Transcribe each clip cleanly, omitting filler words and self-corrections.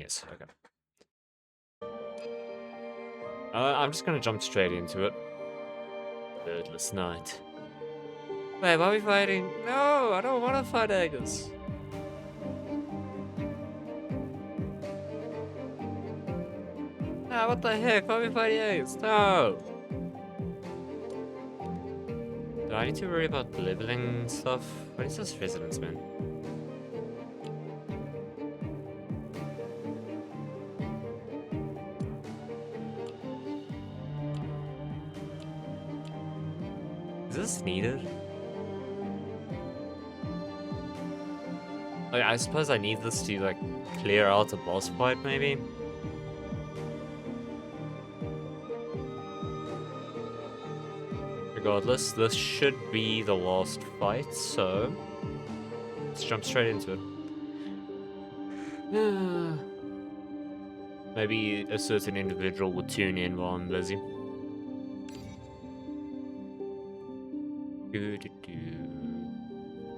Yes, okay. I'm just gonna jump straight into it. Birdless night. Wait, why are we fighting? No, I don't want to fight Agus. Ah, what the heck? Why are we fighting Agus? No! Do I need to worry about leveling stuff? What is this resonance, man? Is this needed? Like, I suppose I need this to, like, clear out a boss fight, maybe? Regardless, this should be the last fight, so let's jump straight into it. Maybe a certain individual will tune in while I'm busy.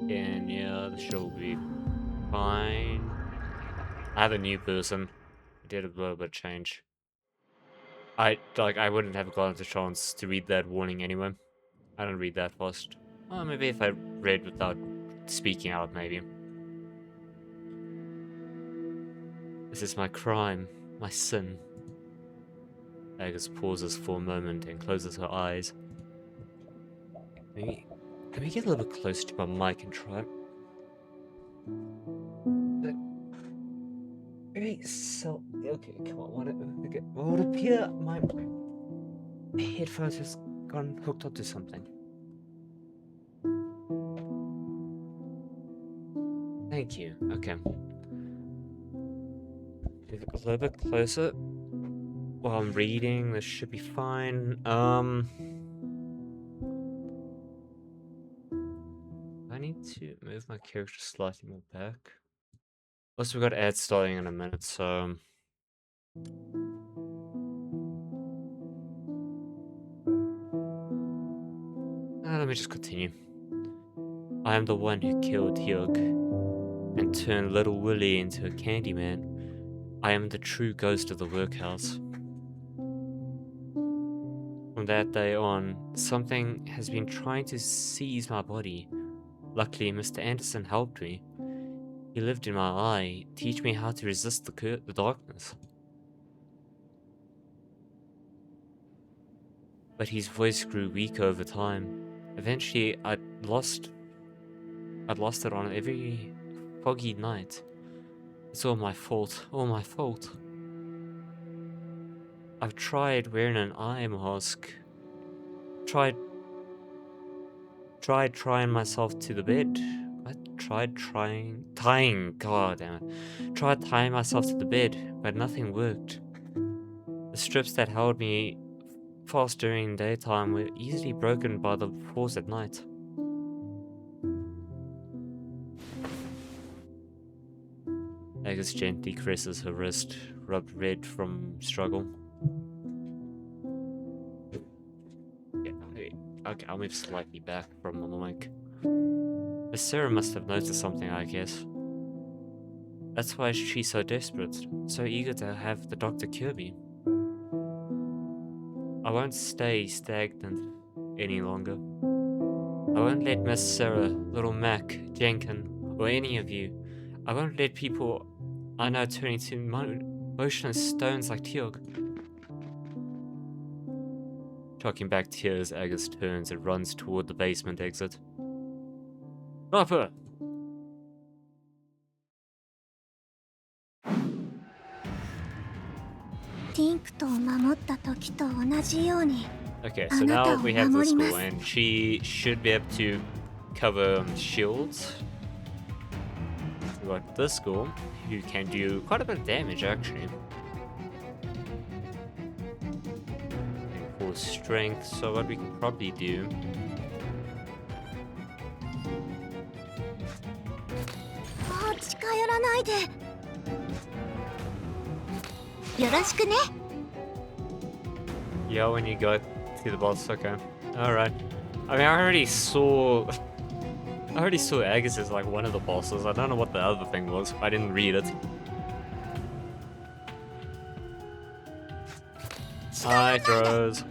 And yeah, the show will be fine. I have a new person. I did a little bit of change. I wouldn't have gotten the chance to read that warning anyway. I don't read that fast. Well, maybe if I read without speaking out, maybe. This is my crime, my sin. Agus pauses for a moment and closes her eyes. Maybe, can we get a little bit closer to my mic and try? Okay, so okay, come on. What would appear? My headphones has gone hooked up to something. Thank you. Okay. Move a little bit closer. While I'm reading, this should be fine. I need to move my character slightly more back. Plus, we've got ads starting in a minute, so. Let me just continue. I am the one who killed Hyuk and turned little Willie into a Candyman. I am the true ghost of the workhouse. From that day on, something has been trying to seize my body. Luckily, Mr. Anderson helped me. He lived in my eye, teach me how to resist the darkness. But his voice grew weak over time. Eventually, I'd lost it on every foggy night. It's all my fault, all my fault. I've tried wearing an eye mask. Tried tying myself to the bed. I tried tying, god damn it. Tried tying myself to the bed, but nothing worked. The strips that held me fast during daytime were easily broken by the force at night. Agus gently caresses her wrist, rubbed red from struggle. Okay, I'll move slightly back from the mic. Miss Sarah must have noticed something, I guess. That's why she's so desperate, so eager to have the doctor cure me. I won't stay stagnant any longer. I won't let Miss Sarah, Little Mac, Jenkin, or any of you. I won't let people I know turn into motionless stones like Teal'c. Choking back tears, Agus turns and runs toward the basement exit. Stop her! Okay, so now we have this school, and she should be able to cover shields. We got this school, who can do quite a bit of damage actually. And full strength, so what we can probably do. Yeah, when you go to the boss, okay. Alright. I mean, I already saw Agus as like one of the bosses. I don't know what the other thing was. I didn't read it. Hi, throws.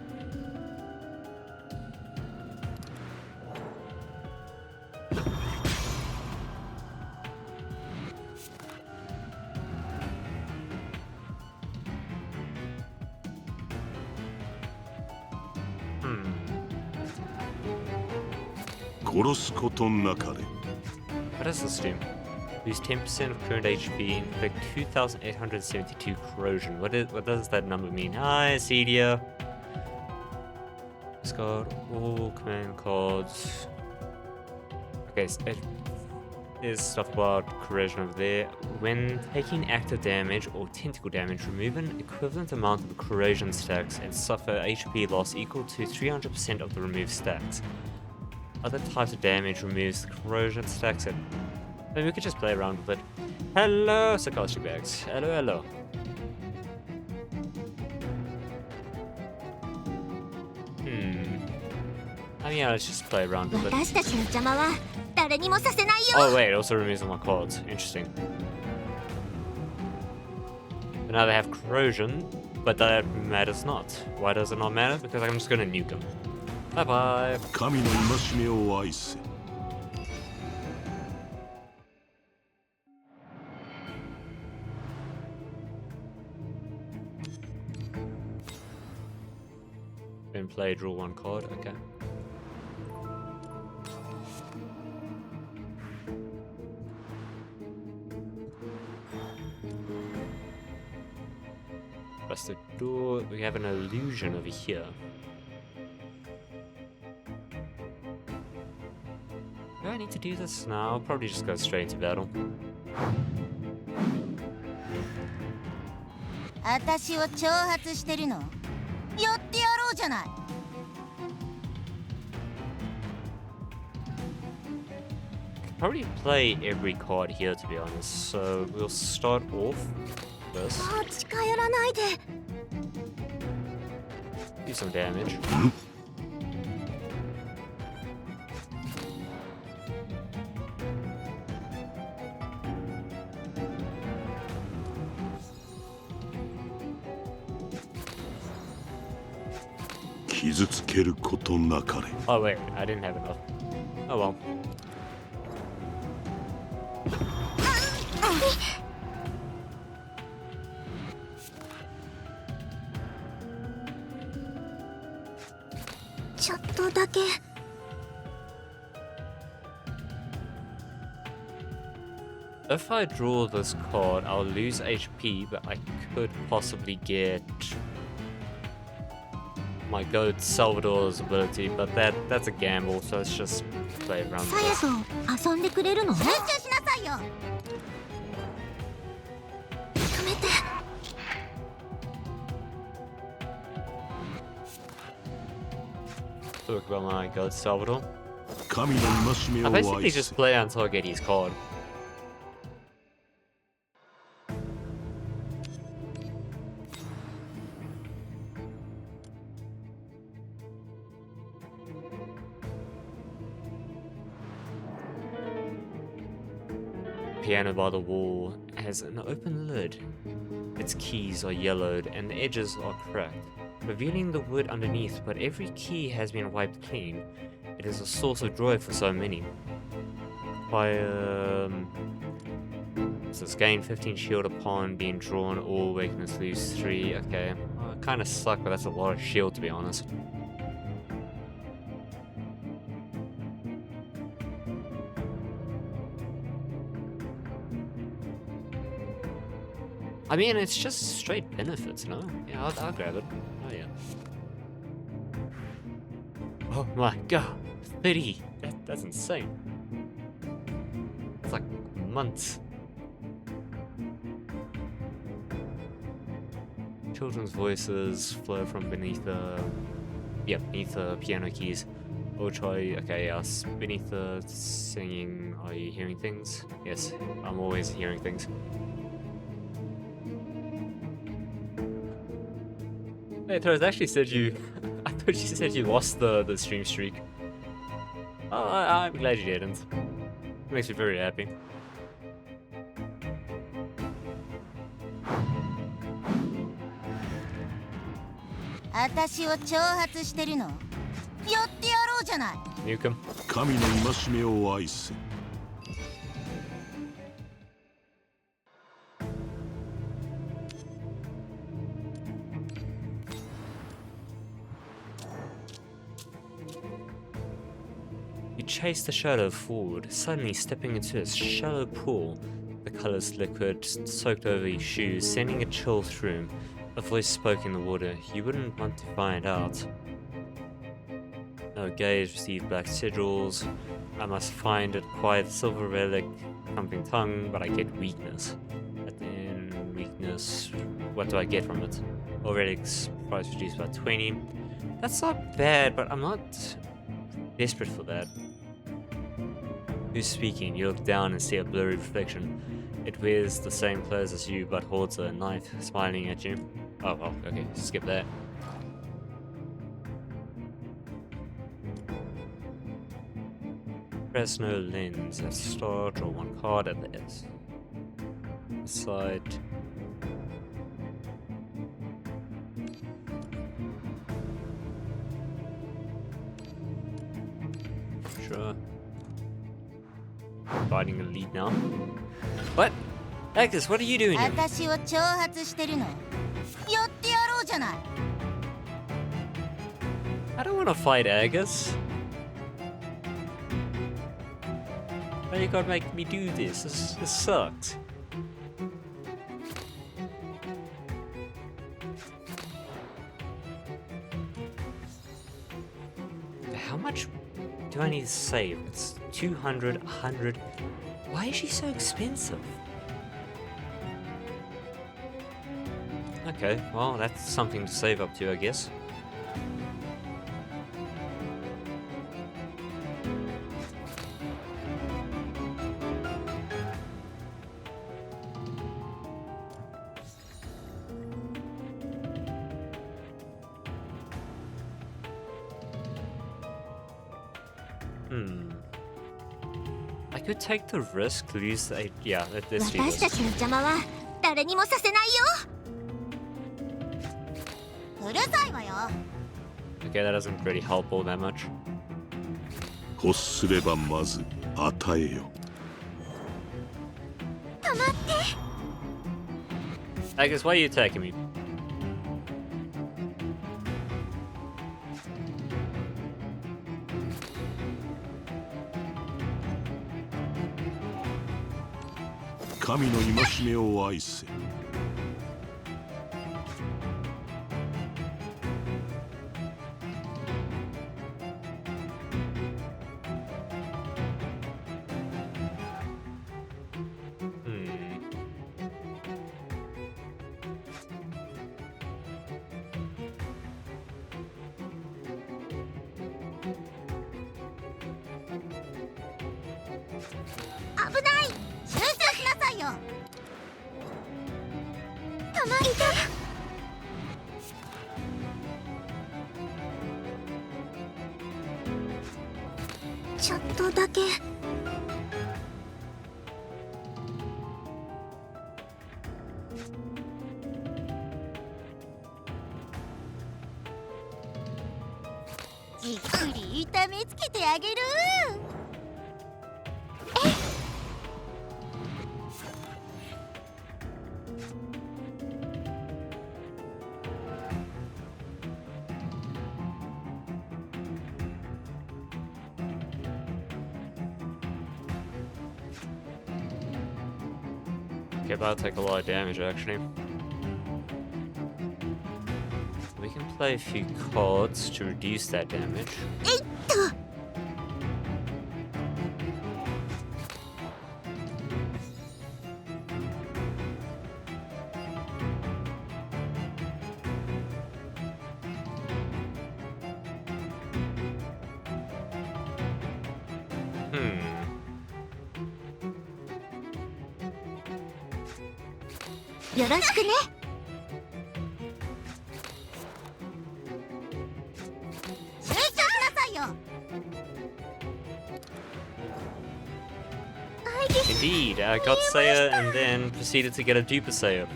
What does this do? Lose 10% of current HP, inflict 2,872 corrosion. What does that number mean? Hi, Acedia. Discard all command cards. Okay, so there's stuff about corrosion over there. When taking active damage or tentacle damage, remove an equivalent amount of corrosion stacks and suffer HP loss equal to 300% of the removed stacks. Other types of damage removes the corrosion stacks and maybe we could just play around with it. Hello, sarcastic bags. Hello, hello. I mean, let's just play around with it. Oh wait, it also removes all my cards. Interesting. But now they have corrosion, but that matters not. Why does it not matter? Because I'm just gonna nuke them. Bye bye. Been played, draw one card, okay. Press the door, we have an illusion over here. Do I need to do this now? I'll probably just go straight into battle. Probably play every card here to be honest, so we'll start off this. Do some damage. Oh wait, I didn't have enough. Oh well. If I draw this card, I'll lose HP, but I could possibly get my goat Salvador's ability, but that's a gamble, so let's just play around with this. Talk about my goat Salvador. I basically just play until I get his card. Piano by the wall has an open lid. Its keys are yellowed and the edges are cracked, revealing the wood underneath, but every key has been wiped clean. It is a source of joy for so many. Says gain 15 shield upon being drawn, all weakness lose 3. Okay, well, it kinda suck, but that's a lot of shield to be honest. I mean, it's just straight benefits, no? Yeah, I'll grab it. Oh, yeah. Oh my god, 30! That's insane. It's like months. Children's voices flow from beneath the... Yeah, beneath the piano keys. Ochoi, okay, yes. Beneath the singing, are you hearing things? Yes, I'm always hearing things. Hey, Torres actually said you... I thought you said you lost the stream streak. Oh, I'm glad you didn't. It makes me very happy. 私を挑発してるの？やってやろうじゃない。 Nuke him. 神の戒めを愛せ。 You chase the shadow forward, suddenly stepping into a shallow pool. The colorless liquid soaked over your shoes, sending a chill through him. A voice spoke in the water. You wouldn't want to find out. No gaze received black sigils. I must find it, quiet silver relic, thumping tongue, but I get weakness. At the end, weakness. What do I get from it? All relics, price reduced by 20. That's not bad, but I'm not desperate for that. Who's speaking? You look down and see a blurry reflection. It wears the same clothes as you, but holds a knife, smiling at you. Oh, well, okay, skip that. Press no lens at start, draw one card at the S. Side. Sure. Fighting a lead now. What? Agus, what are you doing here? 私を挑発してるの？やってやろうじゃない。 I don't want to fight Agus. Why you gotta make me do this? This sucks. How much do I need to save? It's 200, 100. Why is she so expensive? Okay, well, that's something to save up to, I guess. I could take the risk to use the... Yeah, let's do 私た this. ちの邪魔は誰にもさせないよ。うるさいわよ。 Okay, that doesn't really help all that much. 欲すればまず与えよ。 止まって。 Agus, why are you attacking me?「神の戒めを愛せ」。 危ない。集中しなさいよ。止まりだ。ちょっとだけ。じっくり痛めつけてあげる。 Okay, that'll take a lot of damage, actually. We can play a few cards to reduce that damage. えいっと。 よろしくね。集中しなさいよ。 Indeed, I got Saya and then proceeded to get a duper Saya.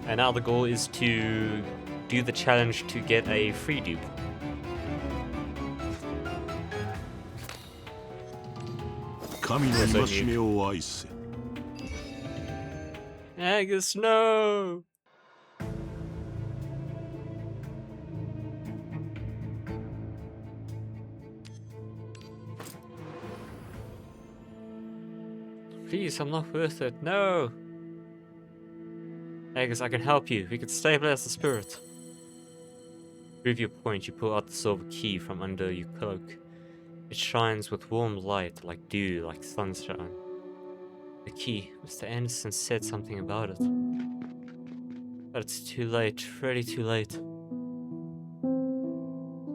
And now the goal is to do the challenge to get a free dupe. Agus, no! Please, I'm not worth it. No! Agus, I can help you. We can stabilize the spirit. Prove your point, you pull out the silver key from under your cloak. It shines with warm light, like dew, like sunshine. The key. Mr. Anderson said something about it. But it's too late. Really too late.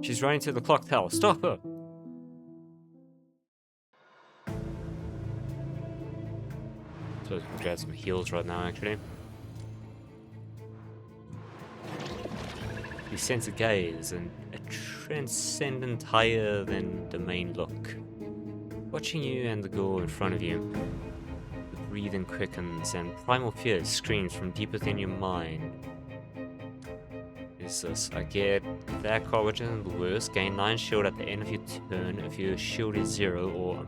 She's running to the clock tower. Stop her! So we can grab some heals right now, actually. You sense a gaze and a transcendent higher than domain look. Watching you and the girl in front of you, the breathing quickens and primal fear screams from deep within your mind. Is this? I get that card, which is the worst. Gain 9 shield at the end of your turn if your shield is 0 or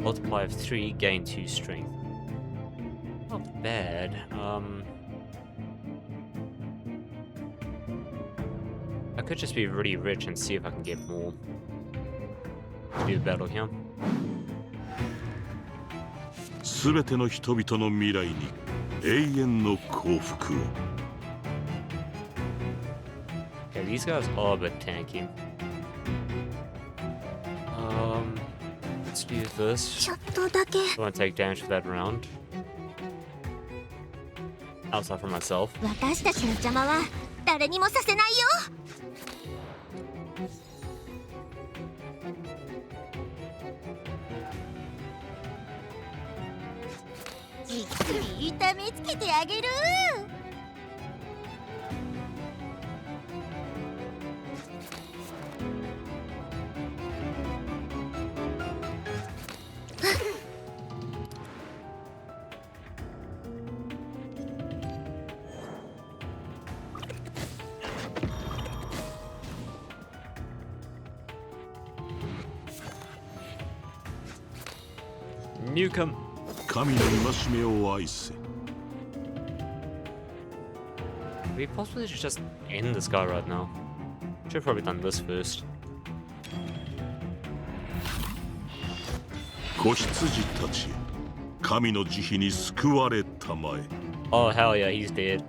multiply of 3, gain 2 strength. Not bad. I could just be really rich and see if I can get more. Do the battle here. すべての人々の未来に永遠の幸福を。 Okay, these guys are a bit tanky. Let's do this. I want to take damage for that round. Outside for myself. 私たちの邪魔は誰にもさせないよ。じっくり痛めつけてあげる。Newcomb. 神の戒めを愛せ。 We possibly should just end this guy right now. Should have probably done this first. 子羊たち、神の慈悲に救われたまえ。 Oh hell yeah, he's dead.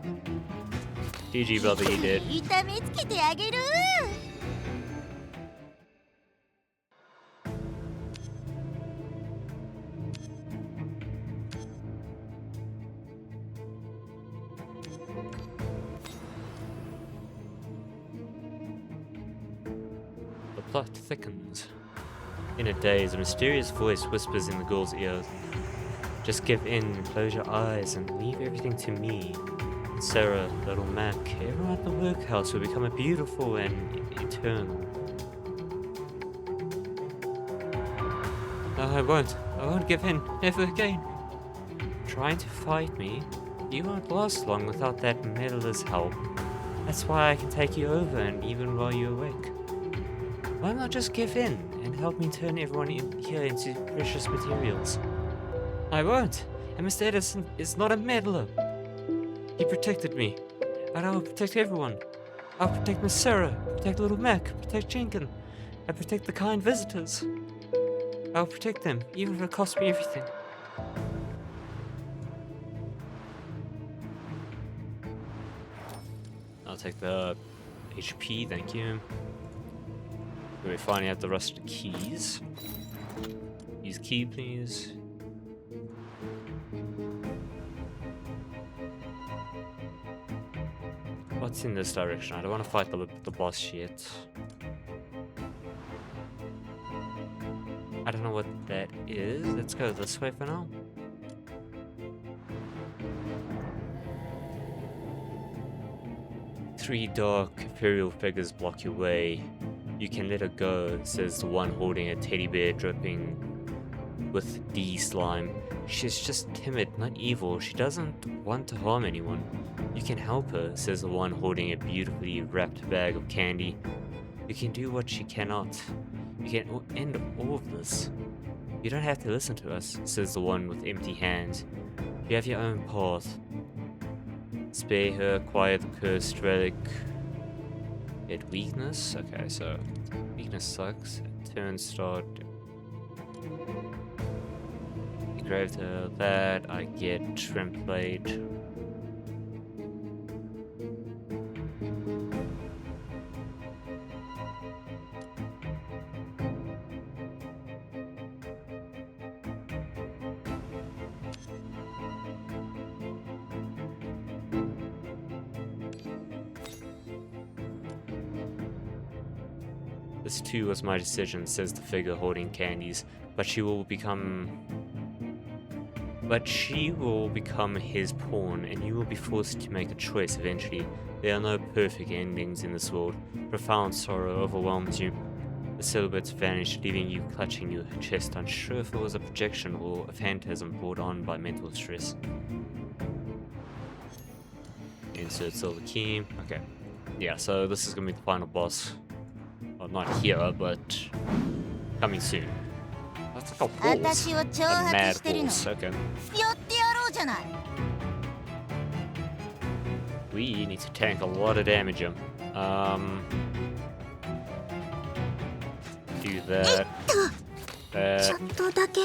GG brother, you dead. 痛めつけてあげる。The plot thickens. In a daze, a mysterious voice whispers in the girl's ear. Just give in, close your eyes, and leave everything to me. Sarah, little Mac, everyone at the workhouse will become a beautiful and eternal. No, I won't give in, never again. Trying to fight me? You won't last long without that meddler's help. That's why I can take you over, and even while you're awake. Why not just give in and help me turn everyone in here into precious materials? I won't, and Mr. Edison is not a meddler. He protected me, and I will protect everyone. I'll protect Miss Sarah, protect little Mac, protect Jenkins, and protect the kind visitors. I'll protect them, even if it costs me everything. I'll take the HP, thank you. We finally have the rest of the keys. Use key, please. What's in this direction? I don't want to fight the boss yet. I don't know what that is. Let's go this way for now. Three dark imperial figures block your way. You can let her go, says the one holding a teddy bear dripping with D slime. She's just timid, not evil. She doesn't want to harm anyone. You can help her, says the one holding a beautifully wrapped bag of candy. You can do what she cannot. You can end all of this. You don't have to listen to us, says the one with empty hands. You have your own path. Spare her, quiet the cursed relic. Get weakness? Okay, so weakness sucks. Turn start. Engraved her that. I get shrimp blade. This too was my decision, says the figure holding candies, but she will become his pawn, and you will be forced to make a choice eventually. There are no perfect endings in this world. Profound sorrow overwhelms you. The silhouettes vanish, leaving you clutching your chest, unsure if it was a projection or a phantasm brought on by mental stress. Insert silver key. Okay. Yeah, so this is gonna be the final boss. Well, not here, but coming soon. That's like a horse. 私を挑 A 発 mad してるの horse. Okay. やってやろうじゃない We need to tank a lot of damage him. Do that. ちょっとだけ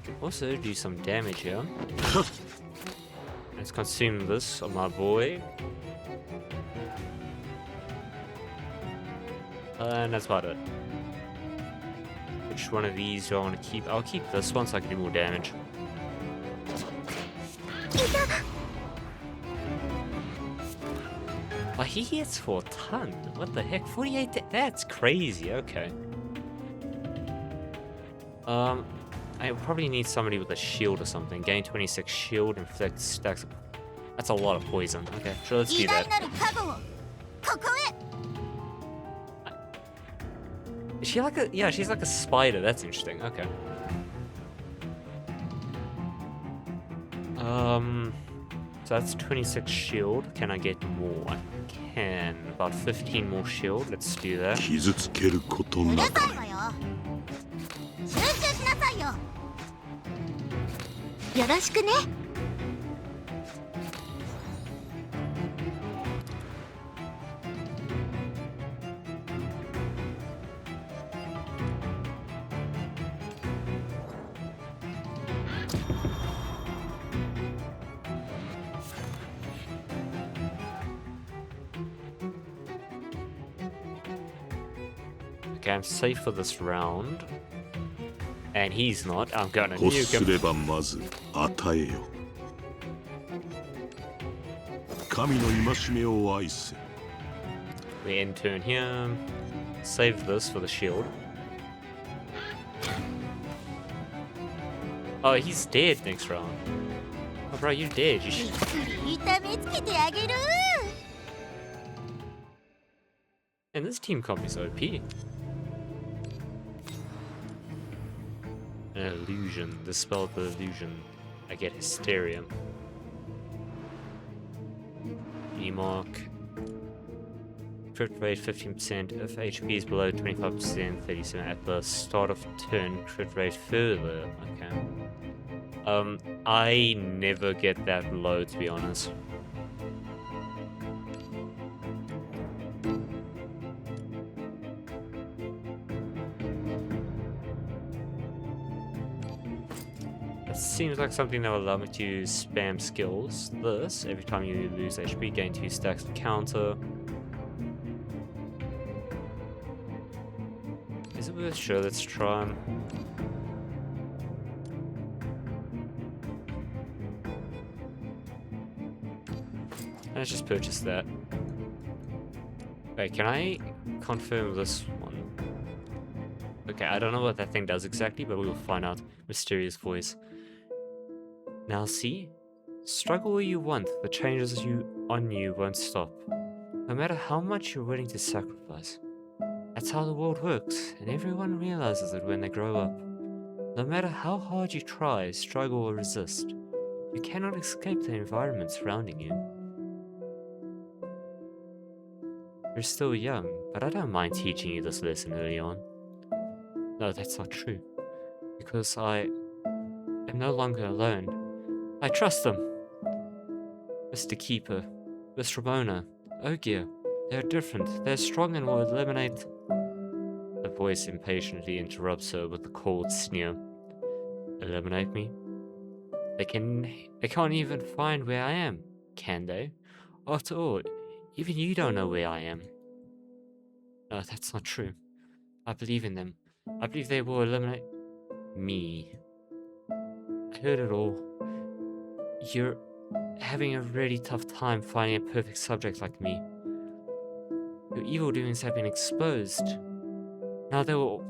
Can also do some damage here. Let's consume this on my boy. And that's about it. Which one of these do I want to keep? I'll keep this one so I can do more damage. Oh, he hits for a ton. What the heck? 48? That's crazy. Okay. I probably need somebody with a shield or something. Gain 26 shield, inflict stacks of... That's a lot of poison. Okay, sure, let's do 偉大 that. なる加護をここへ Is she like a... Yeah, she's like a spider. That's interesting. Okay. So that's 26 shield. Can I get more? I can. About 15 more shield. Let's do that. 傷つけることうるなくさいわよ集中しなさいよよろしくね Okay, I'm safe for this round. And he's not. I'm gonna 欲 nuke す him. ればまず与えよ神の戒めを愛せ We end turn here. Save this for the shield. Oh, he's dead next round. Oh, bro, you're dead. You じ should... っくり痛めつけてあげる And this team comp is OP. An illusion. Dispel the illusion. I get hysteria. E-mark. Crit rate 15%. If HP is below 25%, 37 at the start of turn. Crit rate further. Okay. I never get that low, to be honest. Seems like something that will allow me to spam skills. This, every time you lose HP, gain 2 stacks of counter. Is it worth? Sure, let's try. Let's just purchase that. Wait, can I confirm this one? Okay, I don't know what that thing does exactly, but we will find out. Mysterious voice. Now see? Struggle all you want, the changes on you won't stop. No matter how much you're willing to sacrifice. That's how the world works, and everyone realizes it when they grow up. No matter how hard you try, struggle, or resist, you cannot escape the environment surrounding you. You're still young, but I don't mind teaching you this lesson early on. No, that's not true, because I am no longer alone. I trust them. Mr. Keeper, Miss Ramona, Ogier, they're different. They're strong and will eliminate... The voice impatiently interrupts her with a cold sneer. Eliminate me? They can't even find where I am, can they? After all, even you don't know where I am. No, that's not true. I believe in them. I believe they will eliminate... me. I heard it all. You're having a really tough time finding a perfect subject like me. Your evil doings have been exposed. Now they will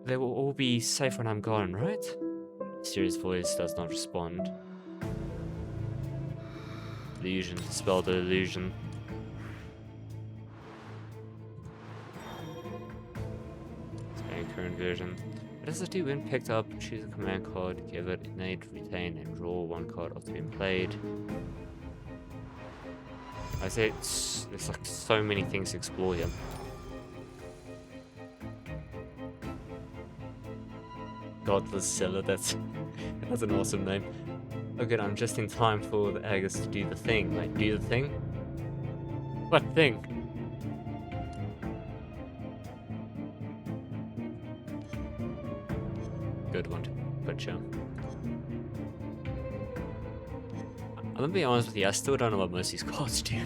all be safe when I'm gone, right? Mysterious voice does not respond. Illusion, dispel the illusion. Expand current version. What does it do when picked up? Choose a command card, give it innate, retain, and draw one card after being played. I say there's like so many things to explore here. Godless Seller, that's an awesome name. Oh good, I'm just in time for the Agus to do the thing. Like, do the thing? What thing? Good one to put you. I'm gonna be honest with you, I still don't know what most of these cards do.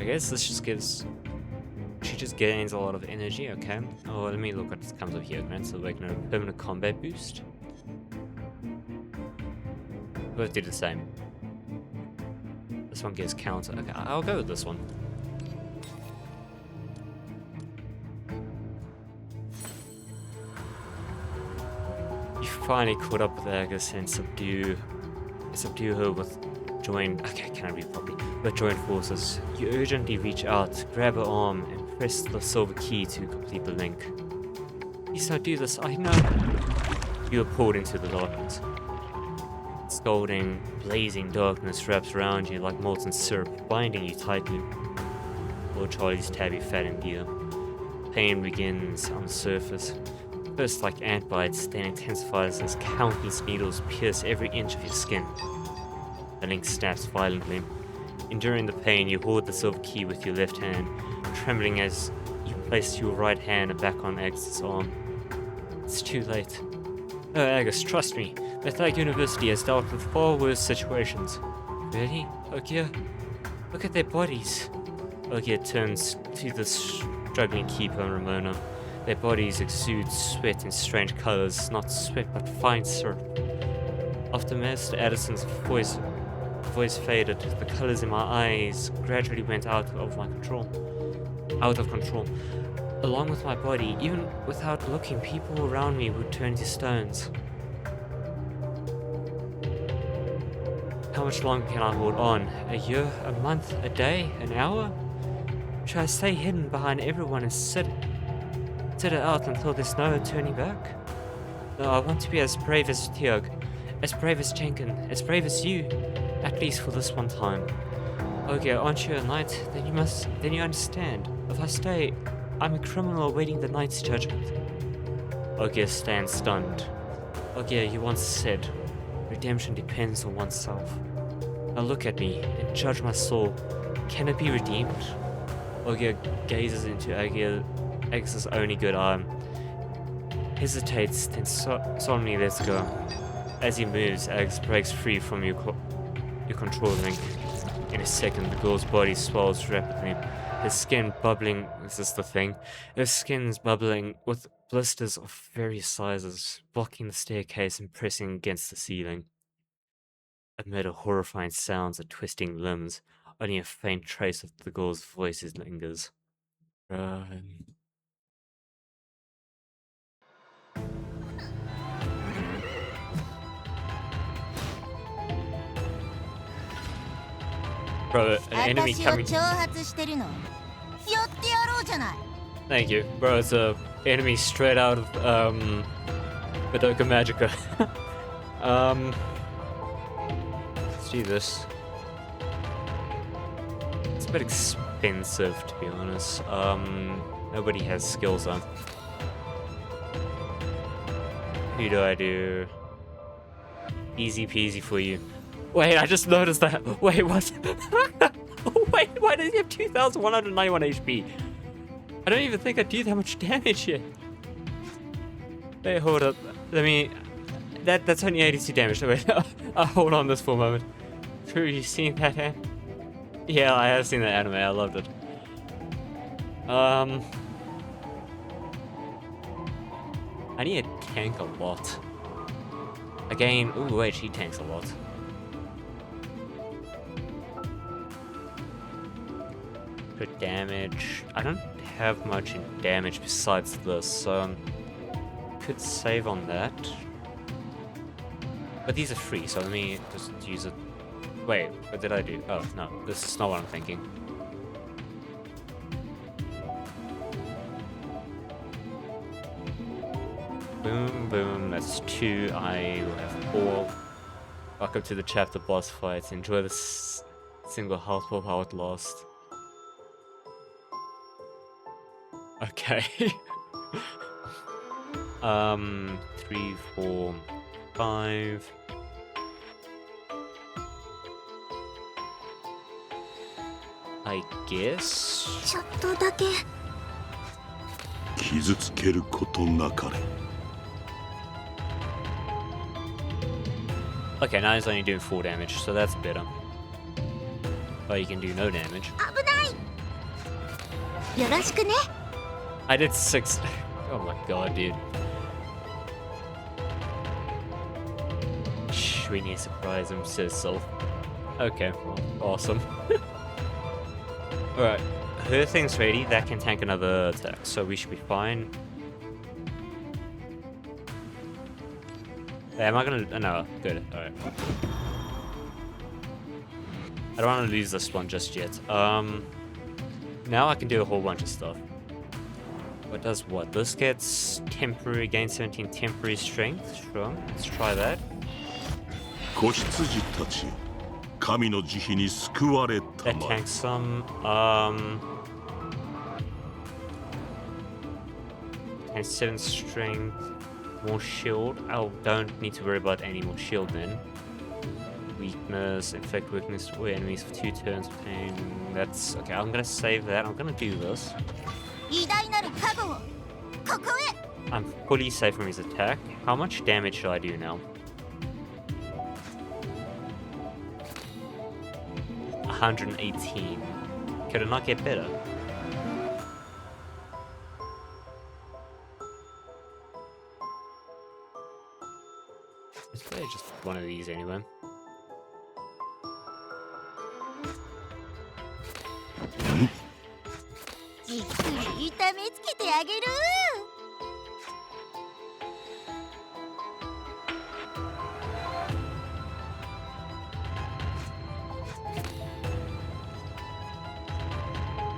I guess this just gives... She just gains a lot of energy, okay. Oh, let me look what comes up here. Grants awaken a permanent combat boost. Both do the same. This one gives counter. Okay, I'll go with this one. You finally caught up with Agus and subdue her with join. Okay, can I read properly? With joint forces, you urgently reach out, grab her arm, and press the silver key to complete the link. Please don't do this. I know. You are pulled into the darkness. Scalding, blazing darkness wraps around you like molten syrup, binding you tightly. Lord Charlie's tabby fat and gear. Pain begins on the surface. First like ant bites, then intensifies as countless needles pierce every inch of your skin. The link snaps violently. Enduring the pain, you hold the silver key with your left hand, trembling as you place your right hand back on Agus's arm. It's too late. Oh, Agus, trust me. Bethlehem University has dealt with far worse situations. Really? Ogier? Look at their bodies. Ogier turns to the struggling keeper and Ramona. Their bodies exude sweat in strange colors, not sweat but fine syrup. After Master Addison's voice faded, the colors in my eyes gradually went out of control. Along with my body, even without looking, people around me would turn to stones. How much longer can I hold on? A year? A month? A day? An hour? Should I stay hidden behind everyone and sit it out until there's no turning back? No, I want to be as brave as Teog, as brave as Jenkin, as brave as you, at least for this one time. Okay, aren't you a knight? Then you understand. If I stay, I'm a criminal awaiting the knight's judgment. Ogier stands stunned. Ogier, you once said, redemption depends on oneself. Now look at me and judge my soul. Can it be redeemed? Ogier gazes into Agus's only good eye, hesitates, then solemnly lets go. As he moves, Agus breaks free from your control link. In a second, the girl's body swells rapidly. Her skin bubbling, is this the thing? Her skin's bubbling with blisters of various sizes, blocking the staircase and pressing against the ceiling. Amid a horrifying sounds of twisting limbs, only a faint trace of the girl's voice lingers. Run. Bro, an enemy 私を coming. 挑発してるの？やってやろうじゃない。 Thank you. Bro, it's a enemy straight out of, Madoka Magica. Let's do this. It's a bit expensive, to be honest. Nobody has skills on. Who do I do? Easy peasy for you. Wait, I just noticed that. Wait, what? Wait, why does he have 2,191 HP? I don't even think I do that much damage yet. Wait, hold up. Let me... That's only 82 damage. Wait, I'll hold on this for a moment. True, you seen that, eh? Yeah, I have seen that anime. I loved it. I need to tank a lot. Again, ooh, wait, she tanks a lot. Good damage. I don't have much in damage besides this, so could save on that. But these are free, so let me just use it. Wait, what did I do? Oh, no, this is not what I'm thinking. Boom, boom, that's 2. I will have 4. Welcome to the chapter boss fights. Enjoy this single health pop how it lost. Okay. 3, 4, 5. I guess. ちょっとだけ。傷つけることなかれ。 Okay, now he's only doing 4 damage, so that's better. But you can do no damage. 危ない。よろしくね。 I did 6. Oh my god, dude. Shh, we need to surprise him, says Sylph. Okay, well, awesome. Alright, her thing's ready. That can tank another attack, so we should be fine. Am I gonna... no, good, alright. I don't want to lose this one just yet. Now I can do a whole bunch of stuff. What does what? This gets temporary, gain 17 temporary strength. Sure, let's try that. 子羊たちよ、神の慈悲に救われた That まえ。 tanks some. And 7 strength, more shield. I don't need to worry about any more shield then. Weakness, inflict weakness to all enemies for 2 turns. Pain. That's okay. I'm gonna save that. I'm gonna do this. 偉大なる加護をここへ。 I'm fully safe from his attack. How much damage should I do now? 118. Could it not get better? Let's play just one of these anyway. じっくり痛めつけてあげる。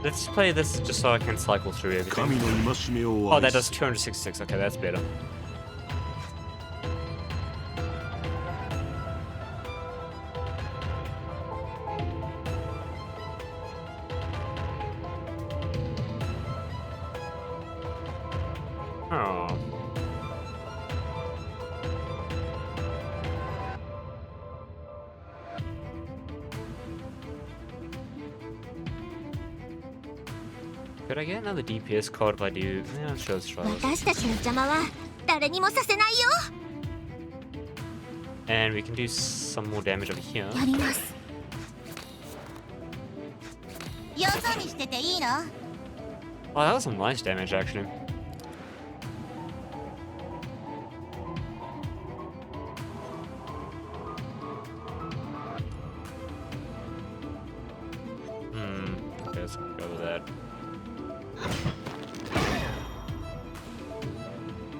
Let's play this just so I can cycle through everything. 神の戒めを Oh, 愛 that す does 266. Okay, that's better. Oh. Could I get another DPS card if I do? Yeah, sure, let's try this. 私たちの邪魔は誰にもさせないよ。 And we can do some more damage over here. やります。よそ見してていいの？ Oh, that was some nice damage actually. Okay, let's go with that.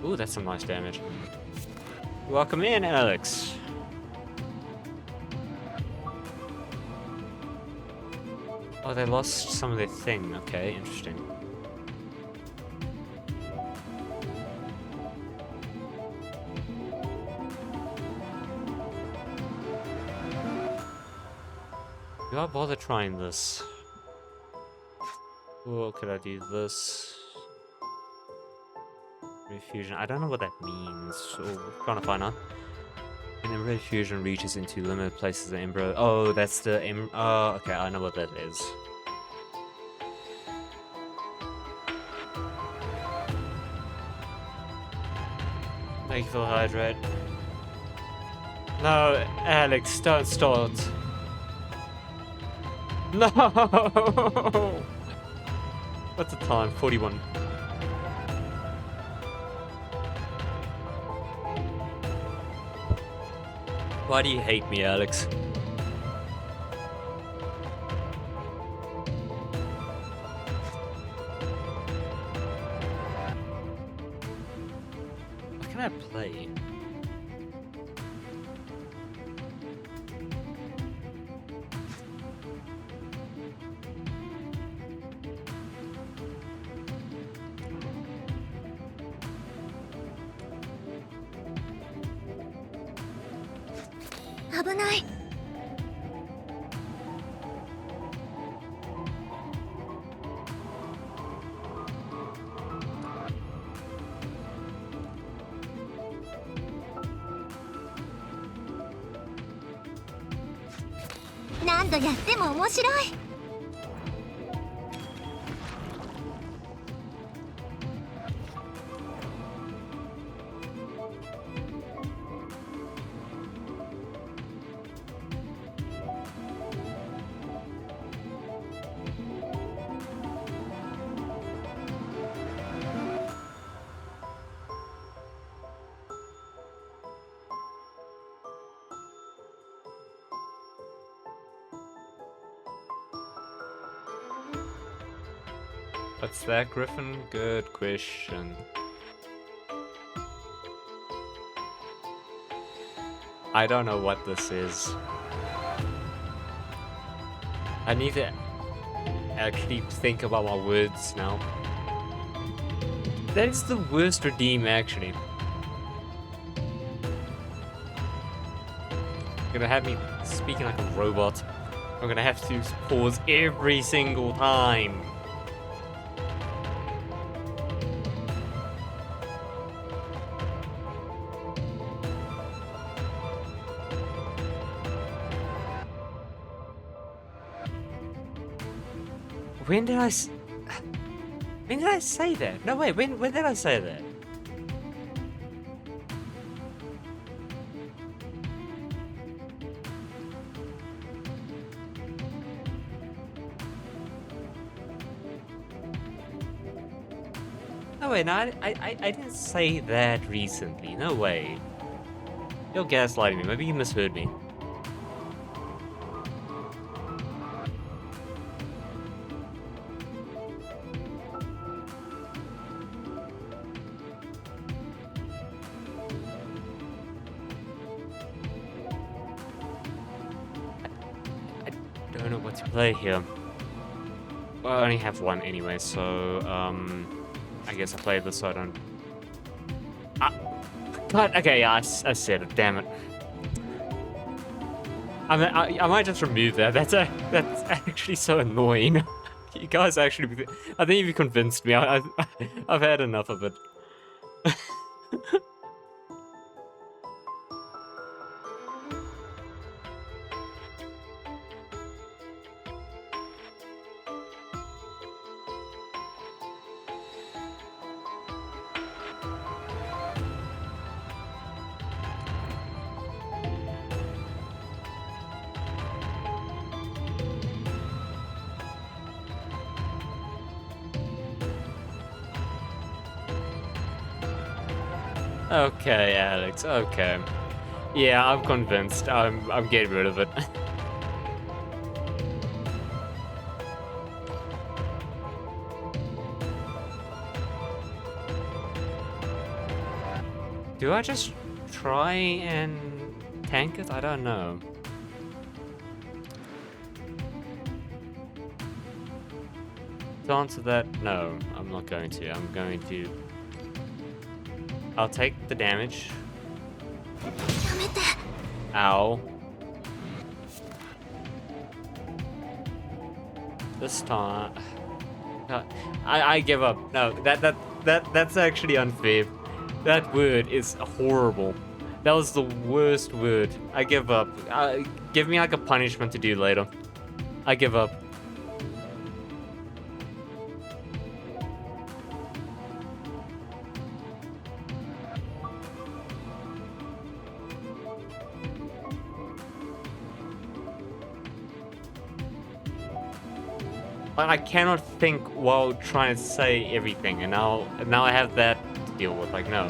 Ooh, that's some nice damage. Welcome in, Alex. Oh, they lost some of their thing. Okay, interesting. Do I bother trying this? Or could I do this? Refusion. I don't know what that means. So we're trying to find out. When the refusion reaches into limited places the embryo. Oh, that's the oh, okay, I know what that is. Thank you for the hydrate. No, Alex, don't start. No! What's the time? 41. Why do you hate me, Alex? What can I play?何度やっても面白い。What's that, Griffin? Good question. I don't know what this is. I need to actually think about my words now. That is the worst redeem, actually. You're gonna have me speaking like a robot. I'm gonna have to pause every single time. When did I say that? No, wait, when did I say that? No, wait, no, I didn't say that recently. No way. You're gaslighting me. Maybe you misheard me. I don't know what to play here. Well, I only have one anyway, so I guess I play this so I don't. God, okay, yeah, I said it. Damn it. I might just remove that. That's actually so annoying. You guys actually, I think you've convinced me. I've had enough of it. Okay, Alex. Okay. Yeah, I'm convinced. I'm getting rid of it. Do I just try and tank it? I don't know. To answer that, no, I'm not going to. I'm going to. I'll take the damage. Ow. This time, I give up. No, that's actually unfair. That word is horrible. That was the worst word. I give up. Give me like a punishment to do later. I give up. Like, I cannot think while trying to say everything, and now I have that to deal with. Like, no.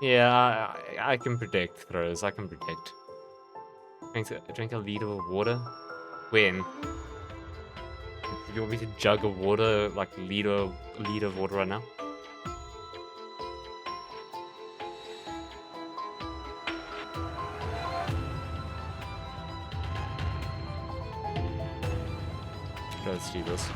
Yeah, I can predict throws. I can predict. Drink a liter of water? When? You want me to jug of water, like liter of water right now? Let's do this.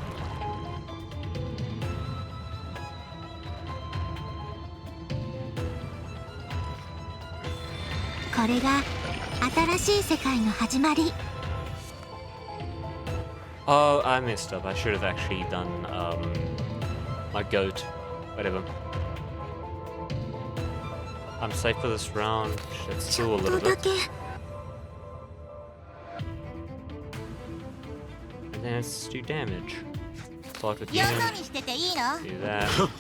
Oh, I messed up. I should have actually done my goat. Whatever. I'm safe for this round. Let's do a little bit. And then let's do damage. Start with you. Do that.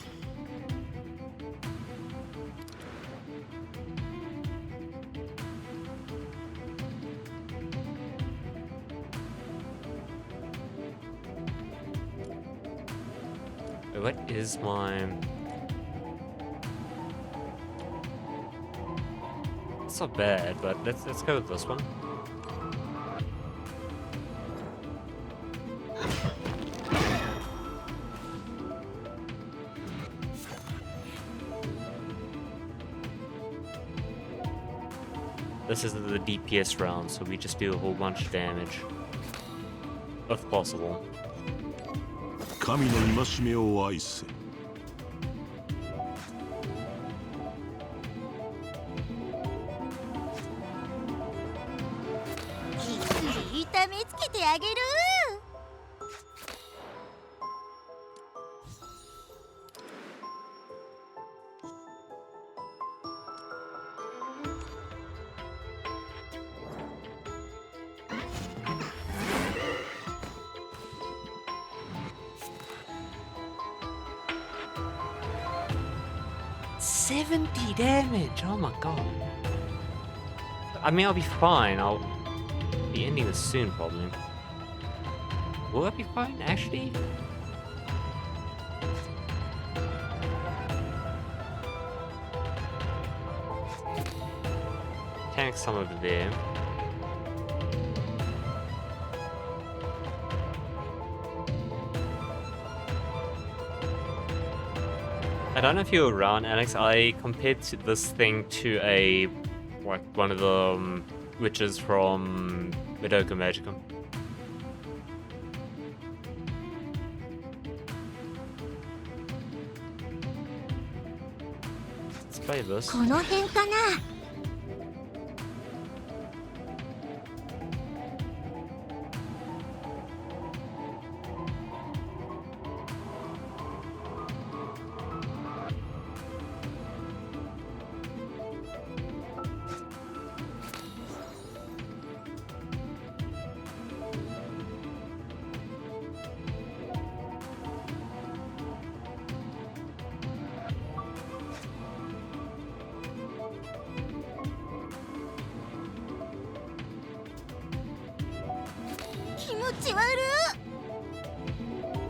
What is my... It's not bad, but let's go with this one. This is the DPS round, so we just do a whole bunch of damage. If possible. 神の戒めを愛せ。痛めつけてあげる。70 damage! Oh my god. I mean, I'll be fine. I'll be ending this soon, probably. Will I be fine, actually? Tank some over there. I don't know if you were around, Alex. I compared this thing to a, like, one of the witches from Madoka Magica. Let's play this.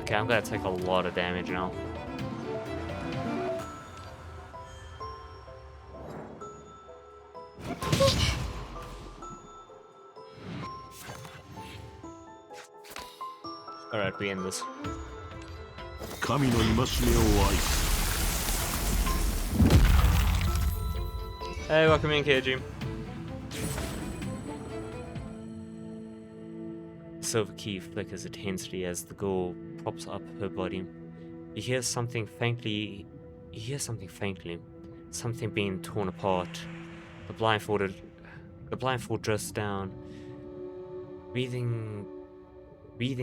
Okay, I'm gonna take a lot of damage now. Alright, we end this. 神の戒めを愛せ。 Hey, welcome in, KG. Silver key flickers intensely as the girl props up her body. You hear something faintly. Something being torn apart. The blindfold drifts down, Breathing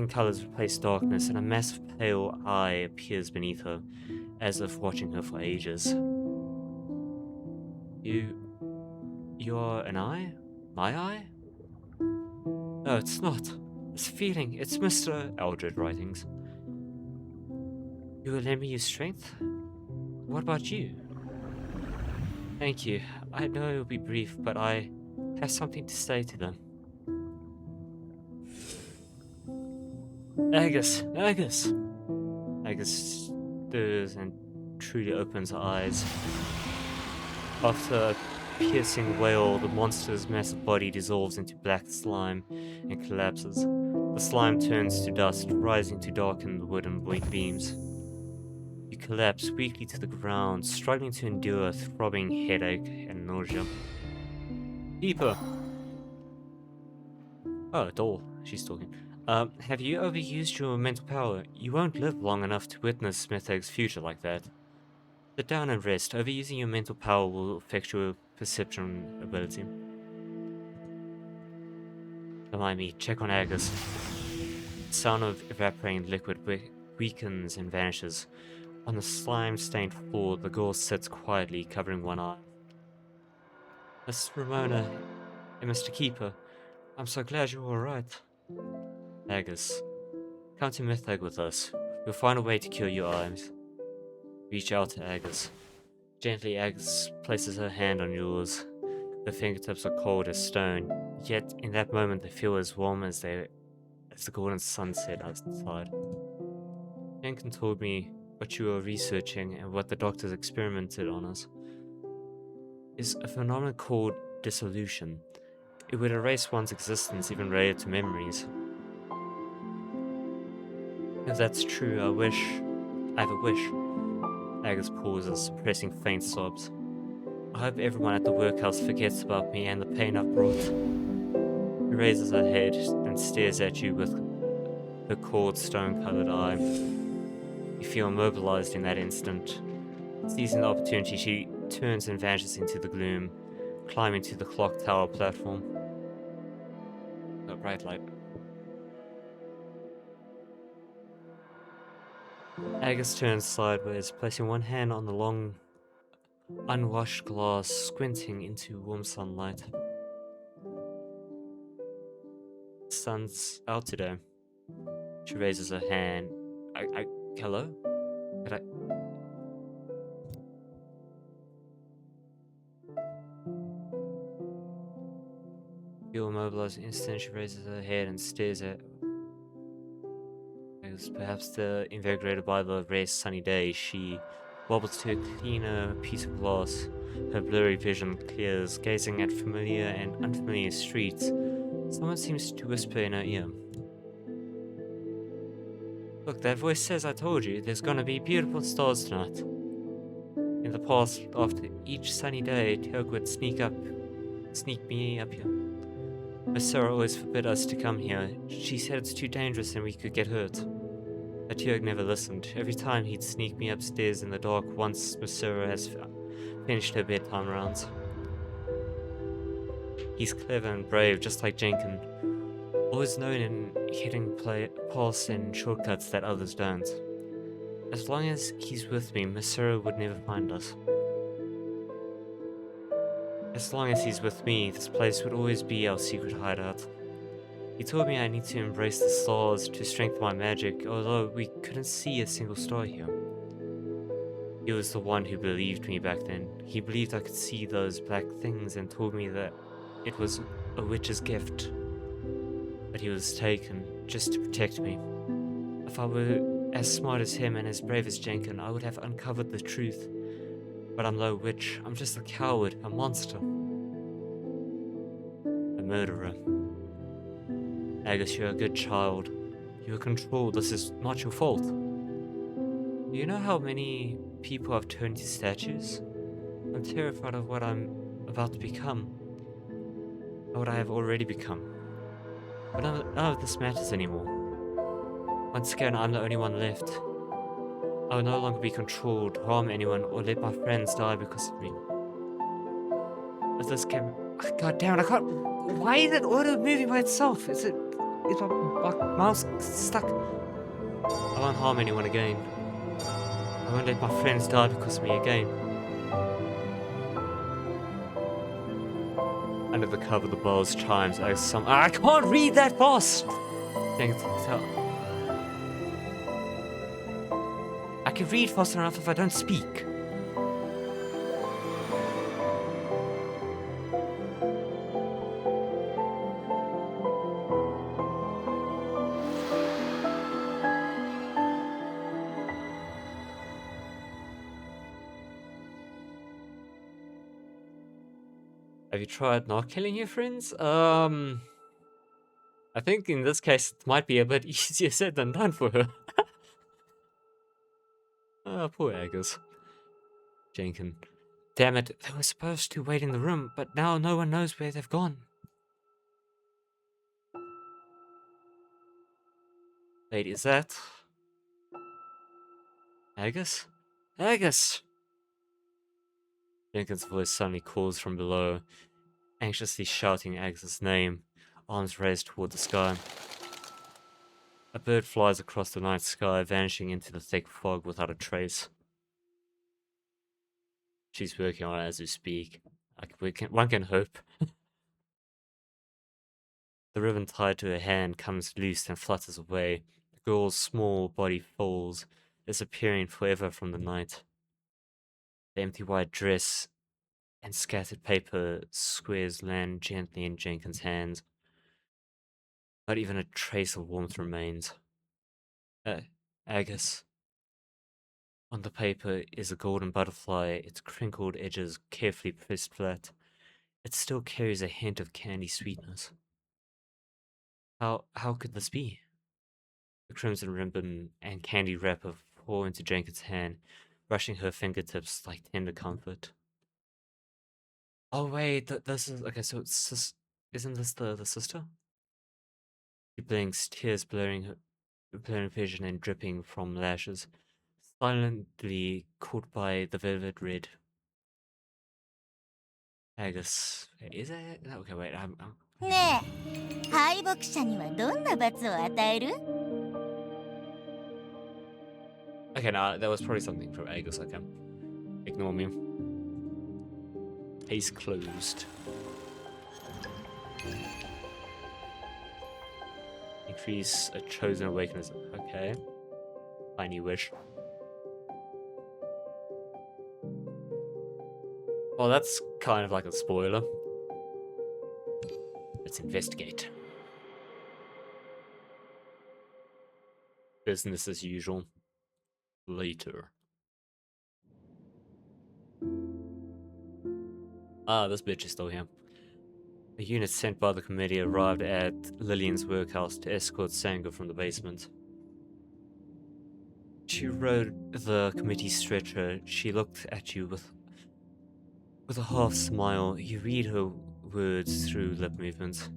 colors replace darkness, and a massive pale eye appears beneath her, as if watching her for ages. You're an eye? My eye? No, it's not. This feeling, it's Mr. Eldred writings. You will lend me your strength? What about you? Thank you. I know it'll be brief, but I have something to say to them. Agus! Agus! Agus stirs and truly opens her eyes. After a piercing wail, the monster's massive body dissolves into black slime and collapses. The slime turns to dust, rising to darken the wooden beams. You collapse weakly to the ground, struggling to endure a throbbing headache and nausea. Keeper! Oh, doll. She's talking. Have you overused your mental power? You won't live long enough to witness Smetheg's future like that. Sit down and rest. Overusing your mental power will affect your perception ability. Don't mind me. Check on Agus. The sound of evaporating liquid weakens and vanishes. On the slime-stained floor, the girl sits quietly, covering one eye. Miss Ramona and Mr. Keeper, I'm so glad you're alright. Agus, come to Mythag with us. We'll find a way to cure your eyes. Reach out to Agus. Gently, Agus places her hand on yours. Her fingertips are cold as stone, yet in that moment they feel as warm as the golden sunset outside. Jenkins told me what you were researching and what the doctors experimented on us is a phenomenon called dissolution. It would erase one's existence, even related to memories. If that's true, I have a wish. Agus pauses, suppressing faint sobs. I hope everyone at the workhouse forgets about me and the pain I've brought. She raises her head and stares at you with her cold, stone-colored eye. You feel immobilized in that instant. Seizing the opportunity, she turns and vanishes into the gloom, climbing to the clock tower platform. A bright light. Agus turns sideways, placing one hand on the long, unwashed glass, squinting into warm sunlight. The sun's out today. She raises her hand. Hello? Could I... Feel immobilized instant. She raises her head and stares at... Perhaps invigorated by the rare sunny day, she wobbles to a cleaner piece of glass. Her blurry vision clears, gazing at familiar and unfamiliar streets. Someone seems to whisper in her ear. Look, that voice says I told you, there's gonna be beautiful stars tonight. In the past, after each sunny day, Teok would sneak me up here. Miss Sarah always forbid us to come here. She said it's too dangerous and we could get hurt. But Teok never listened. Every time he'd sneak me upstairs in the dark once Miss Sarah has finished her bedtime rounds. He's clever and brave, just like Jenkins. Always known in hitting paths and shortcuts that others don't. As long as he's with me, Miss Sarah would never find us. As long as he's with me, this place would always be our secret hideout. He told me I need to embrace the stars to strengthen my magic, although we couldn't see a single star here. He was the one who believed me back then. He believed I could see those black things and told me that it was a witch's gift. But he was taken just to protect me. If I were as smart as him and as brave as Jenkins, I would have uncovered the truth. But I'm no witch. I'm just a coward, a monster. A murderer. Agus, you're a good child. You were controlled. This is not your fault. Do you know how many people I've turned into statues? I'm terrified of what I'm about to become. What I have already become. But none of this matters anymore. Once again, I'm the only one left. I will no longer be controlled, harm anyone, or let my friends die because of me. If this can... God damn it, I can't... Why is it auto-moving by itself? Is it is my mouse stuck? I won't harm anyone again. I won't let my friends die because of me again. Under the cover, the bell's chimes as some. I can't read that fast! Dang it. I can read fast enough if I don't speak. Have you tried not killing your friends? I think in this case it might be a bit easier said than done for her. Poor Agus. Jenkins. Damn it, they were supposed to wait in the room, but now no one knows where they've gone. Wait, is that... Agus? Agus! Jenkins' voice suddenly calls from below, anxiously shouting Agnes's name, arms raised toward the sky. A bird flies across the night sky, vanishing into the thick fog without a trace. She's working on it as we speak. One can hope. The ribbon tied to her hand comes loose and flutters away. The girl's small body falls, disappearing forever from the night. The empty white dress and scattered paper squares land gently in Jenkins' hands. Not even a trace of warmth remains. Agus. On the paper is a golden butterfly, its crinkled edges carefully pressed flat. It still carries a hint of candy sweetness. How could this be? The crimson ribbon and candy wrapper fall into Jenkins' hand, brushing her fingertips like tender comfort. Oh wait, this is okay. So isn't this the sister? She blinks, tears blurring vision and dripping from lashes, silently caught by the velvet red. Agus, is it? Okay, wait. I'm... ねえ、敗北者にはどんな罰を与える？ Okay, no, that was probably something from Agus. Okay, ignore me. Case closed. Increase a chosen awakeness. Okay. Tiny wish. Well, that's kind of like a spoiler. Let's investigate. Business as usual. Later. This bitch is still here. A unit sent by the committee arrived at Lillian's workhouse to escort Sango from the basement. She rode the committee stretcher. She looked at you with a half smile. You read her words through lip movements.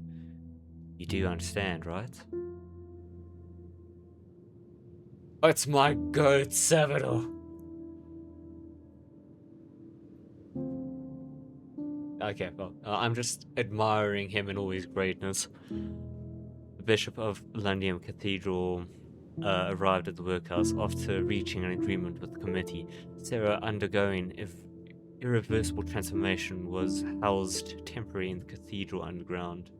You do understand, right? It's my goat, Salvador. Okay, well, I'm just admiring him in all his greatness. The Bishop of London Cathedral arrived at the workhouse after reaching an agreement with the committee. Sarah, undergoing irreversible transformation, was housed temporarily in the cathedral underground.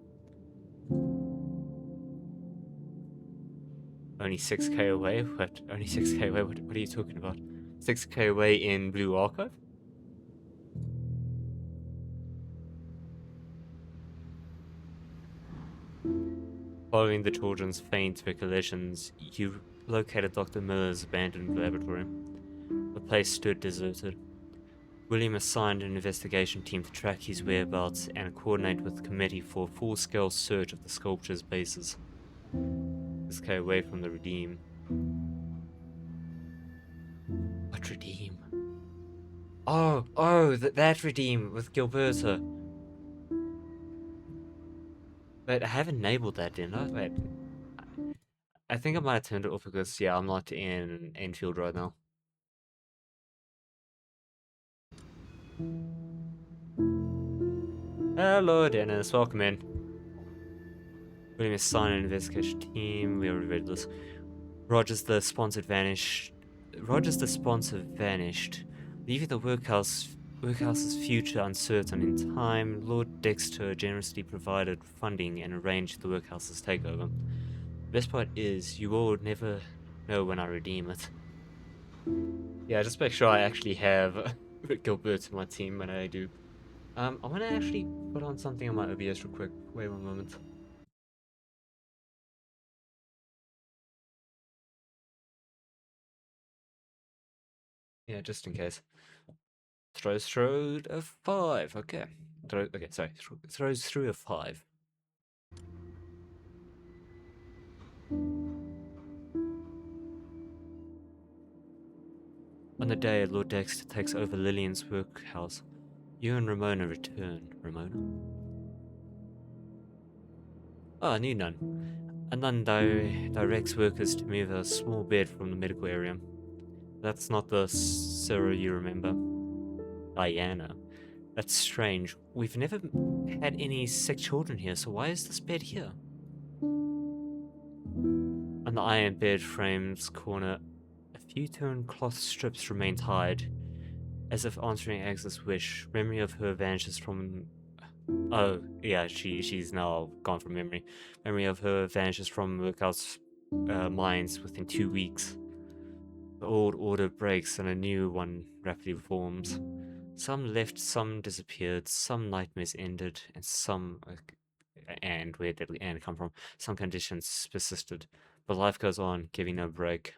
Only 6k away? What? Only 6k away? What are you talking about? 6k away in Blue Archive? Following the children's faint recollections, you located Dr. Miller's abandoned laboratory. The place stood deserted. William assigned an investigation team to track his whereabouts and coordinate with the committee for a full-scale search of the sculpture's bases. 6k away from the Redeem. What Redeem? Oh, that Redeem with Gilberta. Wait, I haven't enabled that, didn't I? Wait. I think I might have turned it off because, yeah, I'm not in Enfield right now. Hello, Dennis. Welcome in. William is signed an investigation team. We already read this. Rogers the sponsor vanished, leaving the workhouse's future uncertain. In time, Lord Dexter generously provided funding and arranged the workhouse's takeover. The best part is, you will never know when I redeem it. Yeah, just make sure I actually have Gilbert in my team when I do. I want to actually put on something on my OBS real quick. Wait one moment. Yeah, just in case. Throws through a 5. Okay. Throws through a 5. On the day Lord Dexter takes over Lillian's workhouse, you and Ramona return. Ramona? Oh, a new nun. A nun directs workers to move a small bed from the medical area. That's not the Sarah you remember. Diana. That's strange. We've never had any sick children here, so why is this bed here? On the iron bed frame's corner, a few torn cloth strips remain tied, as if answering Agnes' wish. Memory of her vanishes from... Oh, yeah, she's now gone from memory. Memory of her vanishes from workhouse minds within 2 weeks. The old order breaks and a new one rapidly forms. Some left, some disappeared, some nightmares ended, and some... and where did the end come from? Some conditions persisted. But life goes on, giving no break.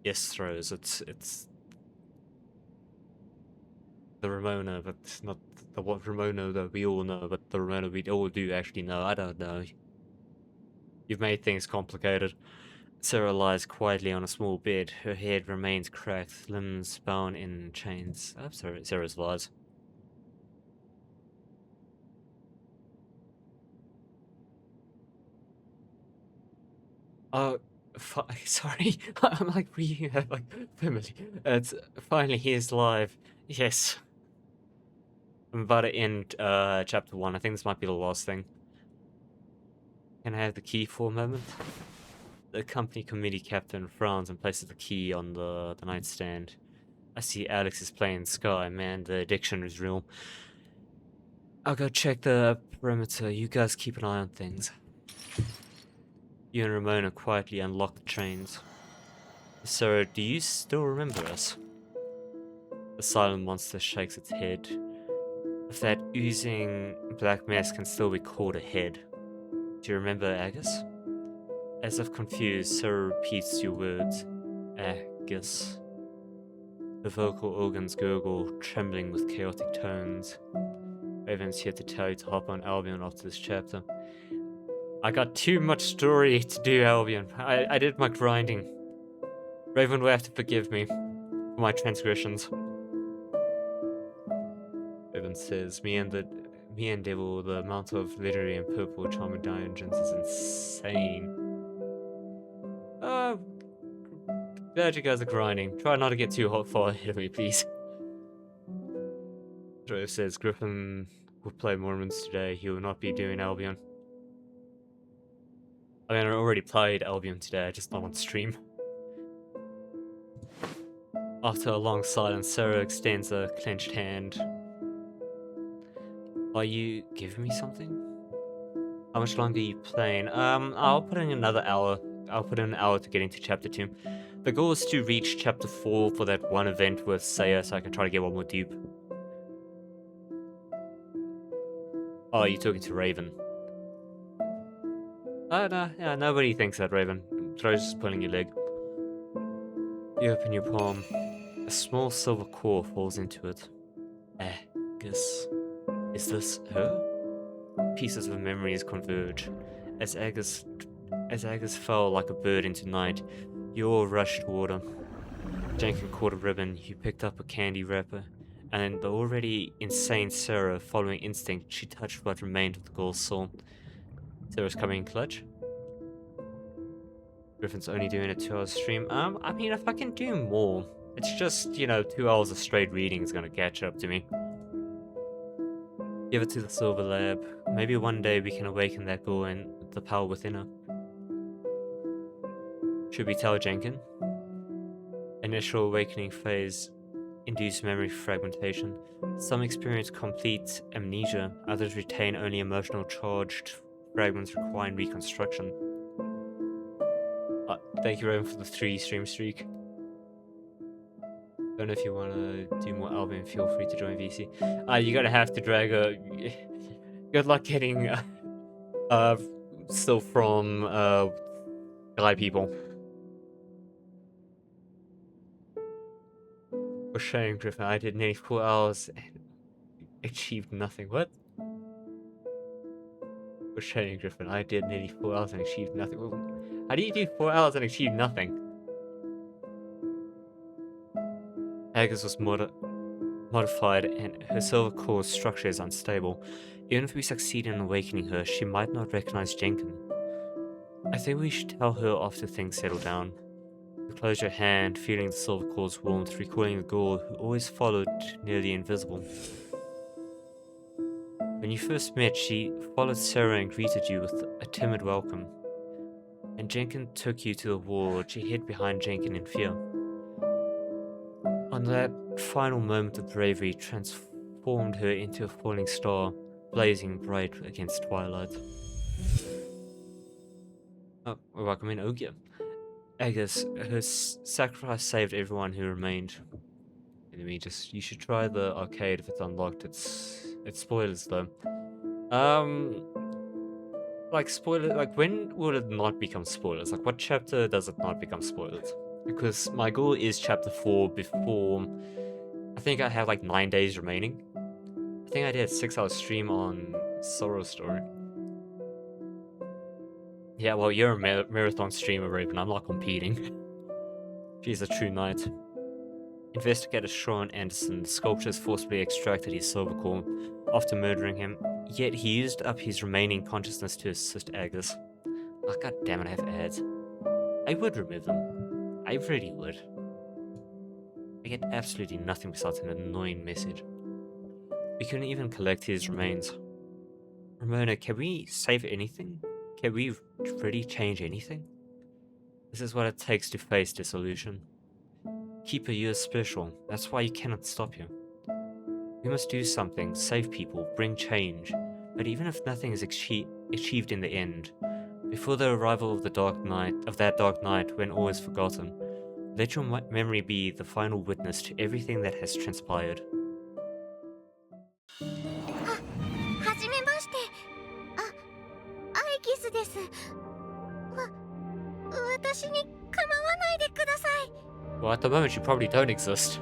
Yes, Rose, it's the Ramona, but not the what Ramona that we all know, but the Ramona we all do actually know. I don't know. You've made things complicated. Sarah lies quietly on a small bed. Her head remains cracked, limbs bound in chains. I'm sorry, Sarah's lies. Oh, sorry. I'm like reading that like family. It's finally he is live. Yes. I'm about to end chapter 1. I think this might be the last thing. Can I have the key for a moment? The company committee captain frowns and places the key on the nightstand. I see Alex is playing Sky. Man, the addiction is real. I'll go check the perimeter. You guys keep an eye on things. You and Ramona quietly unlock the trains. Sarah, do you still remember us? The silent monster shakes its head. If that oozing black mess can still be called a head. Do you remember Agus? As if confused, Sarah repeats your words. Agus. The vocal organs gurgle, trembling with chaotic tones. Raven's here to tell you to hop on Albion after this chapter. I got too much story to do, Albion. I did my grinding. Raven will have to forgive me for my transgressions. Raven says, me and Devil, the amount of literary and purple charming dungeons is insane. Glad you guys are grinding. Try not to get too hot far ahead of me, please. Joe says Griffin will play Morimens today. He will not be doing Albion. I mean, I already played Albion today, just not on stream. After a long silence, Sarah extends a clenched hand. Are you giving me something? How much longer are you playing? I'll put in another hour. I'll put in an hour to get into chapter 2. The goal is to reach chapter 4 for that one event with Saya, so I can try to get one more dupe. Oh, you're talking to Raven. Oh, no, yeah, nobody thinks that, Raven. Troy's just pulling your leg. You open your palm. A small silver core falls into it. Agus. Is this her? Pieces of memories converge. As Agus fell like a bird into night, you all rushed toward her. Jenkins caught a ribbon, you picked up a candy wrapper, and the already insane Sarah, following instinct, she touched what remained of the girl's soul. Sarah's coming in clutch. Griffin's only doing a 2-hour stream. I mean, if I can do more, it's just, 2 hours of straight reading is gonna catch up to me. Give it to the Silver Lab. Maybe one day we can awaken that girl and the power within her. Should we tell Jenkin? Initial awakening phase. Induced memory fragmentation. Some experience complete amnesia, others retain only emotional charged fragments requiring reconstruction. Thank you, Rowan, for the 3 stream streak. Don't know if you want to do more Albion, feel free to join VC. You're gonna have to drag a... Good luck getting still from guy people. For sharing, Griffin, I did nearly 4 hours and achieved nothing. What? For sharing, Griffin, I did nearly 4 hours and achieved nothing. How do you do 4 hours and achieve nothing? Agus was modified and her silver core structure is unstable. Even if we succeed in awakening her, she might not recognize Jenkin. I think we should tell her after things settle down. You close your hand, feeling the silver core's warmth, recalling the girl who always followed nearly invisible. When you first met, she followed Sarah and greeted you with a timid welcome. And Jenkin took you to the wall. She hid behind Jenkin in fear. On that final moment of bravery transformed her into a falling star, blazing bright against twilight. Oh, welcome in, Ogia. Agus, her sacrifice saved everyone who remained. You should try the arcade if it's unlocked. It's spoilers though. When will it not become spoilers? Like, what chapter does it not become spoilers? Because my goal is chapter 4 before... I think I have like 9 days remaining. I think I did a 6-hour stream on Sorrow Story. Yeah, well, you're a marathon streamer, Raven. I'm not competing. She's a true knight. Investigator Sean Anderson, the sculptors forcibly extracted his silver core after murdering him, yet he used up his remaining consciousness to assist Agus. Oh, god damn it, I have ads. I would remove them. I really would. I get absolutely nothing besides an annoying message. We couldn't even collect his remains. Ramona, can we save anything? Can we really change anything? This is what it takes to face dissolution. Keeper, you are special. That's why you cannot stop you. We must do something, save people, bring change. But even if nothing is achieved in the end, before the arrival of that dark night when all is forgotten, let your memory be the final witness to everything that has transpired. はじめまして。アイギスです。私に構わないでください。 Well, at the moment, you probably don't exist.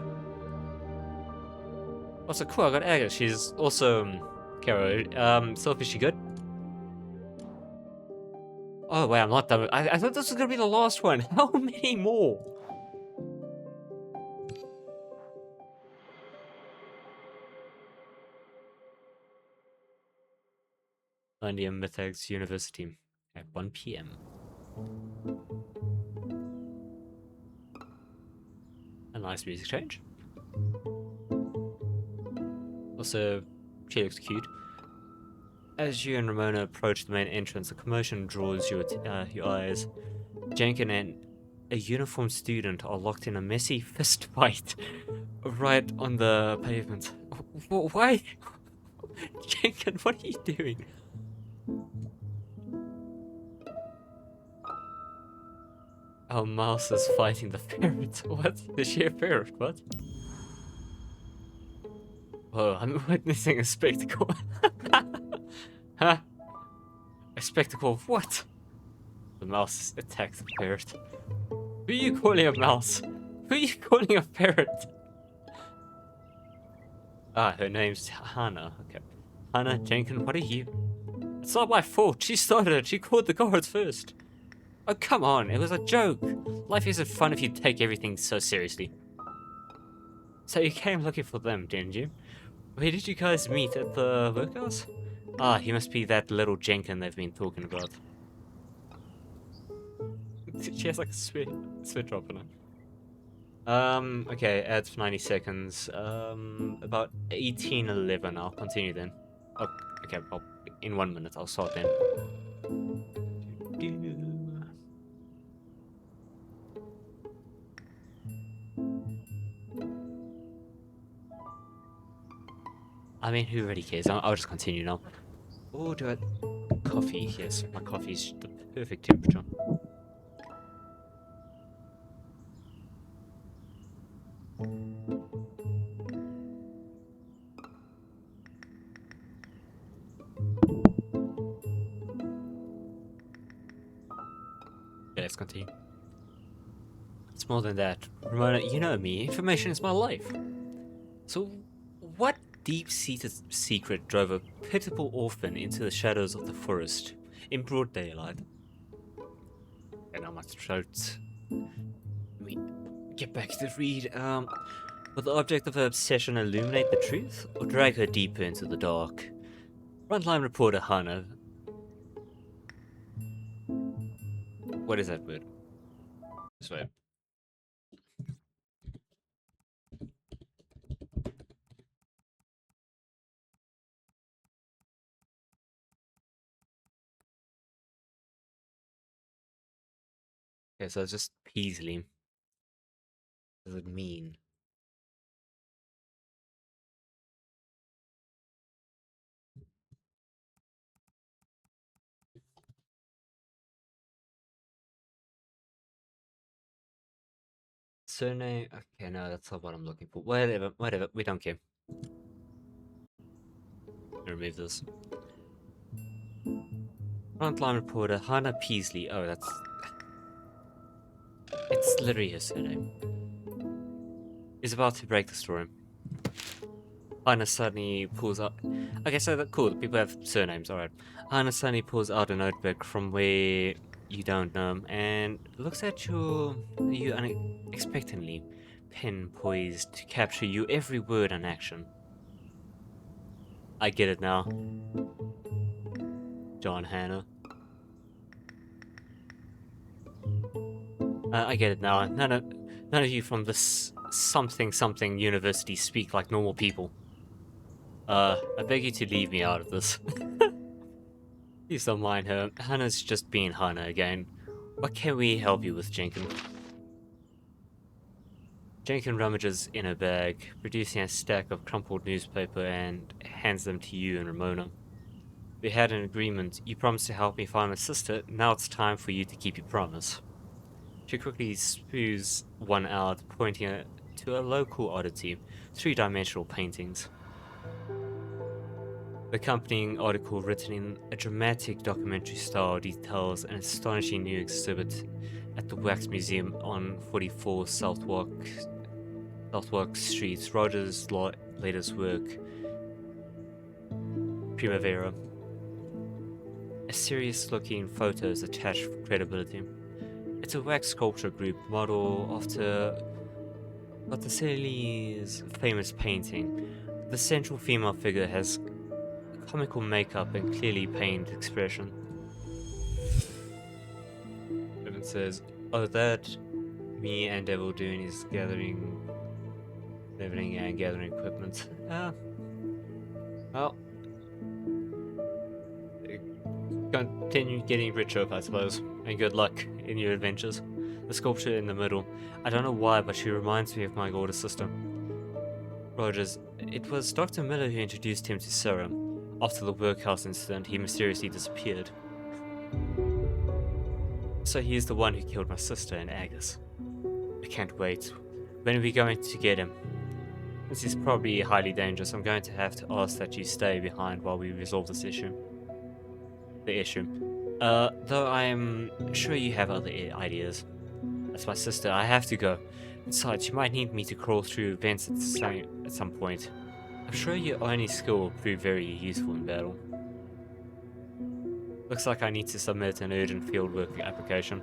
Also, cool, I got Aga. She's also... Kara, Sylph, is she good? Oh, wait, I'm not done with... I thought this was gonna be the last one. How many more? Landia Mythags University at 1 PM. A nice music change. Also, she looks cute. As you and Ramona approach the main entrance, a commotion draws your eyes. Jenkin and a uniformed student are locked in a messy fist fight right on the pavement. Why? Jenkin, what are you doing? Our mouse is fighting the ferret. What? Is she a ferret? What? Whoa, I'm witnessing a spectacle. Huh? A spectacle of what? The mouse attacks the ferret. Who are you calling a mouse? Who are you calling a ferret? Ah, her name's Hannah. Okay. Hannah, Jenkin, what are you? It's not my fault. She started it. She called the guards first. Oh, come on. It was a joke. Life isn't fun if you take everything so seriously. So you came looking for them, didn't you? Where did you guys meet? At the workhouse? Ah, he must be that little Jenkin they've been talking about. She has like a sweat drop on her. Okay, ads for 90 seconds. About 18:11. I'll continue then. Oh, okay, in 1 minute, I'll start then. I mean, who really cares? I'll just continue now. Oh, do I... Coffee, yes. My coffee's the perfect temperature. Okay, let's continue. It's more than that. Ramona, you know me. Information is my life. So, what deep-seated secret drove a pitiful orphan into the shadows of the forest in broad daylight? And now my throat. Let me get back to the read. Will the object of her obsession illuminate the truth, or drag her deeper into the dark? Frontline reporter Hannah. What is that word? This way. Okay, so it's just Peasley. What does it mean? Surname? Okay, no, that's not what I'm looking for. Whatever, whatever, we don't care. Remove this. Frontline reporter Hannah Peasley. Oh, that's... It's literally her surname. Is about to break the story. Hannah suddenly pulls out... Okay, so that's cool, people have surnames, alright. Hannah suddenly pulls out a notebook from where you don't know, and looks at you unexpectedly, pen poised to capture you every word and action. I get it now. John Hannah. I get it now. None of you from this something university speak like normal people. I beg you to leave me out of this. Please don't mind her. Hannah's just being Hannah again. What can we help you with, Jenkin? Jenkin rummages in her bag, producing a stack of crumpled newspaper and hands them to you and Ramona. We had an agreement. You promised to help me find my sister. Now it's time for you to keep your promise. She quickly spews one out, pointing to a local oddity, three-dimensional paintings. The accompanying article, written in a dramatic documentary style, details an astonishing new exhibit at the Wax Museum on 44 Southwark Street. Rogers' latest work, Primavera. A serious-looking photos attached for credibility. It's a wax sculpture group model after Botticelli's famous painting. The central female figure has comical makeup and clearly pained expression. Evan says, "Oh, that me and Devil doing is leveling and gathering equipment. Well, continue getting richer, I suppose, and good luck in your adventures." The sculpture in the middle. I don't know why, but she reminds me of my older sister. Rogers, it was Dr. Miller who introduced him to Sarah. After the workhouse incident, he mysteriously disappeared. So he is the one who killed my sister and Agus. I can't wait. When are we going to get him? This is probably highly dangerous. I'm going to have to ask that you stay behind while we resolve this issue. Though I'm sure you have other ideas. That's my sister. I have to go. Besides, you might need me to crawl through vents at some point. I'm sure your only skill will prove very useful in battle. Looks like I need to submit an urgent fieldwork application.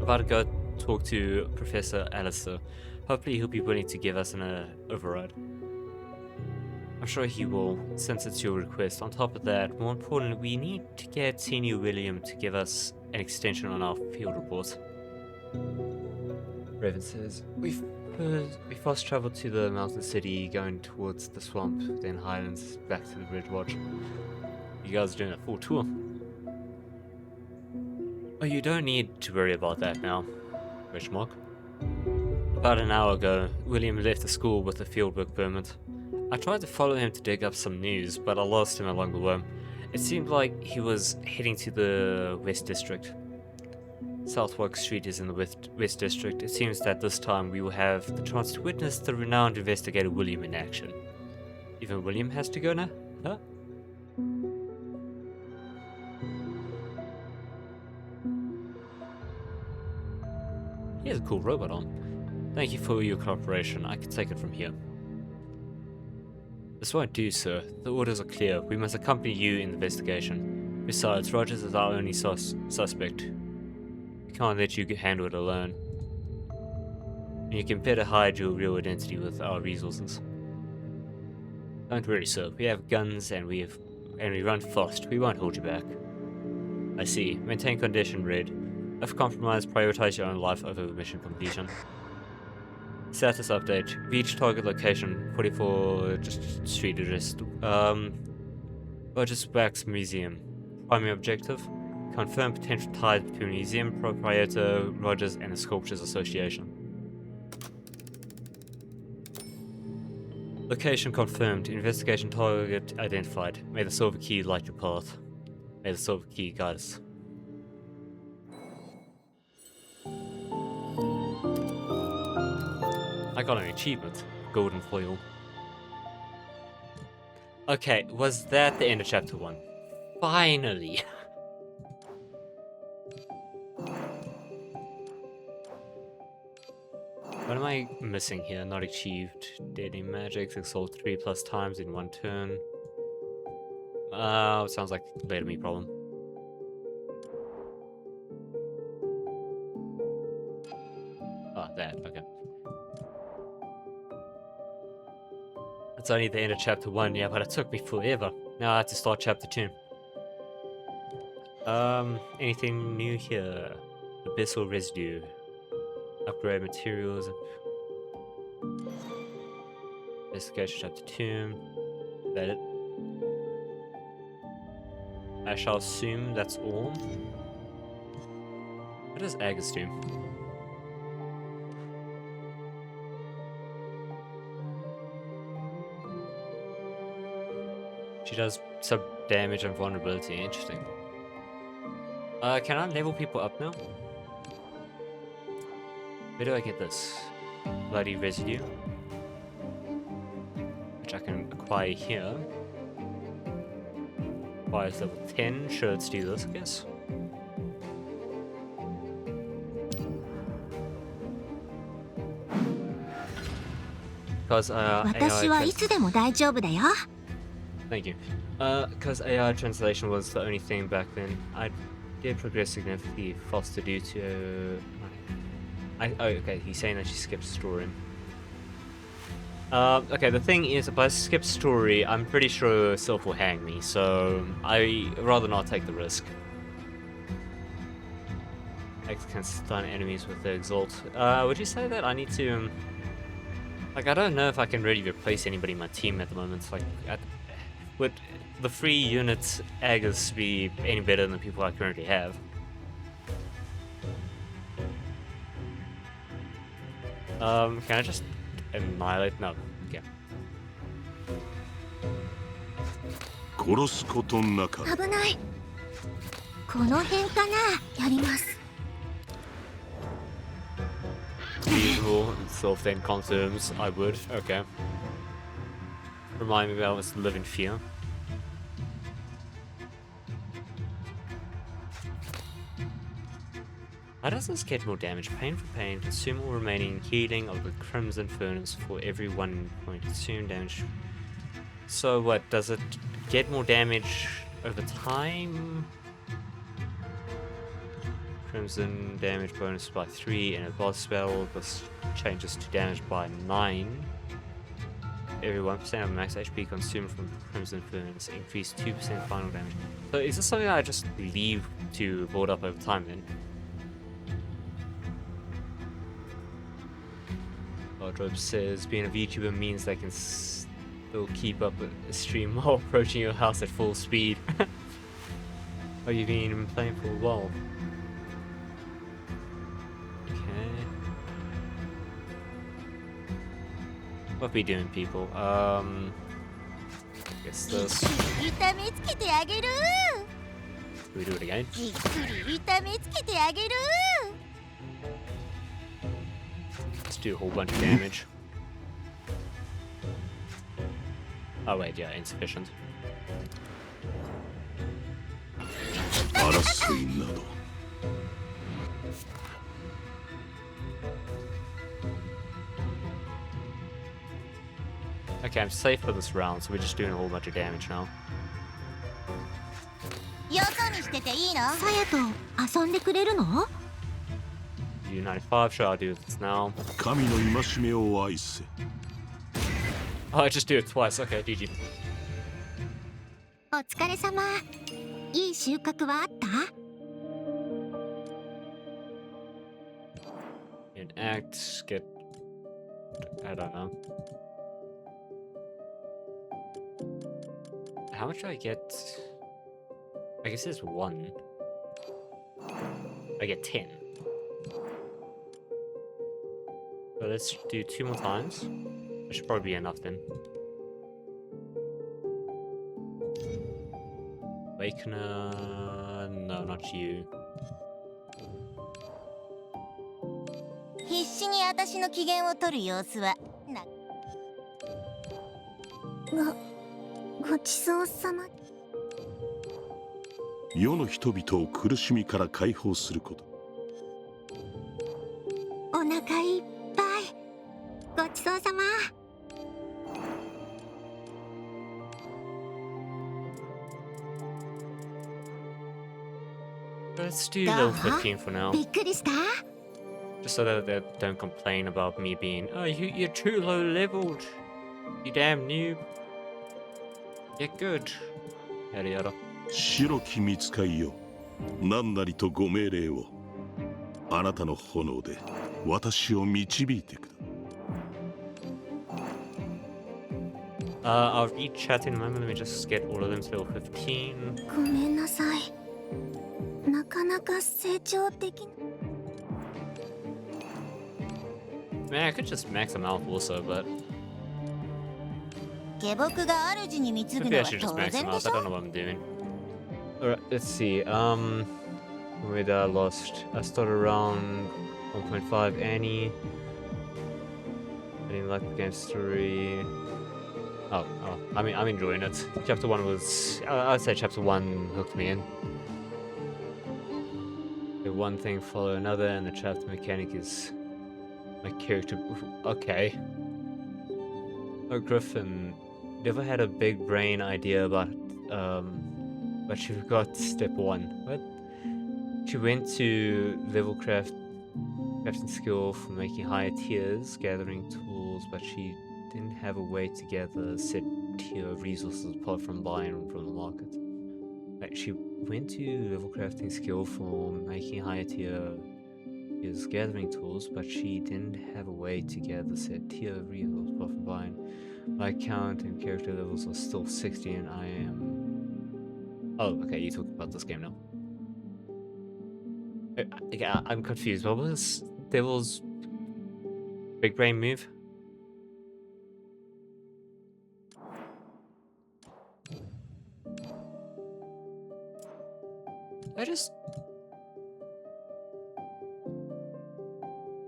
About to go talk to Professor Alistair. Hopefully he'll be willing to give us an override. I'm sure he will, since it's your request. On top of that, more importantly, we need to get Senior William to give us an extension on our field report. Raven says, We've We first traveled to the mountain city, going towards the swamp, then highlands, back to the Ridgewatch. You guys are doing a full tour. Oh, you don't need to worry about that now. Question mark. About an hour ago, William left the school with a fieldwork permit. I tried to follow him to dig up some news, but I lost him along the way. It seemed like he was heading to the West District. Southwark Street is in the West District. It seems that this time we will have the chance to witness the renowned investigator William in action. Even William has to go now? Huh? He has a cool robot arm. Thank you for your cooperation. I can take it from here. This won't do, sir. The orders are clear. We must accompany you in the investigation. Besides, Rogers is our only suspect. We can't let you handle it alone. And you can better hide your real identity with our resources. Don't worry, sir. We have guns and we run fast. We won't hold you back. I see. Maintain condition red. If compromised, prioritize your own life over mission completion. Status update. Reach target location. 44 street address. Rogers Wax Museum. Primary objective. Confirm potential ties between museum proprietor Rogers and the Sculptures Association. Location confirmed. Investigation target identified. May the silver key light your path. May the silver key guide us. I got an achievement. Golden foil. Okay, was that the end of chapter 1? Finally! What am I missing here? Not achieved. Daily magic, exalt 3 plus times in 1 turn. Sounds like a later me problem. Oh, that, okay. It's only the end of chapter 1, yeah, but it took me forever. Now I have to start chapter 2. Anything new here? Abyssal residue. Upgrade materials. Investigation chapter 2. Is that it? I shall assume that's all. What does Agus do? She does sub damage and vulnerability. Interesting. Can I level people up now? Where do I get this? Bloody residue. Which I can acquire here. Requires level 10. Sure, let's do this, I guess. Because AI... Thank you. Because AI translation was the only thing back then. I did progress significantly faster due to... oh, okay, he's saying that she skipped story. Okay, the thing is, if I skip story, I'm pretty sure Sylph will hang me, so I rather not take the risk. X can stun enemies with the exalt. Would you say that I need to... like, I don't know if I can really replace anybody in my team at the moment. Like, would the free units Agus be any better than the people I currently have? Can I just annihilate? No. Okay. 殺すことなか。危ない。この辺かな。やります。Reasonable. Self then confirms I would. Okay. Remind me that I was to live in fear. How does this get more damage? Pain for pain. Consume all remaining healing of the Crimson Furnace for every 1 point. Consume damage. So what, does it get more damage over time? Crimson damage bonus by 3 and a boss spell. This changes to damage by 9. Every 1% of max HP consumed from Crimson Furnace. Increase 2% final damage. So is this something I just leave to build up over time then? Wardrobe says being a VTuber means they can still keep up a stream while approaching your house at full speed. Oh, you've been playing for a while. Okay. What are we doing, people? Guess じっ this. くり痛めつけてあげる Do we do it again? じっくり痛めつけてあげる Let's do a whole bunch of damage. Oh wait, yeah, insufficient. 争いなど Okay, I'm safe for this round, so we're just doing a whole bunch of damage now. よそにしてていいのさやと遊んでくれるの U95, sure, I'll do this now. 神の戒めを愛せ Oh, I just do it twice. Okay, GG. お疲れ様いい収穫はあった In act, get. I don't know. How much do I get? I guess there's 1. I get 10. So let's do 2 more times. That should probably be enough then. Awakener. No, not you. 必死に私の機嫌を取る様子はなごちそうさま世の人々を苦しみから解放すること お腹いっぱいごちそうさま Let's do level 15 for now. びっくりした Just so that they don't complain about me being, oh, you're too low leveled. You damn noob. Get good. Yada yada. 白き御使いよ何なりとご命令をあなたの炎で私を導いてくだ I'll read chat in a moment. Let me just get all of them to level 15. ごめんなさいなかなか成長でき Man, I could just max them out also, but 下僕が主に貢ぐ maybe の I は should just 当 max 然 them で out. し I ょ don't know what I'm doing. Alright, let's see. Where I lost. I started around 1.5 Annie. I didn't like the game story. Oh, I mean, I'm enjoying it. Chapter 1 was... I'd say Chapter 1 hooked me in. The one thing follow another, and the chapter mechanic is... My character... Okay. Oh, Griffin never had a big brain idea about... But she forgot step 1. What? She went to level crafting skill for making higher tiers, gathering tools, but she didn't have a way to gather set tier of resources apart from buying from the market. Like, she went to level crafting skill for making higher tiers, gathering tools, but she didn't have a way to gather set tier of resources apart from buying. My count and character levels are still 60 and I am... Oh, okay, you talk about this game now. I'm confused. What was Devil's big brain move?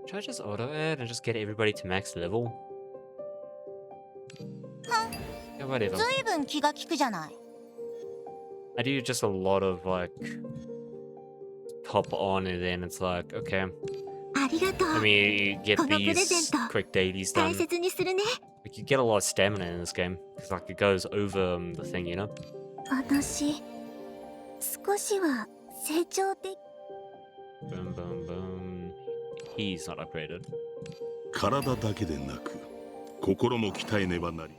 Should I just auto it and just get everybody to max level? Yeah, whatever. ずいぶん気が利くじゃない I do just a lot of like pop on and then it's like, okay, ありがと let う me get このプレゼン these ト quick dailies 大 done. 切にするね Like, you get a lot of stamina in this game because like it goes over the thing, you know? 私少しは成長で Boom, boom, boom. He's not upgraded. 体だけでなく心も鍛えねばなり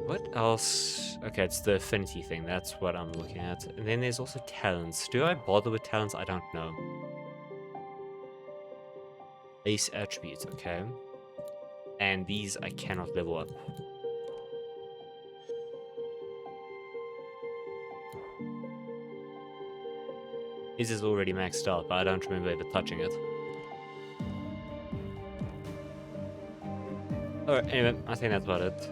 What else? Okay, it's the affinity thing. That's what I'm looking at. And then there's also talents. Do I bother with talents? I don't know. Base attributes, okay. And these I cannot level up. This is already maxed out, but I don't remember ever touching it. Alright, anyway, I think that's about it.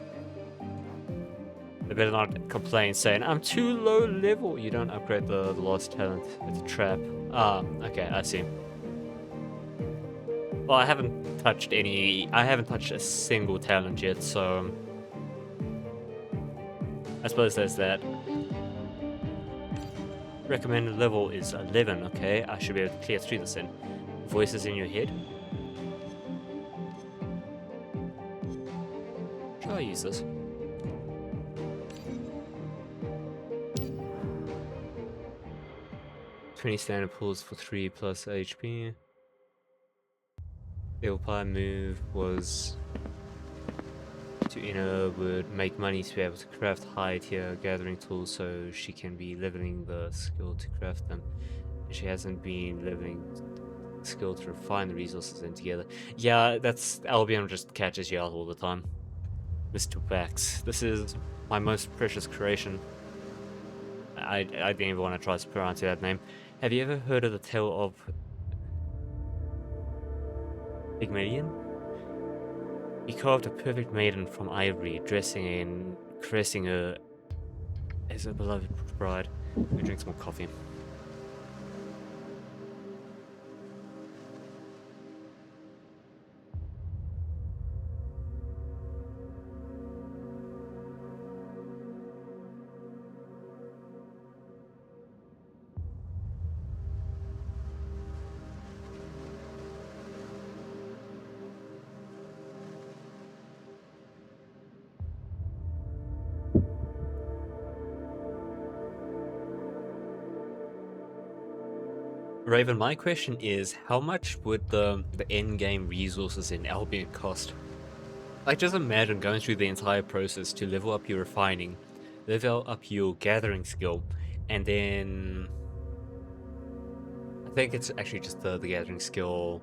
They better not complain saying, I'm too low level. You don't upgrade the lost talent. It's a trap. Ah, okay, I see. Well, I haven't touched a single talent yet, so I suppose there's that. Recommended level is 11, okay. I should be able to clear through this then. Voices in your head. Should I use this? "20 standard pulls for 3 plus HP. The Pie move was to would make money to be able to craft high tier gathering tools, so she can be leveling the skill to craft them. She hasn't been leveling the skill to refine the resources in together." Yeah, that's Albion just catches you out all the time. Mr. Wax. This is my most precious creation. I didn't even want to try to pronounce that name. Have you ever heard of the tale of Pygmalion? He carved a perfect maiden from ivory, dressing and caressing her as a beloved bride. Let me drink some more coffee. Raven, my question is, how much would the end game resources in Albion cost? Like, just imagine going through the entire process to level up your refining, level up your gathering skill, and then I think it's actually just the gathering skill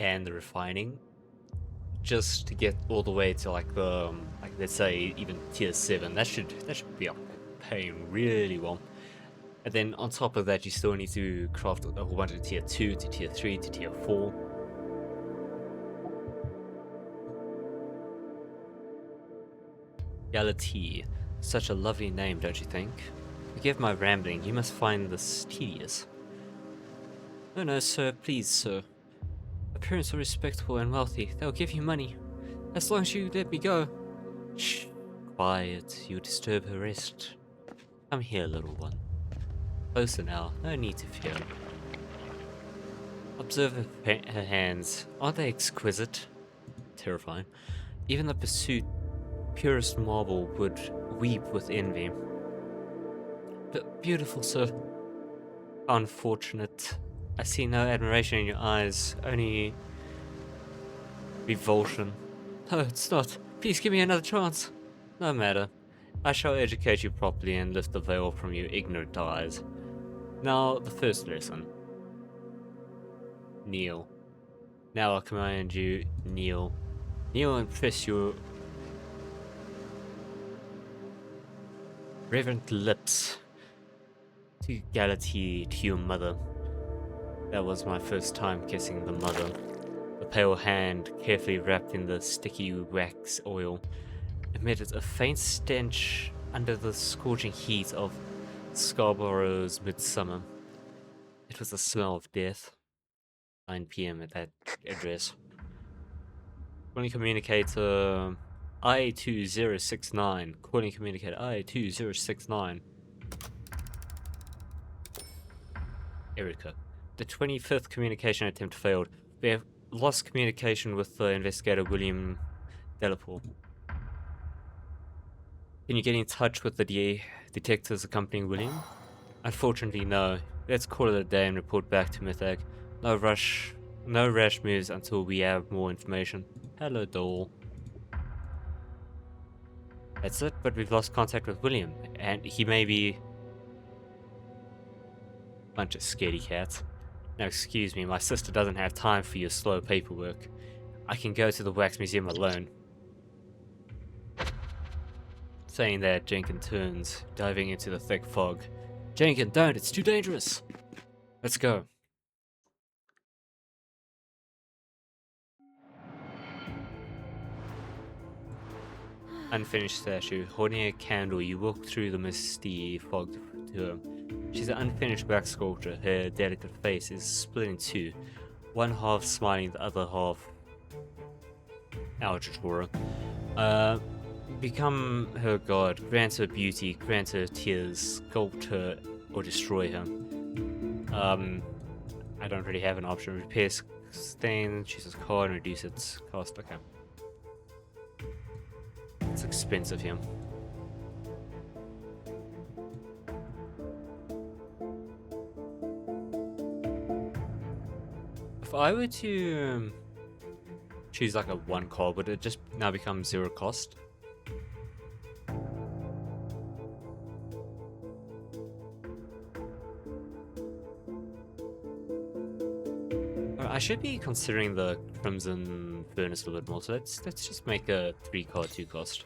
and the refining, just to get all the way to like the let's say even tier 7. That should be paying really well. And then on top of that, you still need to craft a whole bunch of tier 2 to tier 3 to tier 4. Galatea. Such a lovely name, don't you think? Forgive my rambling, you must find this tedious. No, sir, please, sir. Appearance are respectable and wealthy. They'll give you money. As long as you let me go. Shh. Quiet, you disturb her rest. Come here, little one. Closer now, no need to fear. Observe her hands. Aren't they exquisite? Terrifying. Even the purest marble would weep with envy. But beautiful, sir. Unfortunate. I see no admiration in your eyes, only revulsion. No, it's not. Please give me another chance. No matter. I shall educate you properly and lift the veil from your ignorant eyes. Now, the first lesson. Kneel. Now I command you, kneel. Kneel and press your reverent lips to Galatea, to your mother. That was my first time kissing the mother. The pale hand, carefully wrapped in the sticky wax oil, emitted a faint stench under the scorching heat of Scarborough's midsummer. It was the smell of death. 9 PM at that address. Calling communicator IA2069. Calling communicator IA2069. Erica. The 25th communication attempt failed. We have lost communication with the investigator William Delaporte. Can you get in touch with the detectives accompanying William? Unfortunately, no. Let's call it a day and report back to Mythag. No rash moves until we have more information. Hello, doll. That's it, but we've lost contact with William, and he may be a bunch of scaredy cats. Now, excuse me, my sister doesn't have time for your slow paperwork. I can go to the wax museum alone. Saying that, Jenkin turns, diving into the thick fog. Jenkin, don't! It's too dangerous! Let's go. Unfinished statue. Holding a candle, you walk through the misty fog to her. She's an unfinished wax sculpture. Her delicate face is split in two. One half smiling, the other half Eldritch horror. Become her god, grant her beauty, grant her tears, sculpt her, or destroy her. I don't really have an option. Repair stain, choose a card, and reduce its cost. Okay. It's expensive here. If I were to choose like a 1 card, would it just now become 0 cost? I should be considering the Crimson Furnace a little bit more, so let's just make a 3 card 2 cost.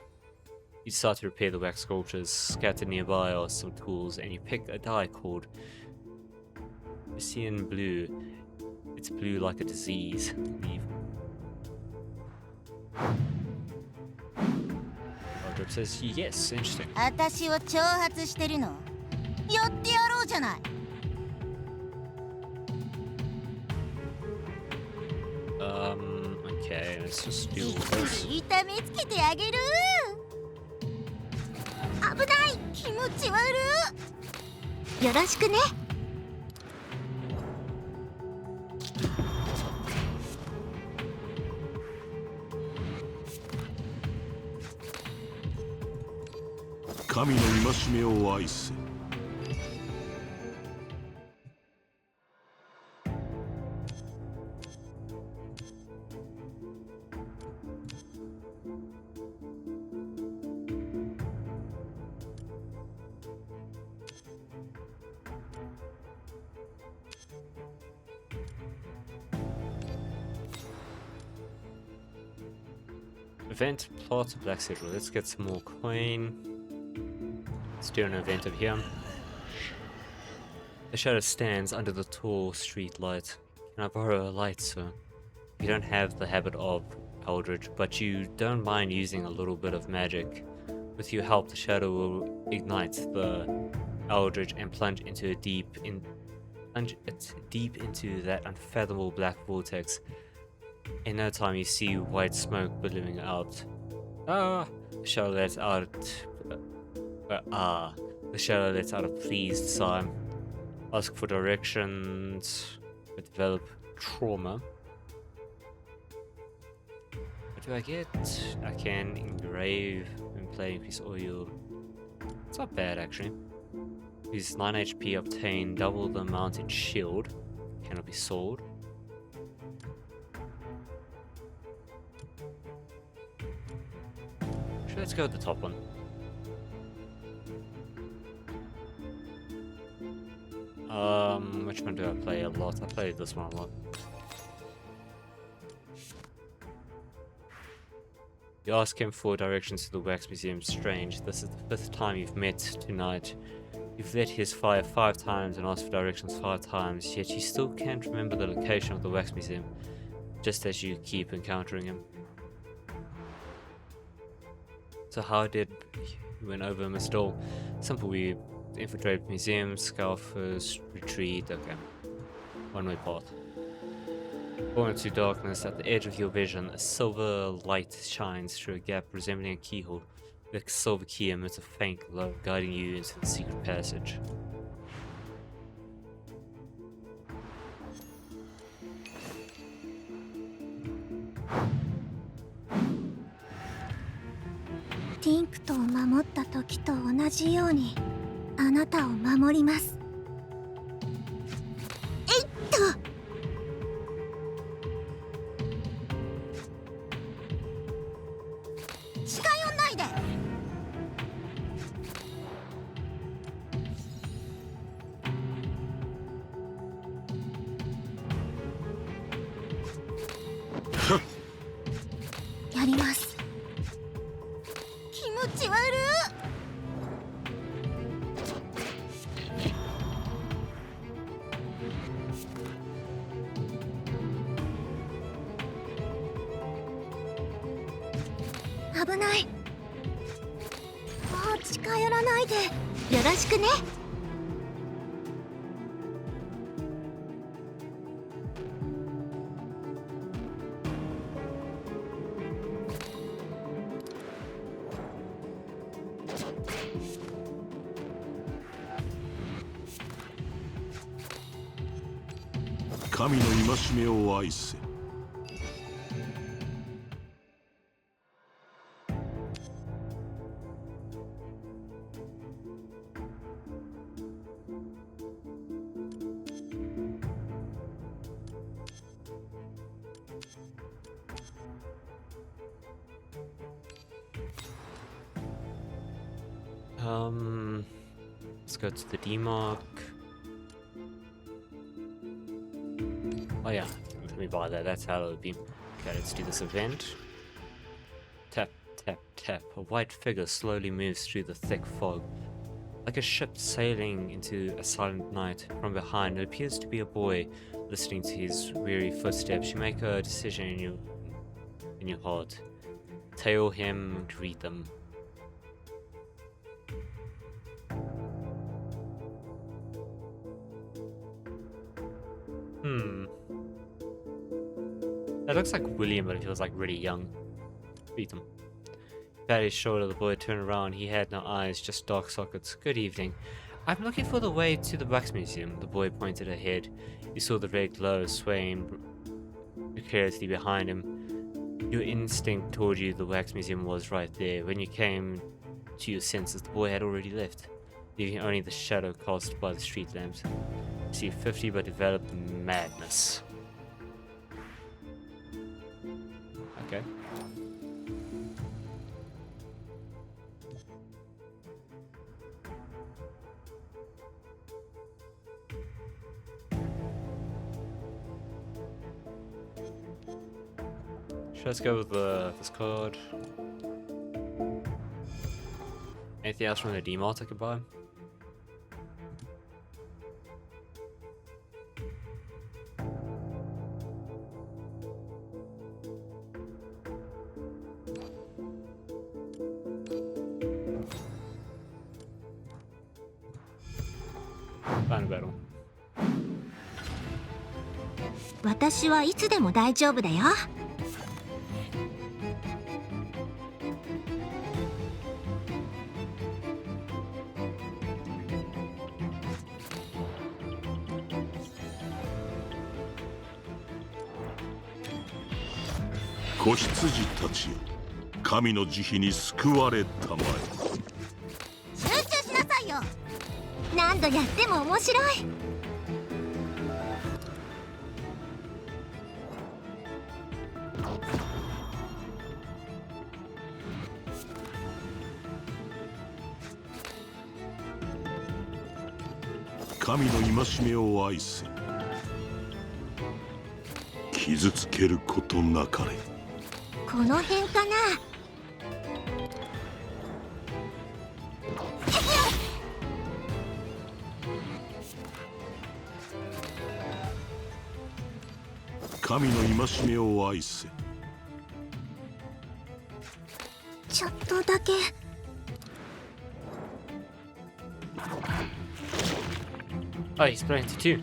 You start to repair the wax sculptures. Scattered nearby are some tools, and you pick a die called Messian Blue. It's blue like a disease. Leave. Drip says yes, interesting. 私を挑発してるの。やってやろうじゃない。Okay, let's just do all this. 痛めつけてあげる。危ない、気持ち悪い。よろしくね。神の戒めを愛せ。Event plot black sigil. Let's get some more coin. Let's do an event of here. The shadow stands under the tall street light. Can I borrow a light, sir? You don't have the habit of Eldritch, but you don't mind using a little bit of magic. With your help, the shadow will ignite the Eldritch and plunge it deep into that unfathomable black vortex. In no time, you see white smoke billowing out. The shadow lets out. The shadow lets out a pleased sigh. Ask for directions. Develop trauma. What do I get? I can engrave and play increase oil. It's not bad actually. Use 9 HP, obtain double the amount in shield. Cannot be sold. Sure, let's go with the top one. Which one do I play a lot? I played this one a lot. You ask him for directions to the Wax Museum. Strange. This is the 5th time you've met tonight. You've lit his fire 5 times and asked for directions 5 times, yet you still can't remember the location of the Wax Museum, just as you keep encountering him. So how did you win over Miss Doll? Simple, we infiltrate museums, scalpers, retreat, okay. One-way path. Born into darkness, at the edge of your vision, a silver light shines through a gap resembling a keyhole. The silver key emits a faint glow, guiding you into the secret passage. Tinktを守った時と同じようにあなたを守ります。えいっと。近寄んないで。やります。気持ち悪い。危ない。もう近寄らないで。よろしくね。神の戒めを愛せ。Let's go to the D mark. Oh yeah, let me buy that. That's how it'll be. Okay, let's do this event. Tap, tap, tap. A white figure slowly moves through the thick fog. Like a ship sailing into a silent night. From behind, it appears to be a boy. Listening to his weary footsteps, you make a decision in your heart. Tail him, greet them. That looks like William, but he feels like really young. Beat him. Pat his shoulder, the boy turned around. He had no eyes, just dark sockets. Good evening. I'm looking for the way to the wax museum. The boy pointed ahead. He saw the red glow swaying precariously behind him. Your instinct told you the wax museum was right there. When you came to your senses, the boy had already left, leaving only the shadow cast by the street lamps. See 50 but developed madness. Okay. Let's go with this card. Anything else from the D-Mart I could buy? Final battle. 私はいつでも大丈夫だよ。子羊たちよ、神の慈悲に救われたまえ。集中しなさいよ。何度やっても面白い。神の戒めを愛せ。傷つけることなかれ。この辺かな。神の戒めを愛せ。ちょっとだけ。Oh, he's playing to two.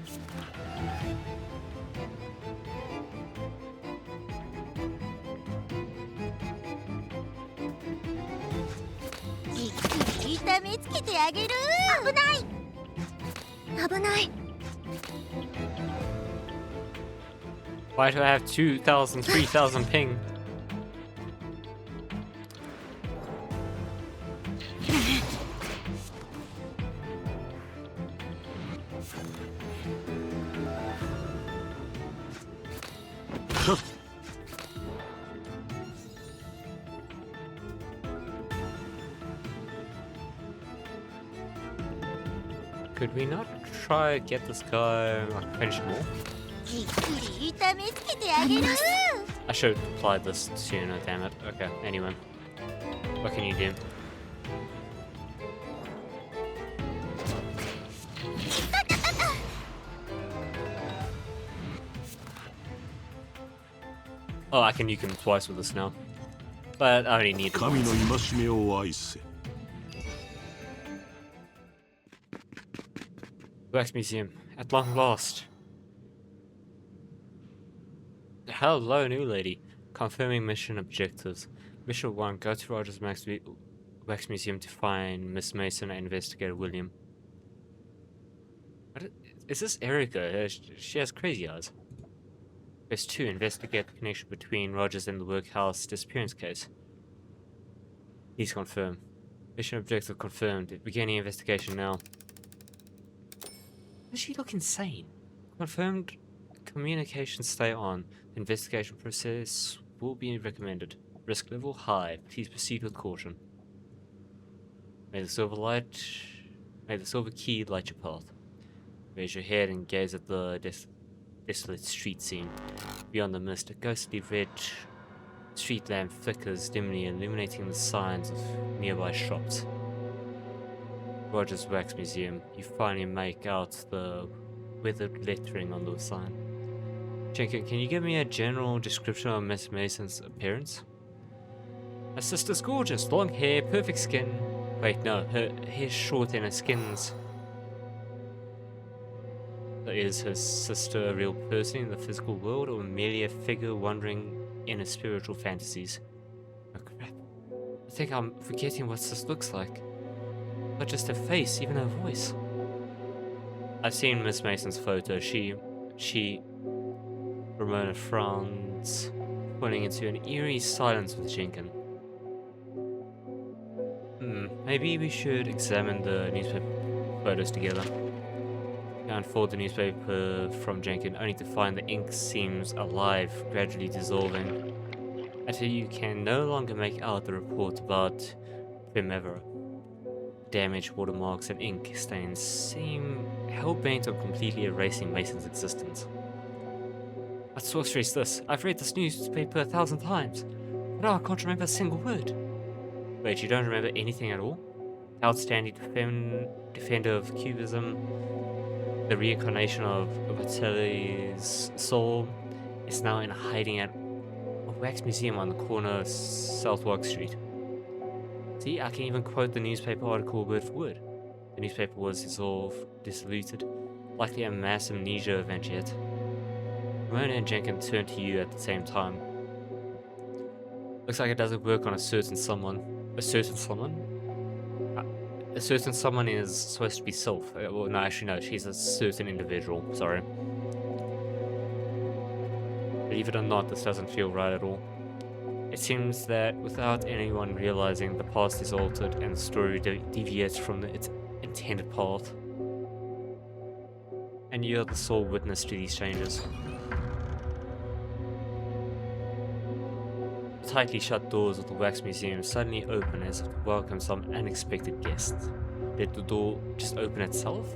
じっくり痛めつけてあげる。危ない。危ない。Why do I have 2,000, 3,000 ping? Could we not try get this guy like finish him off? じっくり痛めつけてあげる。I should have applied this sooner, damn it. Okay, anyway. What can you do? Oh, I can nuke him twice with this now. But I only need it 神の once. 戒めを愛せ。 Wax Museum, at long last. Hello, new lady. Confirming mission objectives. Mission 1, go to Rogers Wax Museum to find Miss Mason and investigator William. Is this Erica? She has crazy eyes. Quest 2, investigate the connection between Rogers and the workhouse disappearance case. Please confirm. Mission objective confirmed. Beginning investigation now. Does she look insane? Confirmed. Communication stay on. The investigation process will be recommended. Risk level high. Please proceed with caution. May the silver key light your path. Raise your head and gaze at the desolate street scene. Beyond the mist, a ghostly red street lamp flickers dimly, illuminating the signs of nearby shops. Rogers Wax Museum. You finally make out the weathered lettering on the sign. Jenkins, can you give me a general description of Miss Mason's appearance? Her sister's gorgeous, long hair, perfect skin. Wait, no, her hair's short and her skin's... Is her sister a real person in the physical world, or merely a figure wandering in her spiritual fantasies? Oh crap. I think I'm forgetting what this looks like. Not just her face, even her voice. I've seen Miss Mason's photo. She... Ramona frowns, pointing into an eerie silence with Jenkins. Maybe we should examine the newspaper photos together. Unfold the newspaper from Jenkins, only to find the ink seems alive, gradually dissolving, until you can no longer make out the report about Primavera. Damaged watermarks and ink stains seem hell-bent on completely erasing Mason's existence. What sorcery is this? I've read this newspaper 1,000 times, but now I can't remember a single word. Wait, you don't remember anything at all? Outstanding defender of Cubism, the reincarnation of Vitelli's soul, is now in hiding at a wax museum on the corner of Southwark Street. See, I can even quote the newspaper article word for word. The newspaper was dissoluted, likely a mass amnesia event yet. Ramona and Jenkins turn to you at the same time. Looks like it doesn't work on a certain someone. A certain someone? A certain someone is supposed to be self. Well, no, actually no, she's a certain individual, sorry. Believe it or not, this doesn't feel right at all. It seems that without anyone realizing, the past is altered and the story deviates from its intended path. And you are the sole witness to these changes. The tightly shut doors of the Wax Museum suddenly open as if to welcome some unexpected guests. Did the door just open itself?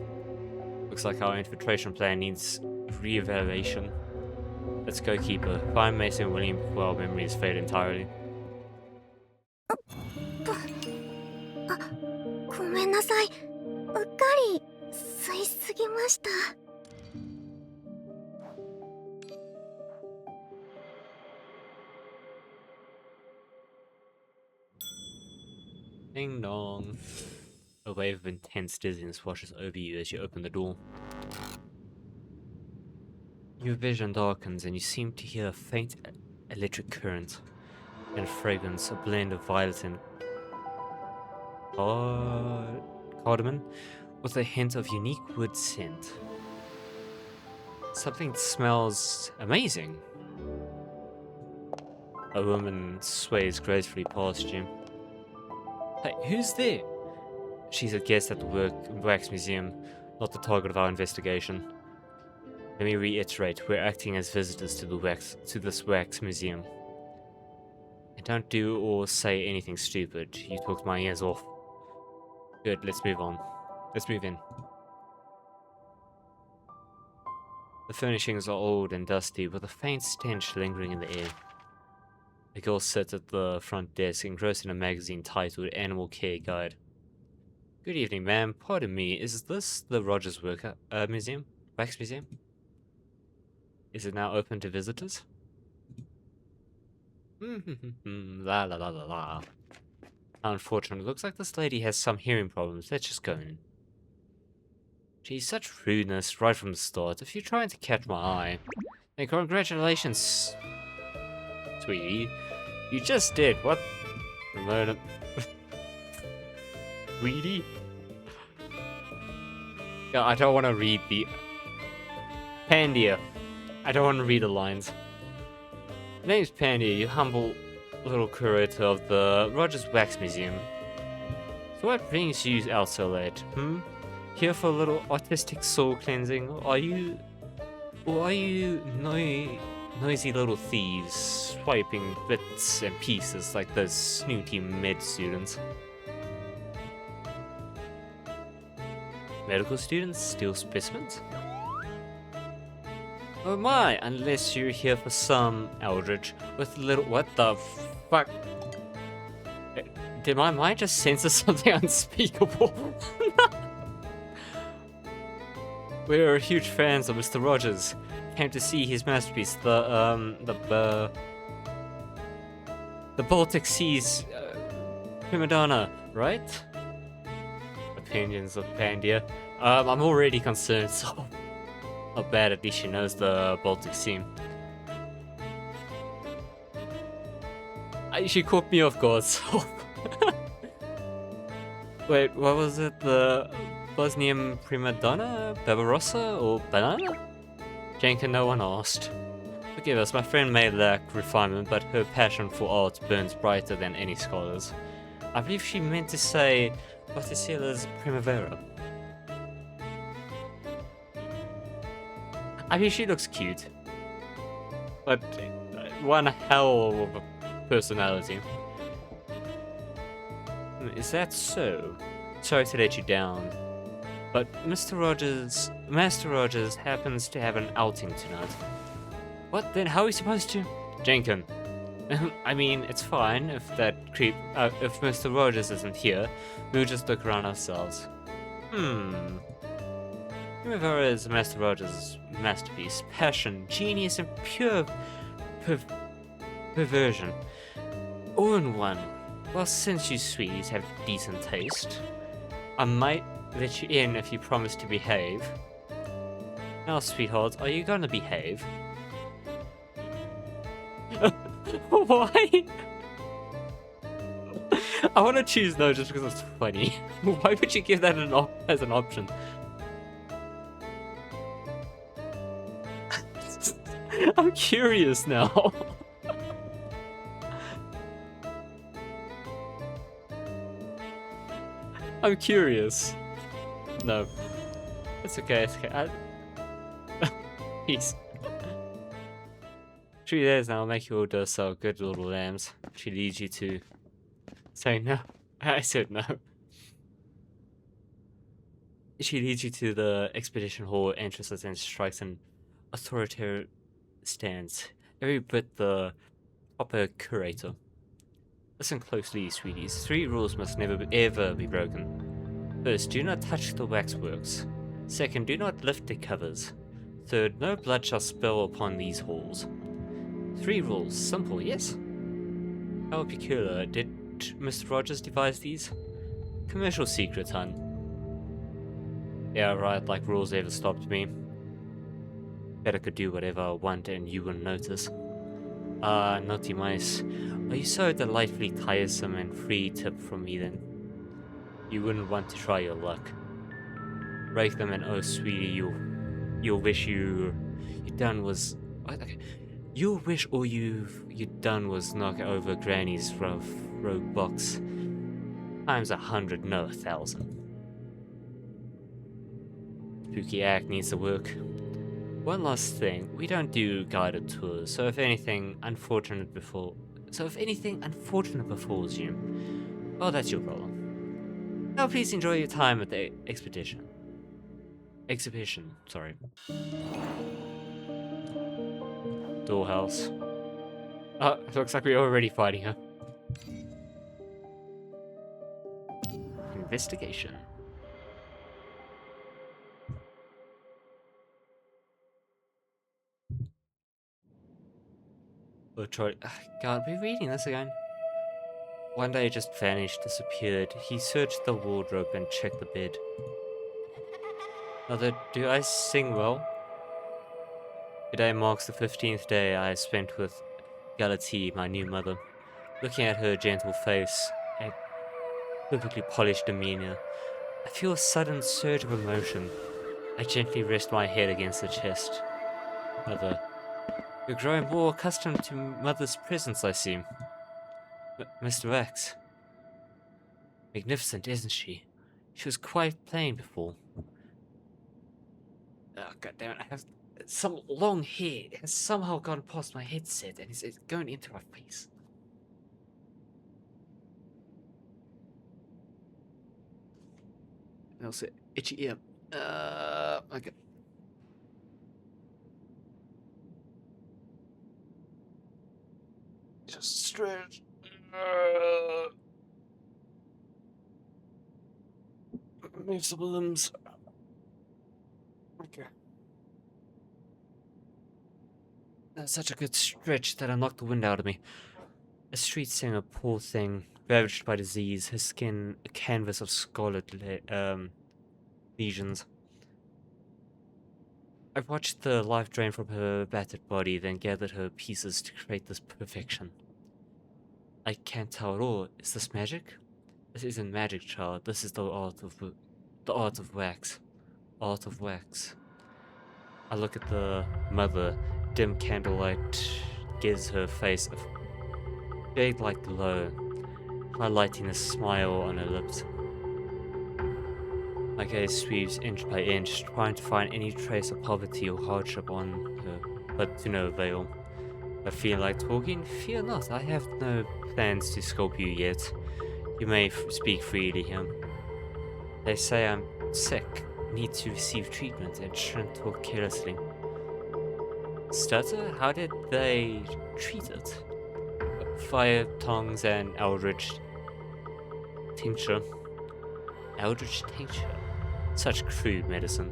Looks like our infiltration plan needs re-evaluation. Let's go, Keeper. Find Mason and William before our memories fade entirely. ごめんなさい。うっかり吸いすぎました。 Ding dong. A wave of intense dizziness washes over you as you open the door. Your vision darkens and you seem to hear a faint electric current and a fragrance, a blend of violet and cardamom with a hint of unique wood scent. Something smells amazing. A woman sways gracefully past you. Hey, who's there? She's a guest at the Wax Museum, not the target of our investigation. Let me reiterate, we're acting as visitors to this Wax Museum. And don't do or say anything stupid. You talked my ears off. Good, let's move on. Let's move in. The furnishings are old and dusty, with a faint stench lingering in the air. A girl sits at the front desk, engrossed in a magazine titled Animal Care Guide. Good evening, ma'am. Pardon me, is this the Rogers Museum? Wax Museum? Is it now open to visitors? La la la la la. Unfortunately, looks like this lady has some hearing problems. Let's just go in. Geez, such rudeness right from the start. If you're trying to catch my eye, then congratulations, sweetie. You just did. What? Murder. Sweetie? Yeah, I don't want to read the... Pandia. I don't want to read the lines. My name's Pandia, you humble little curator of the Rogers Wax Museum. So what brings you out so late, Here for a little artistic soul cleansing? Or are you noisy little thieves, swiping bits and pieces like those snooty med students? Medical students steal specimens? Oh my, unless you're here for some Eldritch with little... What the fuck? Did my mind just censor something unspeakable? We're huge fans of Mr. Rogers. Came to see his masterpiece, the Baltic Sea's prima donna, right? Opinions of Pandia. I'm already concerned, so not bad. At least she knows the Baltic Sea. She caught me off guard. So wait, what was it? The Bosnian prima donna, Barbarossa, or banana? Jenkin, no one asked. Forgive us, my friend may lack refinement, but her passion for art burns brighter than any scholar's. I believe she meant to say Botticella's Primavera. I mean, she looks cute. But one hell of a personality. Is that so? Sorry to let you down. But Master Rogers happens to have an outing tonight. What then? How are we supposed to? Jenkin. I mean, it's fine if that creep, if Mr. Rogers isn't here, we'll just look around ourselves. Primavera is Master Rogers' masterpiece. Passion, genius, and pure perversion. All in one. Well, since you sweeties have decent taste, I might let you in if you promise to behave. Now, sweethearts, are you gonna behave? Why? I want to choose no just because it's funny. Why would you give that as an option? I'm curious now. I'm curious. No. It's okay, it's okay. Peace. 3 days now, make you all docile, good little lambs. She leads you to... Say no. I said no. She leads you to the expedition hall entrances and strikes an authoritarian stance. Every bit the proper curator. Listen closely, sweeties. 3 rules must never ever be broken. First, do not touch the waxworks. Second, do not lift the covers. Third, no blood shall spill upon these halls. 3 rules. Simple, yes? How peculiar. Did Mr. Rogers devise these? Commercial secret, hun. Yeah, right, like rules ever stopped me. Bet I could do whatever I want and you wouldn't notice. Ah, naughty mice. Are you so delightfully tiresome and free tip from me then? You wouldn't want to try your luck. Break them and oh sweetie, you'll wish you'd done was... Okay. You'll wish all you'd done was knock over Granny's rogue box. Times 100, no 1,000. Spooky act needs to work. One last thing, we don't do guided tours, so if anything unfortunate befalls you, well, that's your problem. Now please enjoy your time at the exhibition, sorry. Dollhouse. Oh, it looks like we're already fighting her. Investigation. Oh, Troy. God, we're reading this again. One day it just vanished, disappeared. He searched the wardrobe and checked the bed. Mother, do I sing well? Today marks the 15th day I spent with Galatea, my new mother. Looking at her gentle face and perfectly polished demeanor, I feel a sudden surge of emotion. I gently rest my head against her chest. Mother, you're growing more accustomed to Mother's presence, I see. Mr. X. Magnificent, isn't she? She was quite plain before. Oh, goddammit, I have some long hair. It has somehow gone past my headset and it's going into my face. And also, itchy ear. Okay. Just stretch. Move some limbs. Okay. That's such a good stretch that I knocked the wind out of me. A street singer, poor thing, ravaged by disease, her skin a canvas of scarlet lesions. I've watched the life drain from her battered body, then gathered her pieces to create this perfection. I can't tell at all. Is this magic? This isn't magic, child. This is the art of wax. Art of wax. I look at the mother. Dim candlelight gives her face a jade-like glow, highlighting a smile on her lips. My gaze sweeps inch by inch, trying to find any trace of poverty or hardship on her, but to no avail. I feel like talking? Fear not, I have no plans to scope you yet. You may speak freely here. They say I'm sick, need to receive treatment, and shouldn't talk carelessly. Stutter? How did they treat it? Fire, tongs, and eldritch tincture. Eldritch tincture? Such crude medicine.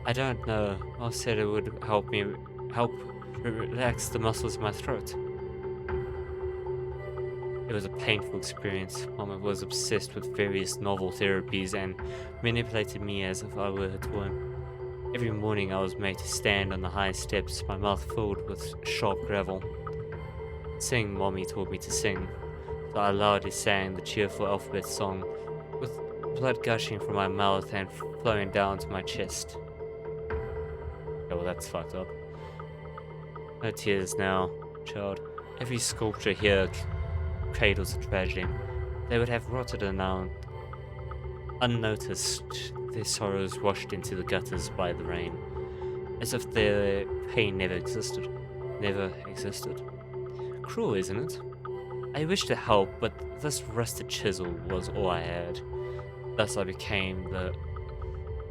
I don't know. I said it would help relax the muscles in my throat. It was a painful experience. Mama was obsessed with various novel therapies and manipulated me as if I were her toy. Every morning I was made to stand on the high steps, my mouth filled with sharp gravel. Sing, Mommy taught me to sing, so I loudly sang the cheerful alphabet song, with blood gushing from my mouth and flowing down to my chest. Oh, well, that's fucked up. No tears now, child. Every sculpture here cradles a tragedy. They would have rotted unnoticed, their sorrows washed into the gutters by the rain, as if their pain never existed. Never existed. Cruel, isn't it? I wished to help, but this rusted chisel was all I had. Thus I became the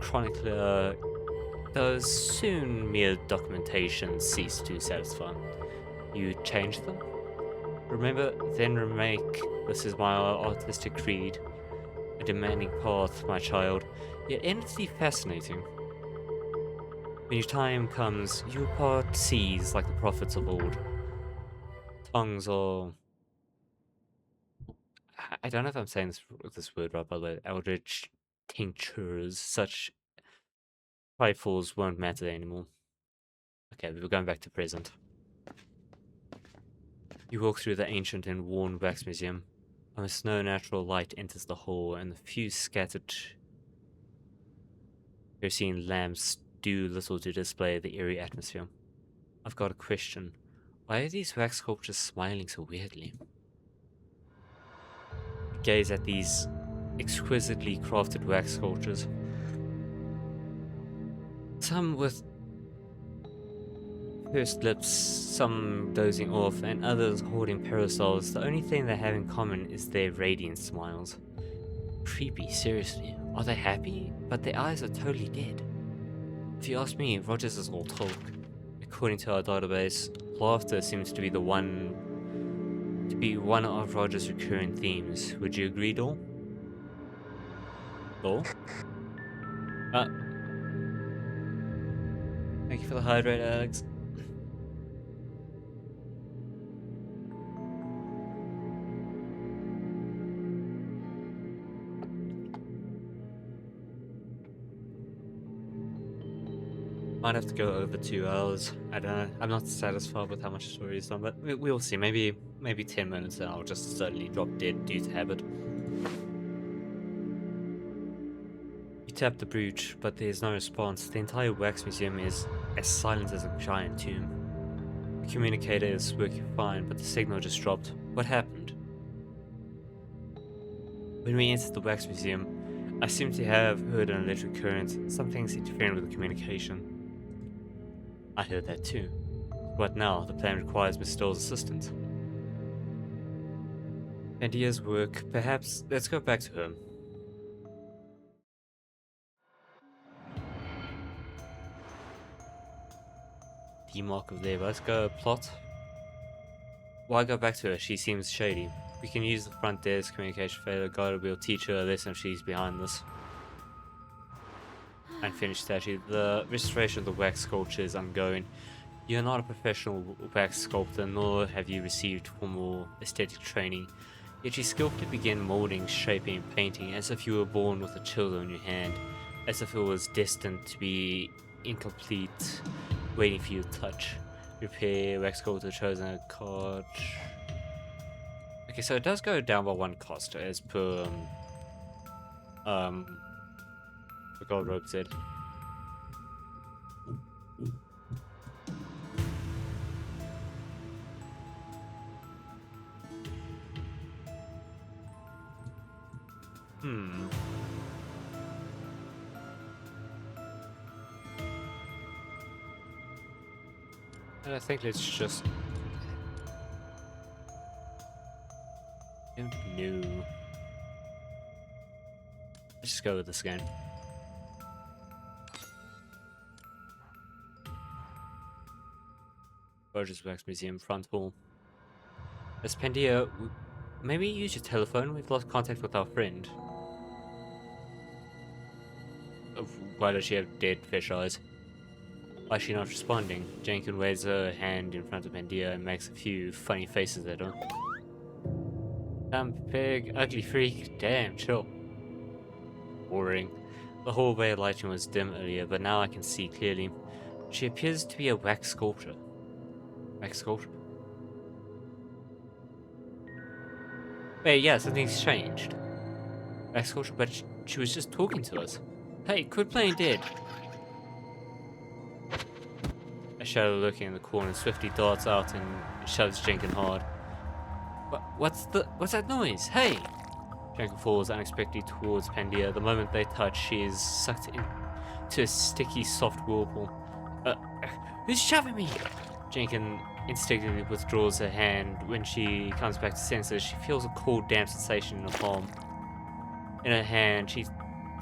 chronicler, though soon mere documentation ceased to satisfy. You changed them? Remember, then remake. This is my artistic creed. A demanding path, my child, yet endlessly fascinating. When your time comes, you will part seas like the prophets of old. Tongues are... I don't know if I'm saying this word right, by the way. Eldritch tinctures, such trifles won't matter anymore. Okay, we're going back to present. You walk through the ancient and worn wax museum. Almost no natural light enters the hall, and the few scattered kerosene lamps do little to display the eerie atmosphere. I've got a question. Why are these wax sculptures smiling so weirdly? I gaze at these exquisitely crafted wax sculptures. Some with pursed lips, some dozing off, and others holding parasols. The only thing they have in common is their radiant smiles. Creepy, seriously. Are they happy? But their eyes are totally dead. If you ask me, Rogers is all talk. According to our database, laughter seems to be one of Roger's recurring themes. Would you agree, Dol? Dol? Thank you for the hydrate, Alex. Might have to go over 2 hours. I don't know. I'm not satisfied with how much story is done, but we'll see. Maybe 10 minutes and I'll just suddenly drop dead due to habit. You tap the brooch, but there's no response. The entire wax museum is as silent as a giant tomb. The communicator is working fine, but the signal just dropped. What happened? When we entered the wax museum, I seem to have heard an electric current. Something's interfering with the communication. I heard that too. What now? The plan requires Miss Stoll's assistance. Ideas work. Perhaps let's go back to her. The mark of there. Let's go plot. Why go back to her? She seems shady. We can use the front desk communication failure. God will teach her a lesson if she's behind this. Unfinished statue. The restoration of the wax sculpture is ongoing. You're not a professional wax sculptor, nor have you received formal aesthetic training. Yet you skillfully begin molding, shaping, and painting as if you were born with a chisel in your hand, as if it was destined to be incomplete, waiting for you to touch. Repair, wax sculptor chosen a card. Okay, so it does go down by 1 cost as per the gold rope said. And I think let's just no. Let's just go with this again. Rogers Wax Museum front hall. Miss Pandia, maybe use your telephone. We've lost contact with our friend. Why does she have dead fish eyes? Why is she not responding? Jenkins waves her hand in front of Pandia and makes a few funny faces at her. Dumb pig, ugly freak, damn, chill. Boring. The hallway lighting was dim earlier, but now I can see clearly. She appears to be a wax sculptor. Wax sculpture? Wait, yeah, something's changed. Wax sculpture, but she was just talking to us. Hey, quit playing dead. A shadow looking in the corner swiftly darts out and shoves Jenkins hard. What's that noise? Hey! Jenkins falls unexpectedly towards Pandia. The moment they touch, she is sucked into a sticky, soft whirlpool. Who's shoving me? Jenkins instinctively withdraws her hand. When she comes back to senses, she feels a cold, damp sensation in her palm. In her hand, she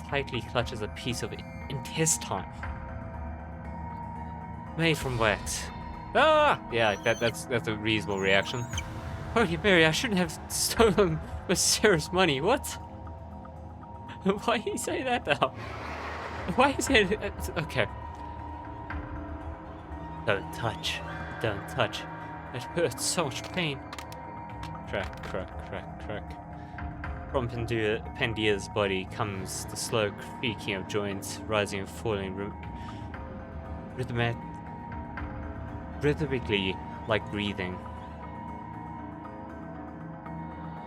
tightly clutches a piece of intestine made from wax. Ah! Yeah, that's a reasonable reaction. Holy Mary, I shouldn't have stolen Miss Sarah's money. What? Why do you say that now? Why is it? Okay. Don't touch. Don't touch. It hurts, so much pain. Crack, crack, crack, crack. From Pandia's body comes the slow creaking of joints, rising and falling rhythmically like breathing.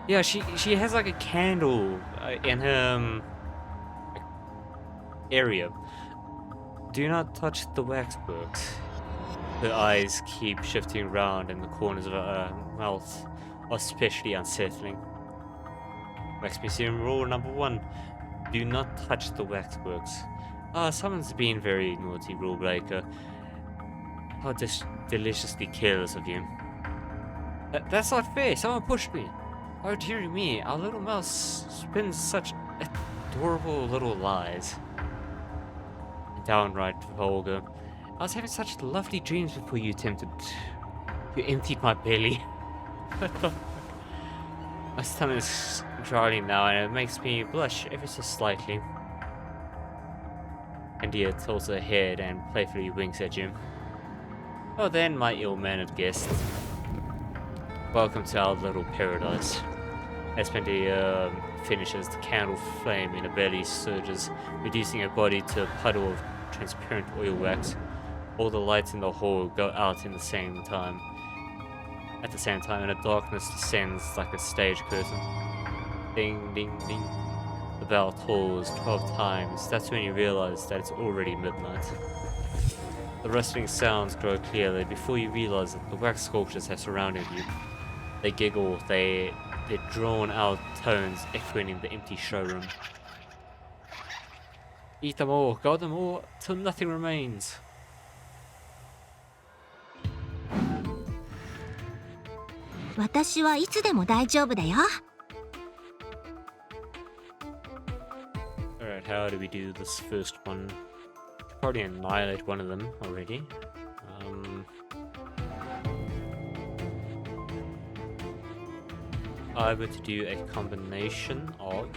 Yeah, she has like a candle in her area. Do not touch the waxworks. Her eyes keep shifting around and the corners of her mouth are especially unsettling. Wax Museum rule number 1. Do not touch the waxworks. Someone's been very naughty, rule breaker. How deliciously careless of you. That's not fair, someone pushed me. Oh dearie me, our little mouse spins such adorable little lies. Downright vulgar. I was having such lovely dreams before you attempted. You emptied my belly. What the fuck? My stomach is drowning now and it makes me blush ever so slightly. And he tilts her head and playfully winks at you. Oh then, my ill-mannered guest. Welcome to our little paradise. As Pendy finishes, the candle flame in her belly surges, reducing her body to a puddle of transparent oil wax. All the lights in the hall go out in the same time. At the same time, and the darkness descends like a stage curtain. Ding, ding, ding. The bell tolls 12 times. That's when you realize that it's already midnight. The rustling sounds grow clearly before you realize that the wax sculptures have surrounded you. They giggle, their drawn out tones echoing in the empty showroom. Eat them all, guard them all, till nothing remains. Watashi wa itsu demo daijoubu da yo. Alright, how do we do this first one? Could probably annihilate one of them already. I would do a combination of...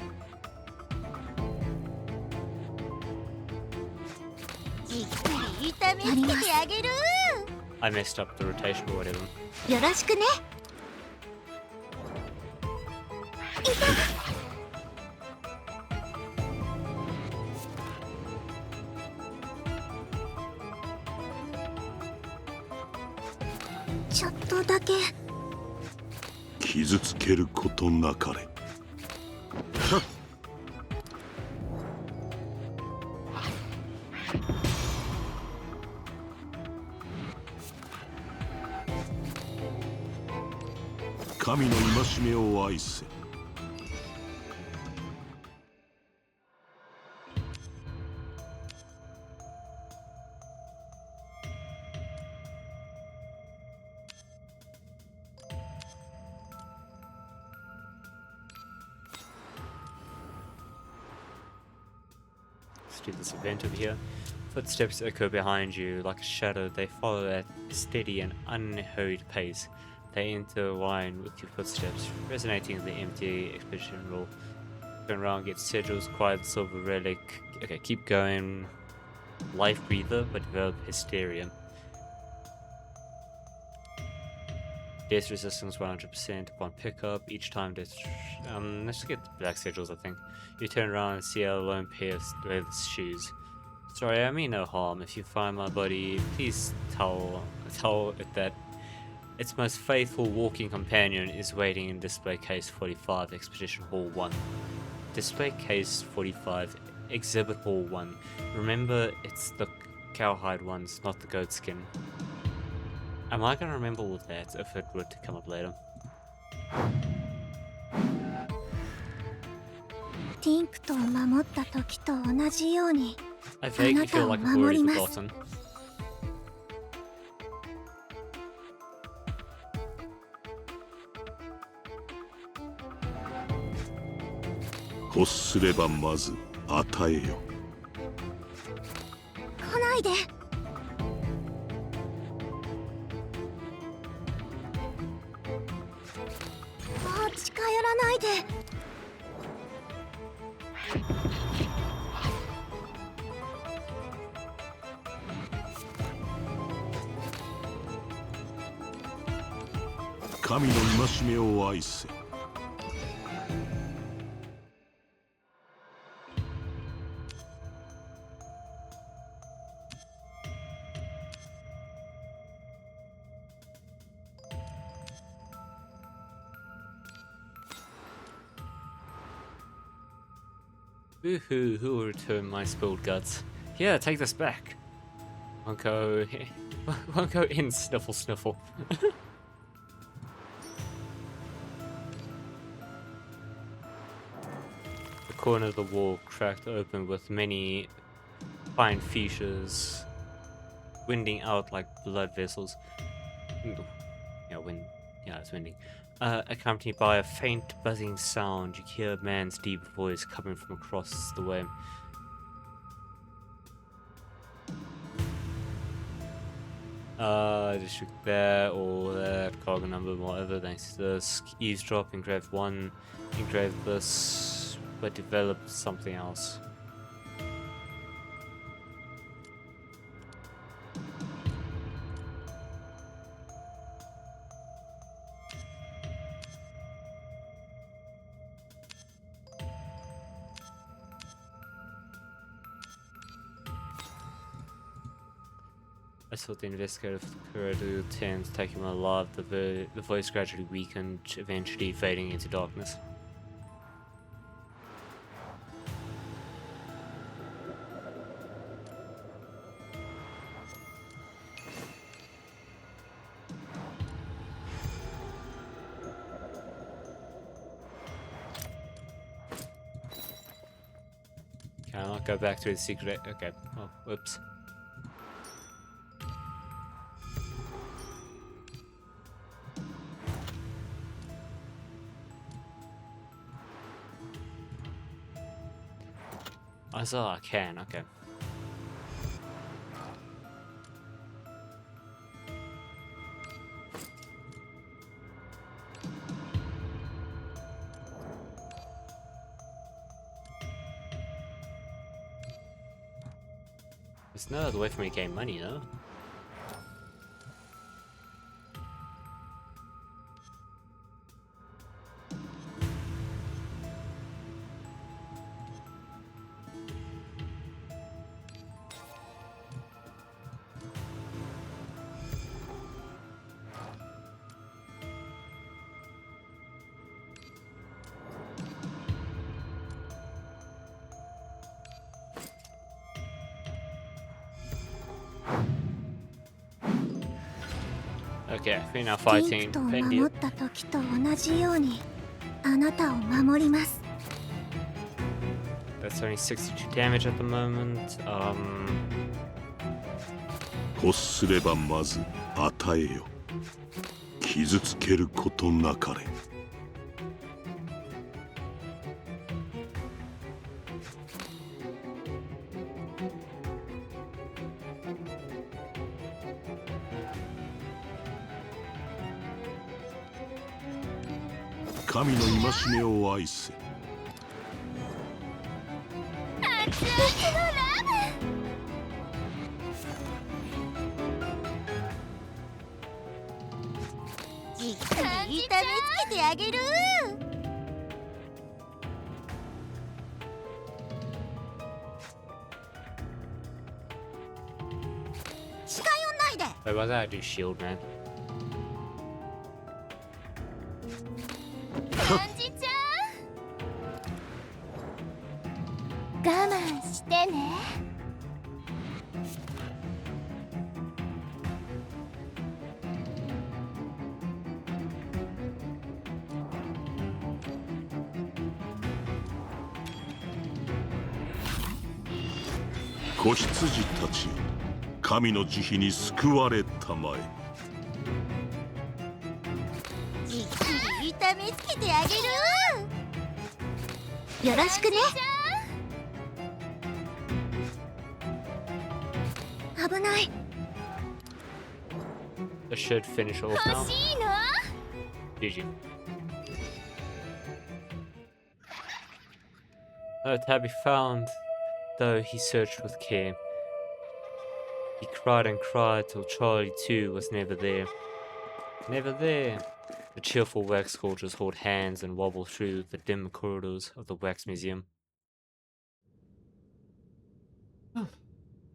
I messed up the rotation or whatever. よろしくね。ちょっとだけ。傷つけることなかれ。神の戒めを愛せ。Let's do this event over here. Footsteps echo behind you like a shadow. They follow at a steady and unhurried pace. They intertwine with your footsteps, resonating in the empty expedition roll. Turn around, get sigils, quiet silver relic. Okay, keep going. Life breather, but develop hysteria. Death resistance 100% upon pickup. Each time death. Let's get the black sigils, I think. You turn around and see a lone pair of leatherless shoes. Sorry, I mean no harm. If you find my body, please tell it that its most faithful walking companion is waiting in display case 45, Expedition Hall 1. Display case 45, Exhibit Hall 1. Remember, it's the cowhide ones, not the goat skin. Am I gonna remember all that if it were to come up later? ティンクトを守った時と同じように I vaguely feel like I've already forgotten. 欲すればまず与えよ。来ないで。もう近寄らないで。神の戒めを愛せ。Woohoo, who will return my spilled guts? Yeah, take this back. Won't go in, sniffle, sniffle. The corner of the wall cracked open with many fine fissures winding out like blood vessels. Yeah, it's winding. Accompanied by a faint buzzing sound, you hear a man's deep voice coming from across the way. District there, or that cargo number, whatever, thanks to this. Eavesdrop, engraved 1, engraved this, but developed something else. I thought the investigator for the corridor 10 to take him alive. The voice gradually weakened, eventually fading into darkness. Can I not go back to the secret? Okay. Oh, whoops. I saw I can, okay. There's no other way for me to gain money, though. Okay, we're now ティン fighting クトを Pendia. 守った時と同じようにあなたを守ります。 That's only 62 damage at the moment. 欲すればまず与えよ。傷つけることなかれ。神の戒めを愛せ。熱々のラブ。じっくり痛めつけてあげる。近寄んないで。 Wait, why did I do shield, man? 感じちゃう。我慢してね。子羊たちよ、神の慈悲に救われたまえ。じっくり痛めつけてあげる。よろしくね。危ない。 That should finish off now. 欲しいの？ GG. No tabby found, though he searched with care. He cried and cried till Charlie too was never there. Never there. The cheerful wax scorchers hold hands and wobble through the dim corridors of the wax museum.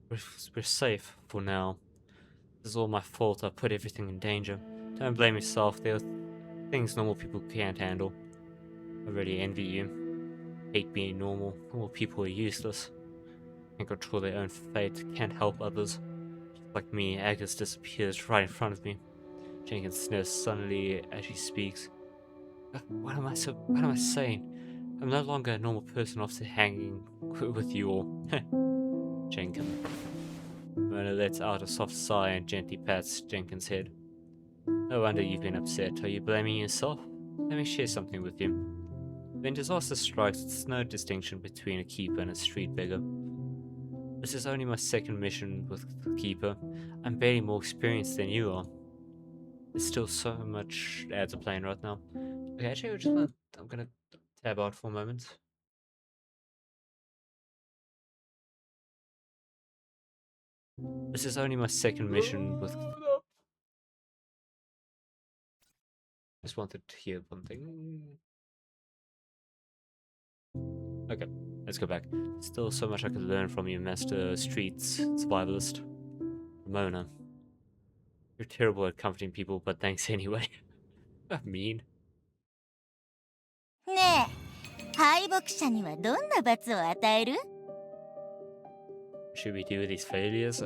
We're safe for now. This is all my fault. I put everything in danger. Don't blame yourself. There are things normal people can't handle. I really envy you. Hate being normal. Normal people are useless. Can't control their own fate. Can't help others. Just like me, Agus disappears right in front of me. Jenkins sniffs suddenly as she speaks. What am I saying? I'm no longer a normal person after hanging with you all. Jenkins. Mona lets out a soft sigh and gently pats Jenkins' head. No wonder you've been upset. Are you blaming yourself? Let me share something with you. When disaster strikes, there's no distinction between a keeper and a street beggar. This is only my second mission with the keeper. I'm barely more experienced than you are. There's still so much ads are playing right now. Okay, actually, I'm gonna tab out for a moment. This is only my second mission with. Just wanted to hear one thing. Okay, let's go back. Still so much I could learn from you, Master Streets Survivalist. Ramona. You're terrible at comforting people, but thanks anyway. Mean. ねえ、敗北者にはどんな罰を与える？ Should we do with these failures?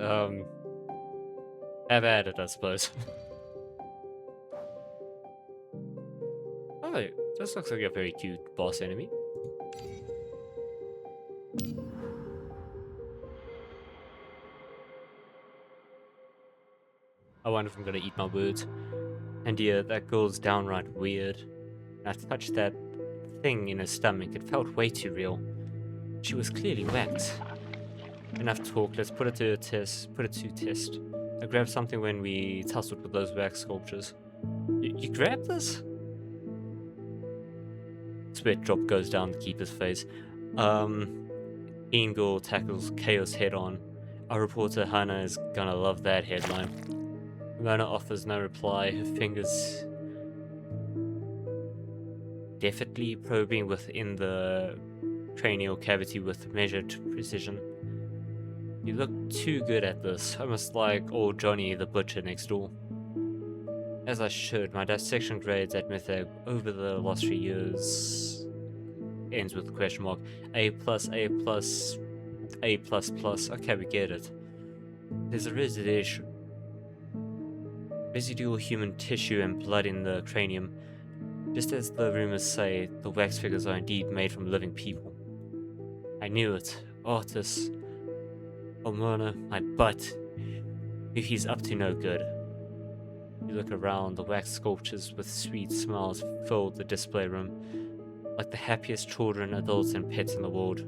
Have at it, I suppose. Oh, this looks like a very cute boss enemy. I wonder if I'm gonna eat my words. And yeah, that girl's downright weird. I touched that thing in her stomach. It felt way too real. She was clearly wet. Enough talk. Let's put it to a test. Put it to test. I grabbed something when we tussled with those wax sculptures. You grabbed this? Sweat drop goes down the keeper's face. Ingol tackles Chaos head on. Our reporter Hannah is gonna love that headline. Mona offers no reply, her fingers definitely probing within the cranial cavity with measured precision. You look too good at this, almost like old Johnny the butcher next door. As I should, my dissection grades at Mythag over the last 3 years ends with a question mark. A+, A+, A++. Okay, we get it. There's a residual human tissue and blood in the cranium. Just as the rumors say, the wax figures are indeed made from living people. I knew it. Artis. Omona, my butt. He's up to no good. You look around, the wax sculptures with sweet smiles filled the display room, like the happiest children, adults, and pets in the world.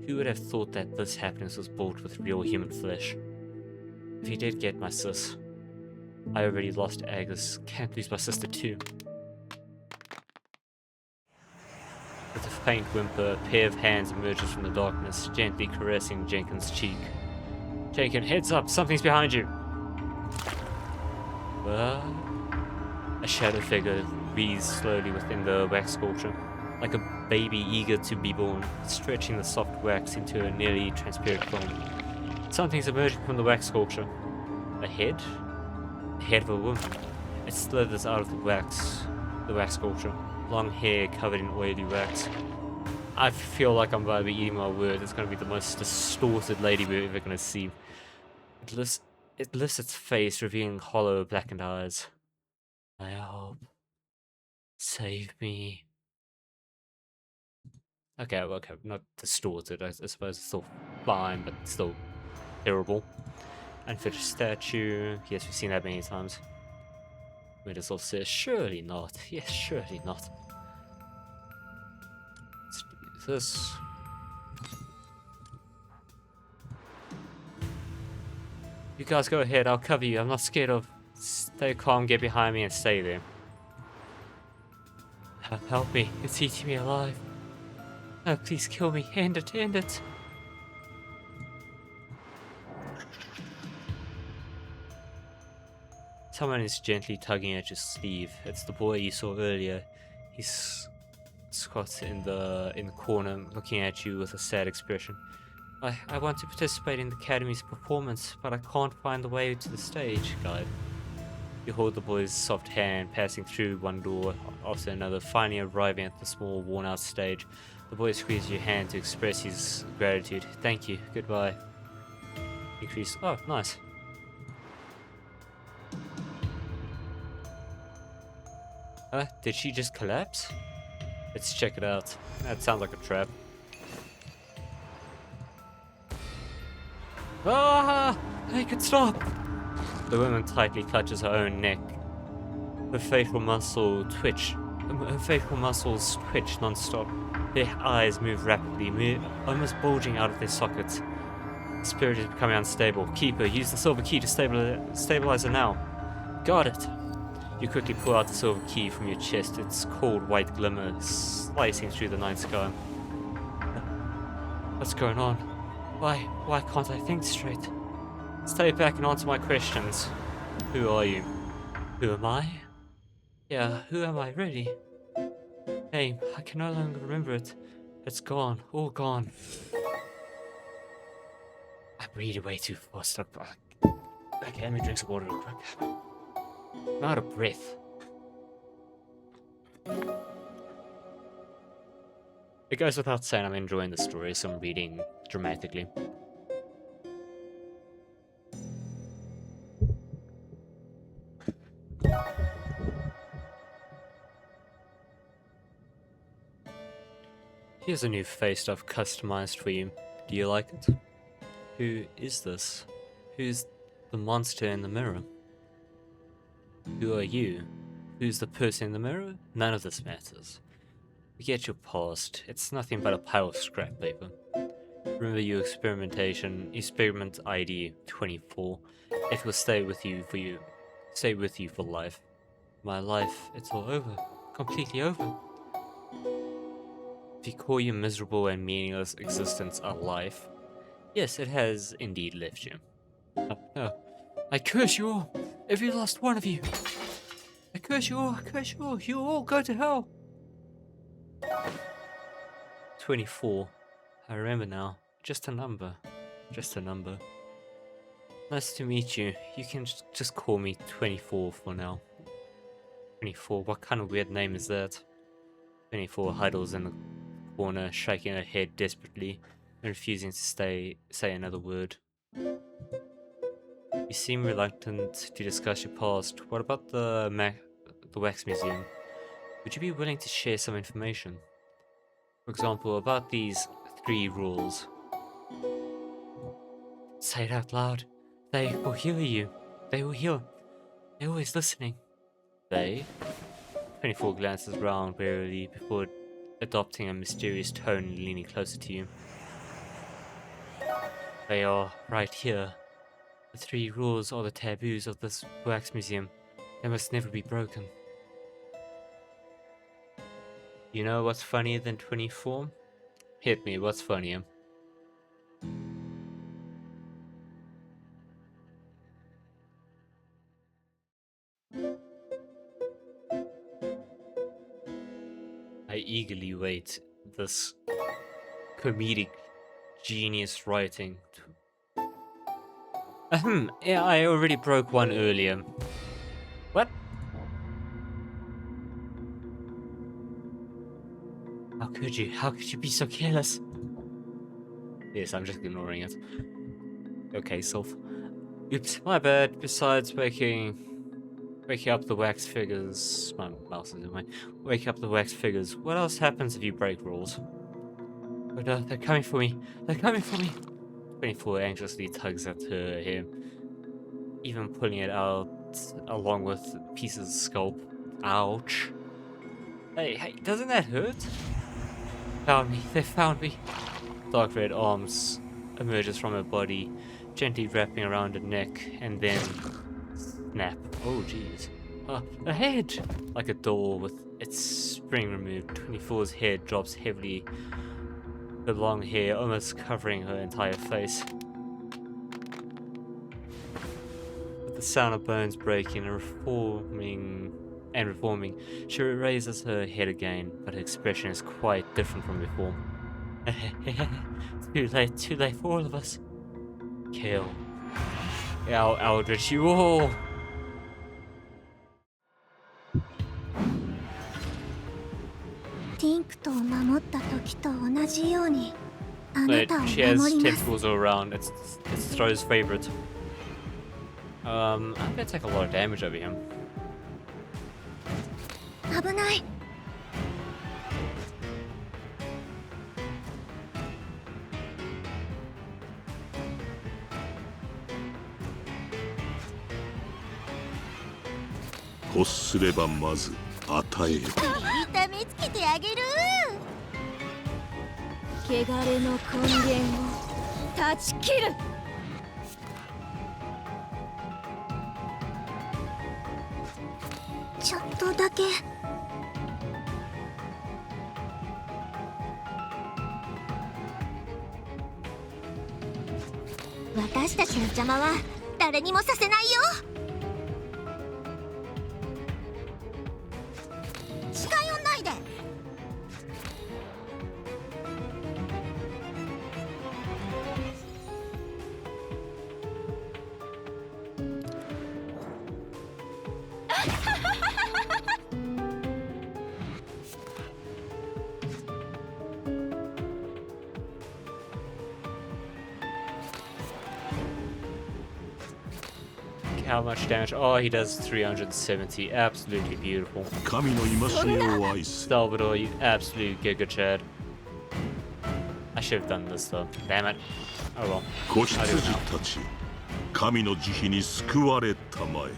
Who would have thought that this happiness was bought with real human flesh? If he did get my sis, I already lost Agus. Can't lose my sister too. With a faint whimper, a pair of hands emerges from the darkness, gently caressing Jenkins' cheek. Jenkins, heads up! Something's behind you! A shadow figure breathes slowly within the wax sculpture, like a baby eager to be born, stretching the soft wax into a nearly transparent film. Something's emerging from the wax sculpture. A head? The head of a woman. It slithers out of the wax sculpture. Long hair covered in oily wax. I feel like I'm about to be eating my words. It's going to be the most distorted lady we're ever going to see. It lifts its face, revealing hollow, blackened eyes. I hope. Save me. Okay, not distorted. I suppose it's still fine, but still terrible. Unfinished statue. Yes, we've seen that many times. Middlesex says, surely not. Yes, surely not. Let's do this. You guys go ahead, I'll cover you. I'm not scared of. Stay calm, get behind me, and stay there. Help me. It's eating me alive. Oh, please kill me. End it, end it. Someone is gently tugging at your sleeve. It's the boy you saw earlier. He's squats in the corner, looking at you with a sad expression. I want to participate in the Academy's performance, but I can't find the way to the stage, guide. You hold the boy's soft hand, passing through one door after another, finally arriving at the small, worn-out stage. The boy squeezes your hand to express his gratitude. Thank you. Goodbye. Increase. Oh, nice. Did she just collapse? Let's check it out. That sounds like a trap. Ah! Make it stop! The woman tightly clutches her own neck. Her facial muscles twitch non-stop. Their eyes move rapidly, almost bulging out of their sockets. Spirit is becoming unstable. Keeper, use the silver key to stabilize it now. Got it. You quickly pull out the silver key from your chest. Its cold white glimmer slicing through the night sky. What's going on? Why can't I think straight? Stay back and answer my questions. Who are you? Who am I? Yeah, who am I really? Name, I can no longer remember it. It's gone, all gone. I breathe way too fast. Okay, let me drink some water real quick. I'm out of breath. It goes without saying I'm enjoying the story, so I'm reading dramatically. Here's a new face I've customized for you. Do you like it? Who is this? Who's the monster in the mirror? Who are you? Who's the person in the mirror? None of this matters. Forget your past. It's nothing but a pile of scrap paper. Remember your experiment ID 24. It will stay with you for life. My life, it's all over. Completely over. If you call your miserable and meaningless existence a life, yes, it has indeed left you. No. I curse you all, every last one of you. I curse you all, you all go to hell. 24. I remember now. Just a number. Nice to meet you. You can just call me 24 for now. 24, what kind of weird name is that? 24 huddles in the corner, shaking her head desperately and refusing to say another word. You seem reluctant to discuss your past. What about the Wax Museum? Would you be willing to share some information? For example, about these 3 rules. Say it out loud. They will hear you. They will hear. They're always listening. They? 24 glances round warily before adopting a mysterious tone and leaning closer to you. They are right here. The 3 rules are the taboos of this Wax Museum. They must never be broken. You know what's funnier than 24? Hit me, what's funnier? I eagerly wait this comedic genius writing. Yeah, I already broke one earlier. What? How could you be so careless? Yes, I'm just ignoring it. Okay, self. Oops, my bad. Besides waking up the wax figures. My mouse is in my. Wake up the wax figures. What else happens if you break rules? But they're coming for me. They're coming for me. 24 anxiously tugs at her hair, even pulling it out along with pieces of scalp. Ouch. Hey, doesn't that hurt? Found me. They found me. Dark red arms emerges from her body, gently wrapping around her neck, and then snap. Oh jeez. A head! Like a door with its spring removed, 24's head drops heavily, the long hair almost covering her entire face. With the sound of bones breaking and reforming, she raises her head again, but her expression is quite different from before. Too late for all of us. Kill. Eldritch, you all! But she has tentacles all around. It's Stro's favorite. I'm gonna take a lot of damage over him. 危ない。欲すればまず与えよ。痛めつけてあげる。汚れの根源を断ち切る。ちょっとだけ。私たちの邪魔は誰にもさせないよ。近寄んないで。How much damage? Oh, he does 370. Absolutely beautiful. 神の戒めを愛す Salvador, you absolute giga chad. I should have done this though. Damn it. Oh well. 子羊たち神の慈悲に救われたまえ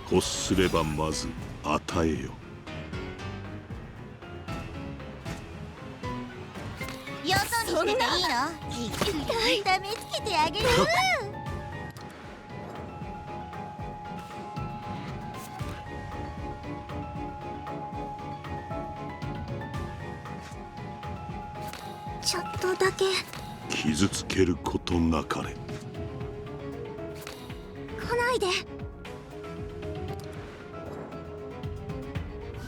欲すればまず与えよよそにしてていいの？じっくり痛めつけてあげる。ちょっとだけ。傷つけることなかれ来ないで。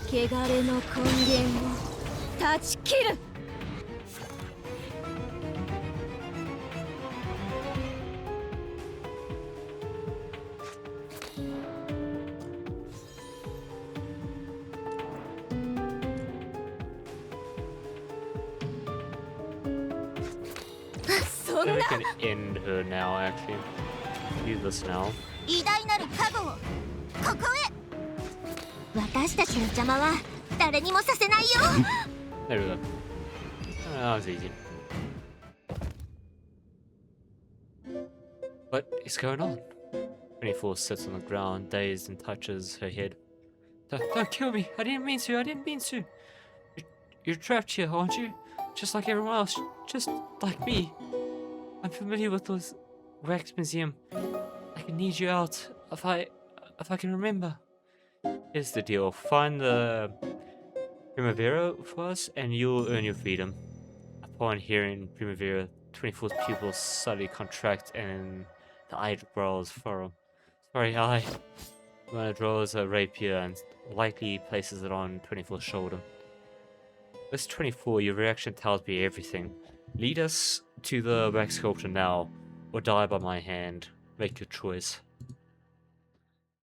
汚れの根源を断ち切る。そん Then な we can end her now, actually. Do this now. 偉大なる加護をここへ。私たちの邪魔は誰にもさせないよ。 There we go. That was easy. What is going on? 24 sits on the ground, dazed, and touches her head. Don't kill me! I didn't mean to! I didn't mean to! You're trapped here, aren't you? Just like everyone else. Just like me. I'm familiar with this wax museum. I can need you out if I can remember. Here's the deal. Find the Primavera for us and you'll earn your freedom. Upon hearing Primavera, 24's pupils suddenly contract and the eyebrows furrow. Sorry, Lana draws a rapier and lightly places it on 24's shoulder. This 24, your reaction tells me everything. Lead us to the wax sculpture now, or die by my hand. Make your choice.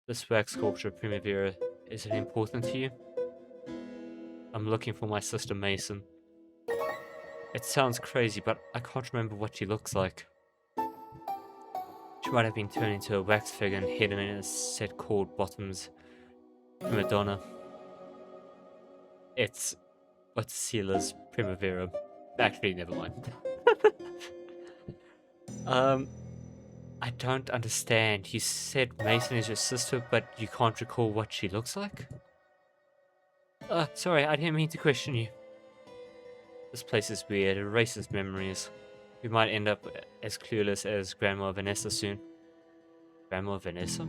This wax sculpture, Primavera, is it important to you? I'm looking for my sister Mason. It sounds crazy, but I can't remember what she looks like. She might have been turned into a wax figure and hidden in a set called Bottom's Madonna. It's what's Sela's Primavera. Actually, never mind. I don't understand. You said Mason is your sister, but you can't recall what she looks like? Sorry, I didn't mean to question you. This place is weird. It erases memories. We might end up as clueless as Grandma Vanessa soon. Grandma Vanessa?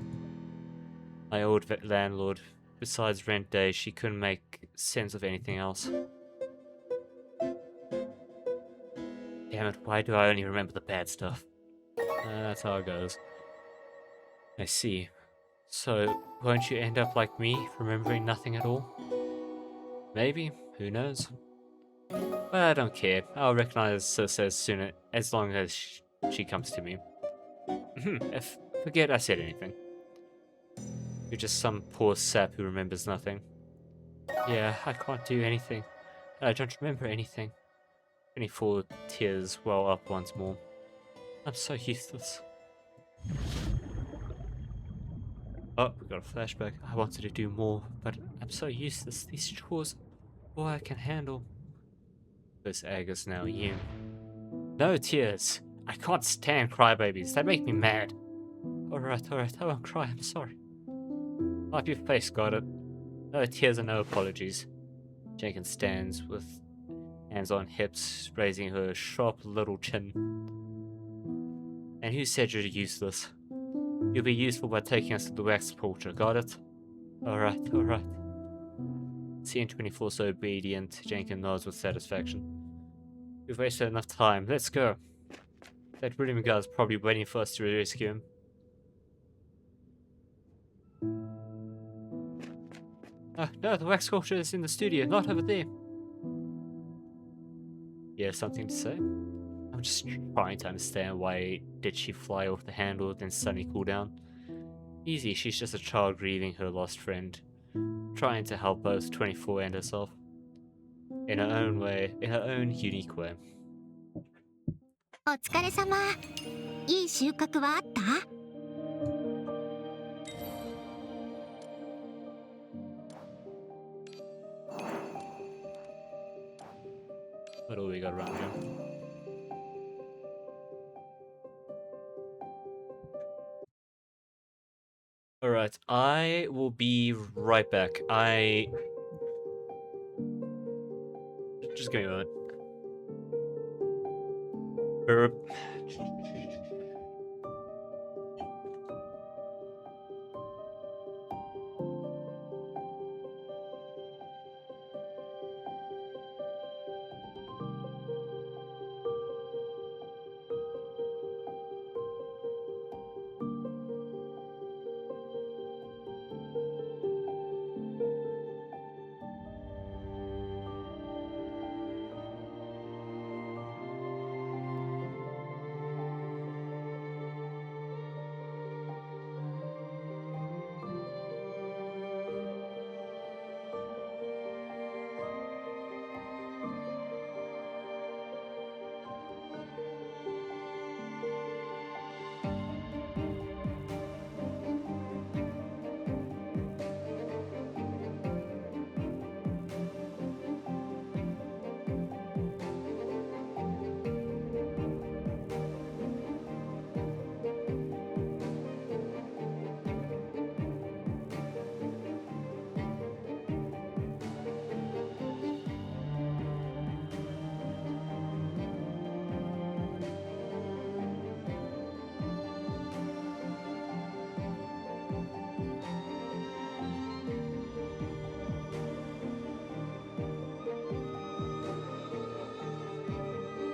My old landlord. Besides rent day, she couldn't make sense of anything else. Damn it, why do I only remember the bad stuff? That's how it goes. I see. So, won't you end up like me, remembering nothing at all? Maybe, who knows? But I don't care. I'll recognize Sis as soon as long as she comes to me. Forget I said anything. You're just some poor sap who remembers nothing. Yeah, I can't do anything. I don't remember anything. 24 tears well up once more. I'm so useless. Oh, we got a flashback. I wanted to do more, but I'm so useless. These chores, all I can handle. This egg is now you. No tears. I can't stand crybabies. They make me mad. Alright, I won't cry. I'm sorry. Wipe your face, got it. No tears and no apologies. Jenkins stands with hands on hips, raising her sharp little chin. And who said you're useless? You'll be useful by taking us to the wax portrait, got it? Alright, alright. Seeing 24 so obedient, Jenkins nods with satisfaction. We've wasted enough time, let's go. That William guy's probably waiting for us to rescue him. No, the wax sculpture is in the studio, not over there. You have something to say? I'm just trying to understand why did she fly off the handle then suddenly cool down. Easy, she's just a child grieving her lost friend. Trying to help both 24 and herself. In her own way, in her own unique way. お疲れ様。いい収穫はあった？ What do we got around here? Alright, I will be right back. Just give me a moment.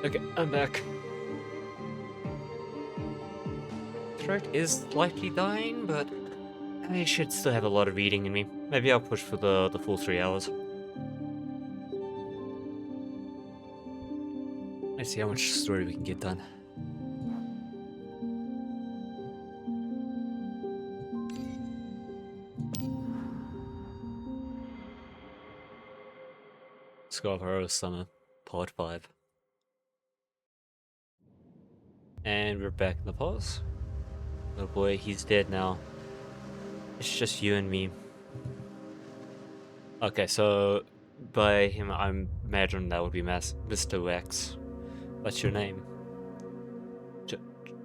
Okay, I'm back. Throat is slightly dying, but I should still have a lot of reading in me. Maybe I'll push for the full 3 hours. Let's see how much story we can get done. Scarborough Summer, Part 5. And we're back in the pause. Oh boy, he's dead now. It's just you and me. Okay, so by him, I imagine that would be Mr. Wax. What's your name?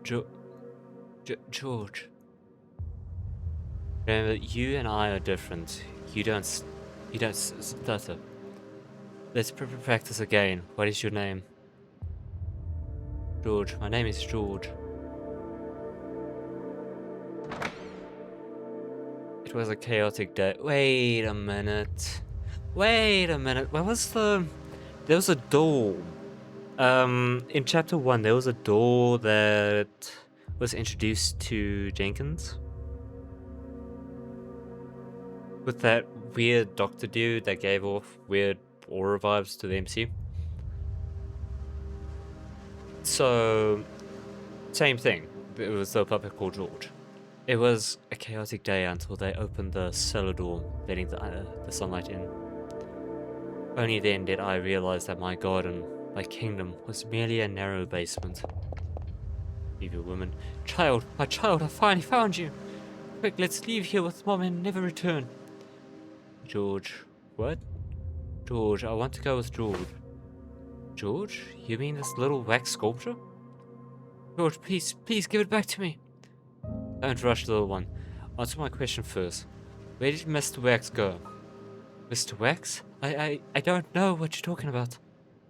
George. Remember, you and I are different. You don't stutter. Let's practice again. What is your name? George. My name is George. It was a chaotic day. Wait a minute. What was the... There was a door. In chapter 1, there was a door that was introduced to Jenkins. With that weird doctor dude that gave off weird aura vibes to the MC. So, same thing. It was the puppet called George. It was a chaotic day until they opened the cellar door, letting the sunlight in. Only then did I realize that my garden, my kingdom, was merely a narrow basement. Evil woman. Child, my child, I finally found you! Quick, let's leave here with Mom and never return. George. What? George, I want to go with George. George? You mean this little wax sculpture? George, please give it back to me. Don't rush, little one. Answer my question first. Where did Mr. Wax go? Mr. Wax? I don't know what you're talking about.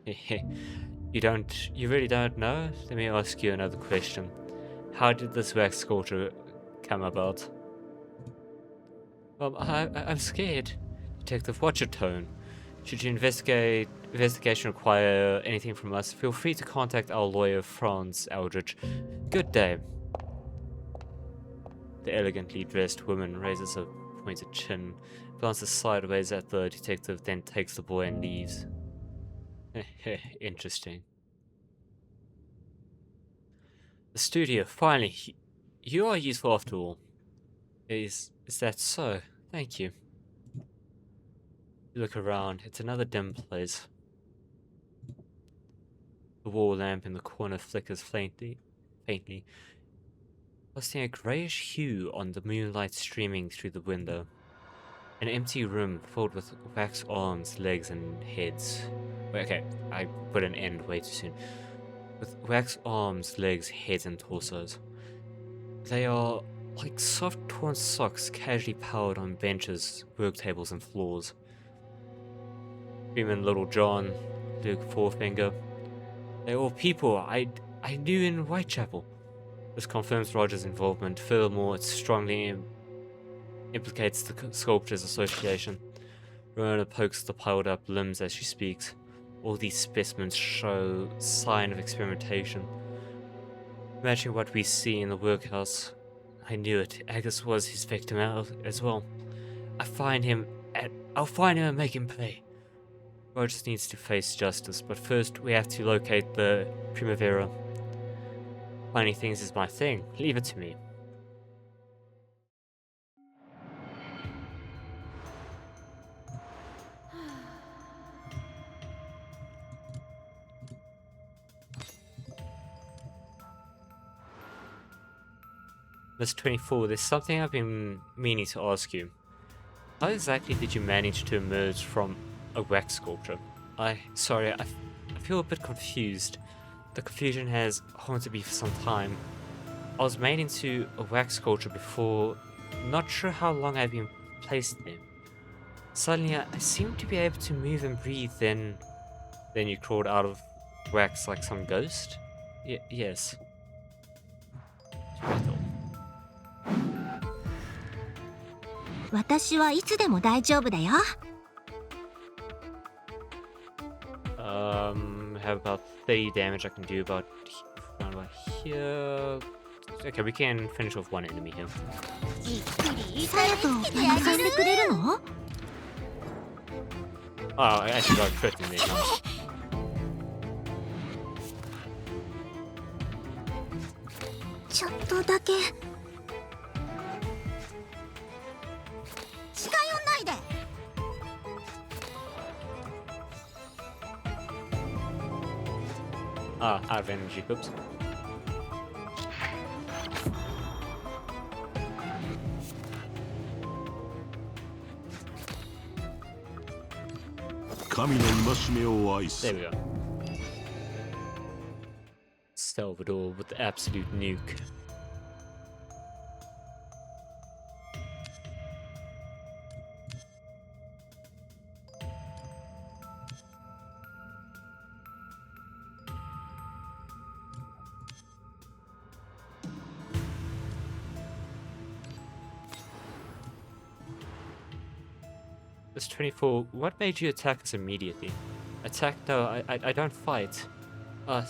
You really don't know? Let me ask you another question. How did this wax sculpture come about? I'm scared. Detective, what's your tone? Should your investigation require anything from us, feel free to contact our lawyer, Franz Aldrich. Good day. The elegantly dressed woman raises a pointed chin, glances sideways at the detective, then takes the boy and leaves. Interesting. The studio, finally. You are useful after all. Is that so? Thank you. You look around. It's another dim place. The wall lamp in the corner flickers faintly, casting a greyish hue on the moonlight streaming through the window. An empty room filled with wax arms, legs, and heads. Wait, okay, I put an end way too soon. With wax arms, legs, heads, and torsos. They are like soft torn socks casually piled on benches, work tables, and floors. Freeman, Little John, Luke Forefinger. They're all people I knew in Whitechapel. This confirms Roger's involvement. Furthermore, it strongly implicates the sculptor's association. Rona pokes the piled up limbs as she speaks. All these specimens show sign of experimentation. Matching what we see in the workhouse. I knew it. Agus was his victim as well. I'll find him and make him pay. Rogers needs to face justice, but first we have to locate the Primavera. Finding things is my thing. Leave it to me. Miss 24, there's something I've been meaning to ask you. How exactly did you manage to emerge from a wax sculpture? Sorry, I feel a bit confused. The confusion has haunted me for some time. I was made into a wax sculpture before, not sure how long I've been placed there. Suddenly, I seemed to be able to move and breathe, then you crawled out of wax like some ghost? Yes. Metal. 私はいつでも大丈夫だよ。Have about 30 damage I can do around about here. Okay, we can finish off one enemy here. さやと学んでくれるの？ Oh, I actually got tricked in there. Huh? ちょっとだけ。近寄んないで。Out of energy, oops. There we go. Salvador with the absolute nuke. This 24, what made you attack us immediately? Attack? No, I don't fight.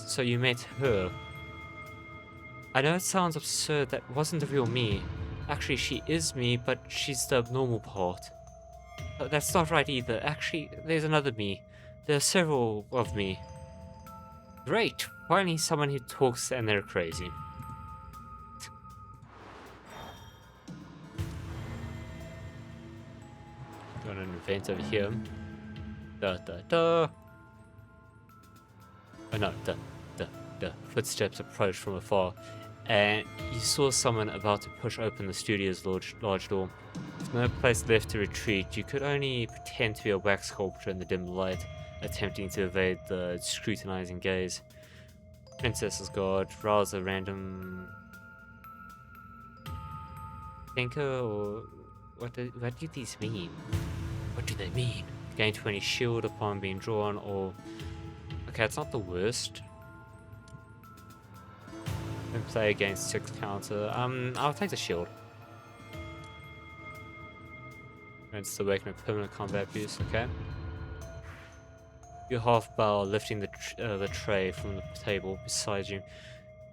So you met her. I know it sounds absurd, that wasn't the real me. Actually, she is me, but she's the abnormal part. That's not right either. Actually, there's another me. There are several of me. Great! Finally someone who talks and they're crazy. Got an event over here. Da da da. Oh no, the footsteps approached from afar, and you saw someone about to push open the studio's large door. With no place left to retreat, you could only pretend to be a wax sculpture in the dim light, attempting to evade the scrutinizing gaze. Princess's Guard, rouse a random thinker, or what do these mean? What do they mean? Gain 20 shield upon being drawn, or... Okay, it's not the worst. And play against 6 counter. I'll take the shield. It's the weapon of permanent combat use, okay. You half bow, lifting the tray from the table beside you,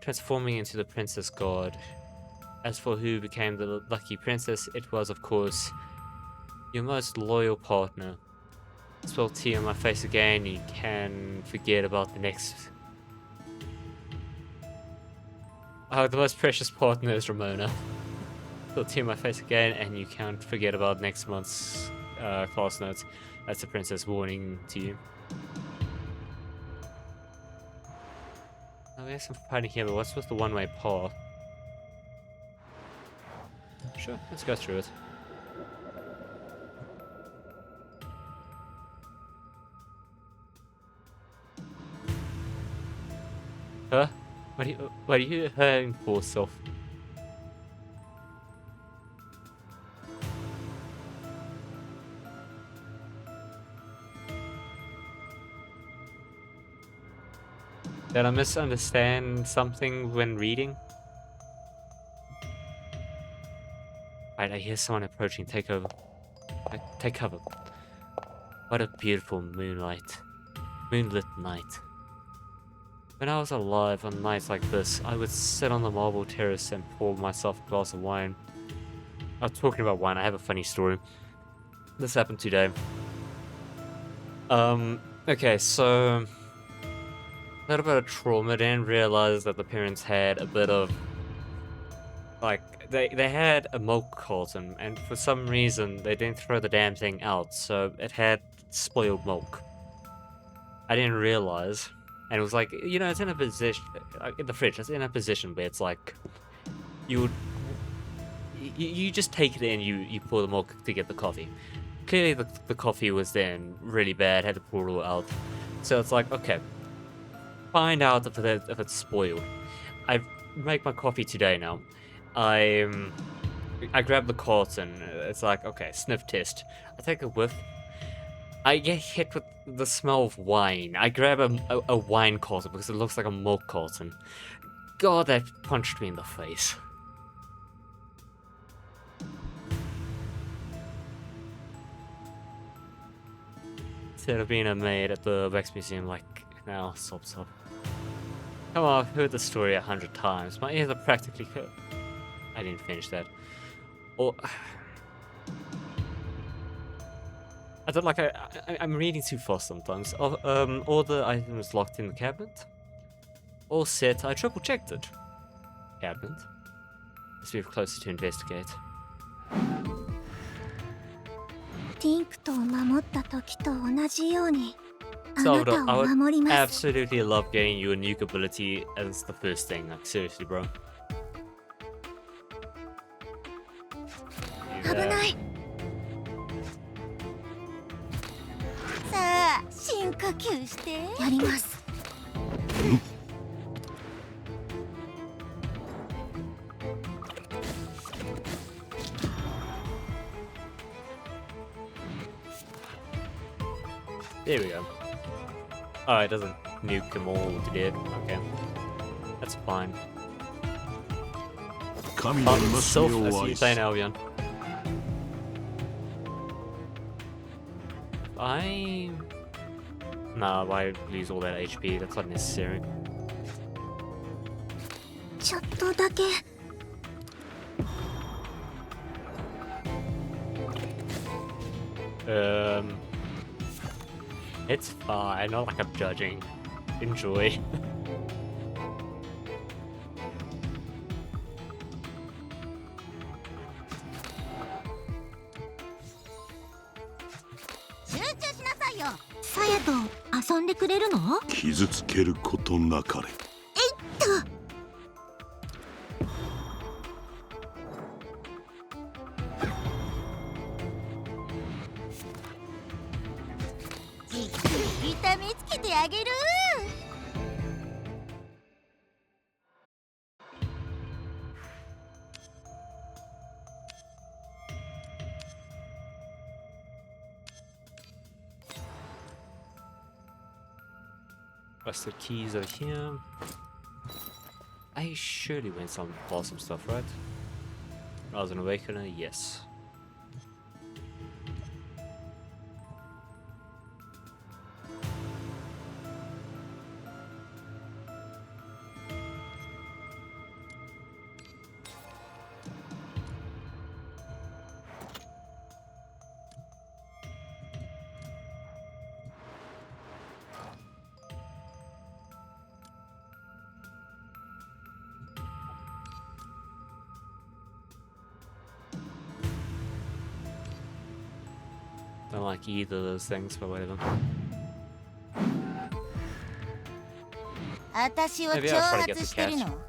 transforming into the princess guard. As for who became the lucky princess, it was, of course, your most loyal partner. Spell tea on my face again, you can forget about the next... Oh, the most precious partner is Ramona. Spell tea on my face again, and you can't forget about next month's class notes. That's the princess warning to you. Oh, there's some fighting here, but what's with the one-way path? Sure, let's go through it. Huh? What are you hurting for, self? Did I misunderstand something when reading? Right, I hear someone approaching. Take over. Take cover. What a beautiful moonlit night. When I was alive on nights like this, I would sit on the marble terrace and pour myself a glass of wine. I was talking about wine. I have a funny story. This happened today. Okay, so... a little bit of trauma, didn't realize that the parents had a bit of... like, they had a milk carton, and for some reason, they didn't throw the damn thing out, so it had spoiled milk. I didn't realize, and it was like, you know, it's in a position, in the fridge, it's in a position where it's like, you just take it in, you pour the milk to get the coffee. Clearly the coffee was then really bad, had to pour it all out. So it's like, okay, find out if it's spoiled. I make my coffee today now. I grab the carton. It's like, okay, sniff test. I take a whiff. I get hit with the smell of wine. I grab a wine carton because it looks like a milk carton. God, that punched me in the face. Instead of being a maid at the Wax Museum, like, now, stop. Come on, I've heard the story 100 times. My ears are practically cut. I didn't finish that. Or... I don't like... I'm reading too fast sometimes. All the items locked in the cabinet. All set. I triple checked it. Cabinet. Let's move closer to investigate. ティンクトを守った時と同じようにあなた Salvador, I を would 守ります absolutely love getting you a nuke ability as the first thing. Like, seriously, bro. 危ないさあ深呼吸してやります There we go. Oh, it doesn't nuke them all to death. Okay. That's fine. 神の Self, 戒め as を you 愛 say し now, Bjorn. Nah, why lose all that HP? That's not necessary. ちょっとだけ It's fine, not like I'm judging. Enjoy. 集中しなさいよさやと遊んでくれるの傷つけることなかれ。じっくり痛めつけてあげる Alright, Rusted keys over here. I surely went some awesome stuff, right? I was an awakener, yes. Don't like either of those things, but whatever. 私を Maybe 挑 I'll try to get 発 the してるの catch. やっ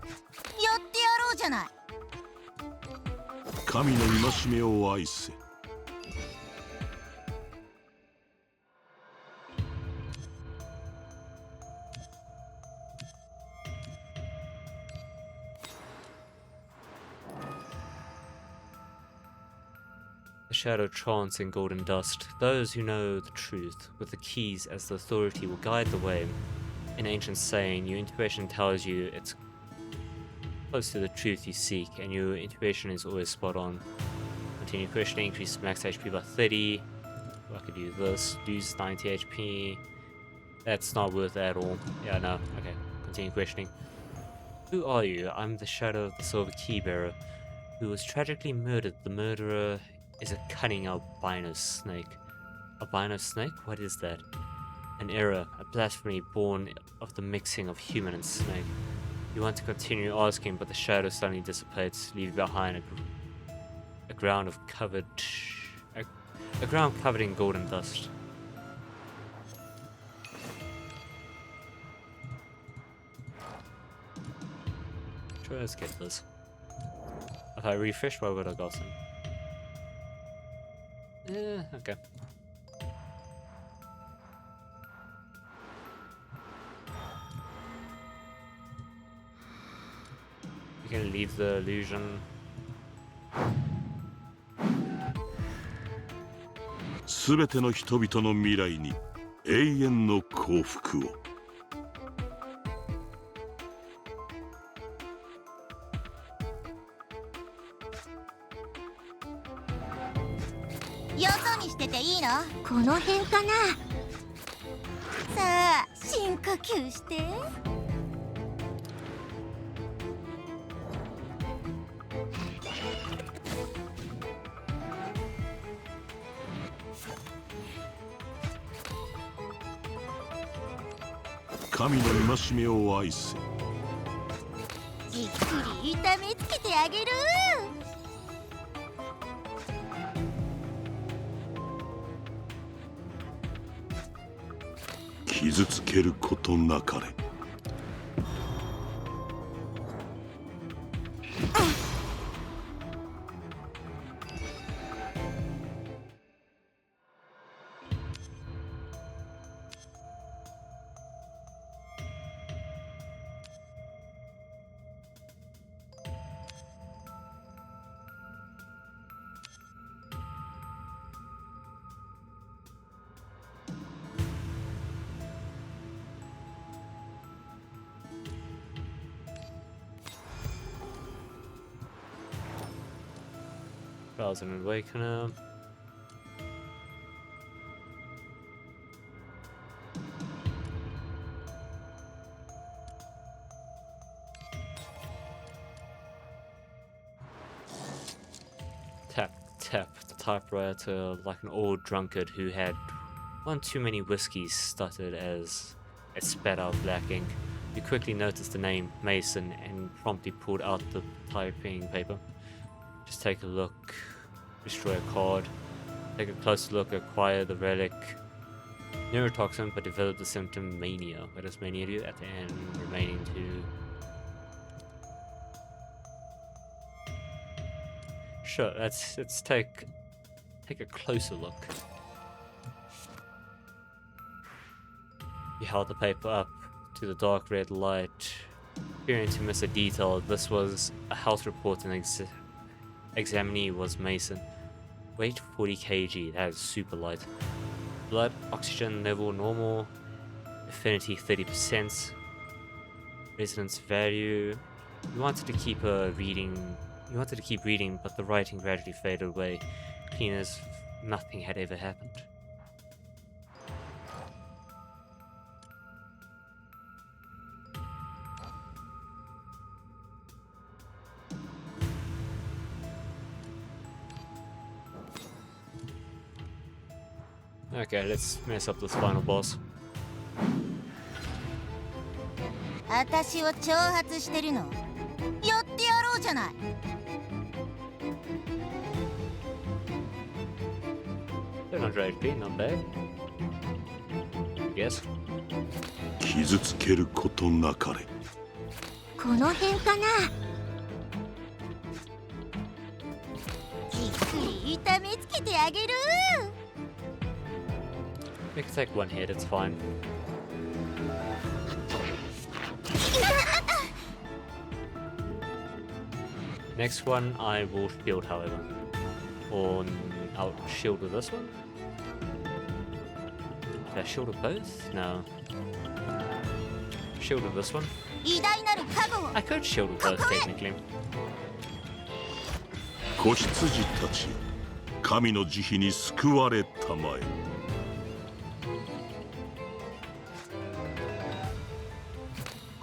てやろうじゃない。神の戒めを愛せ。The shadow trance in golden dust. Those who know the truth, with the keys as the authority, will guide the way. In ancient saying, your intuition tells you it's close to the truth you seek, and your intuition is always spot on. Continue questioning, increase max HP by 30. I could do this, lose 90 HP. That's not worth it at all. Yeah, no. Okay, continue questioning. Who are you? I'm the shadow of the silver key bearer, who was tragically murdered. The murderer is a cunning albino snake. Albino snake? What is that? An error, a blasphemy born of the mixing of human and snake. You want to continue asking, but the shadow suddenly dissipates, leaving behind a ground of covered... a ground covered in golden dust. Sure, let's get this. If I refresh, why would I got some? Okay. You can leave the illusion. すべての人々の未来に永遠の幸福を。よそにしてていいの？この辺かな。さあ、深呼吸して。神の戒めを愛せ。じっくり痛めつけてあげる。傷つけることなかれ。Trials and Awakener. Tap, tap the typewriter like an old drunkard who had one too many whiskeys, stuttered as it spat out black ink. You quickly noticed the name Mason and promptly pulled out the typing paper. Just take a look, destroy a card, take a closer look, acquire the relic neurotoxin, but develop the symptom mania. What does mania do? At the end, remaining to... Sure, let's take a closer look. You held the paper up to the dark red light, fearing to miss a detail. This was a health report and examinee was Mason. Weight 40 kg, that is super light. Blood oxygen level normal. Affinity 30%. Resonance value. You wanted to keep reading. You wanted to keep reading, but the writing gradually faded away, clean as nothing had ever happened. Okay, let's mess up this final boss. 私を挑発してるの？やってやろうじゃない。$700 HP, not bad. Yes. 傷つけることなかれ。この辺かな。じっくり痛めつけてあげる。We can take one hit, it's fine. Next one, I will shield, however. Or I'll shield with this one. Did I shield with both? No. Shield with this one. 偉大なる加護を。 I could shield with both, technically. 子羊たちよ、神の慈悲に救われたまえ。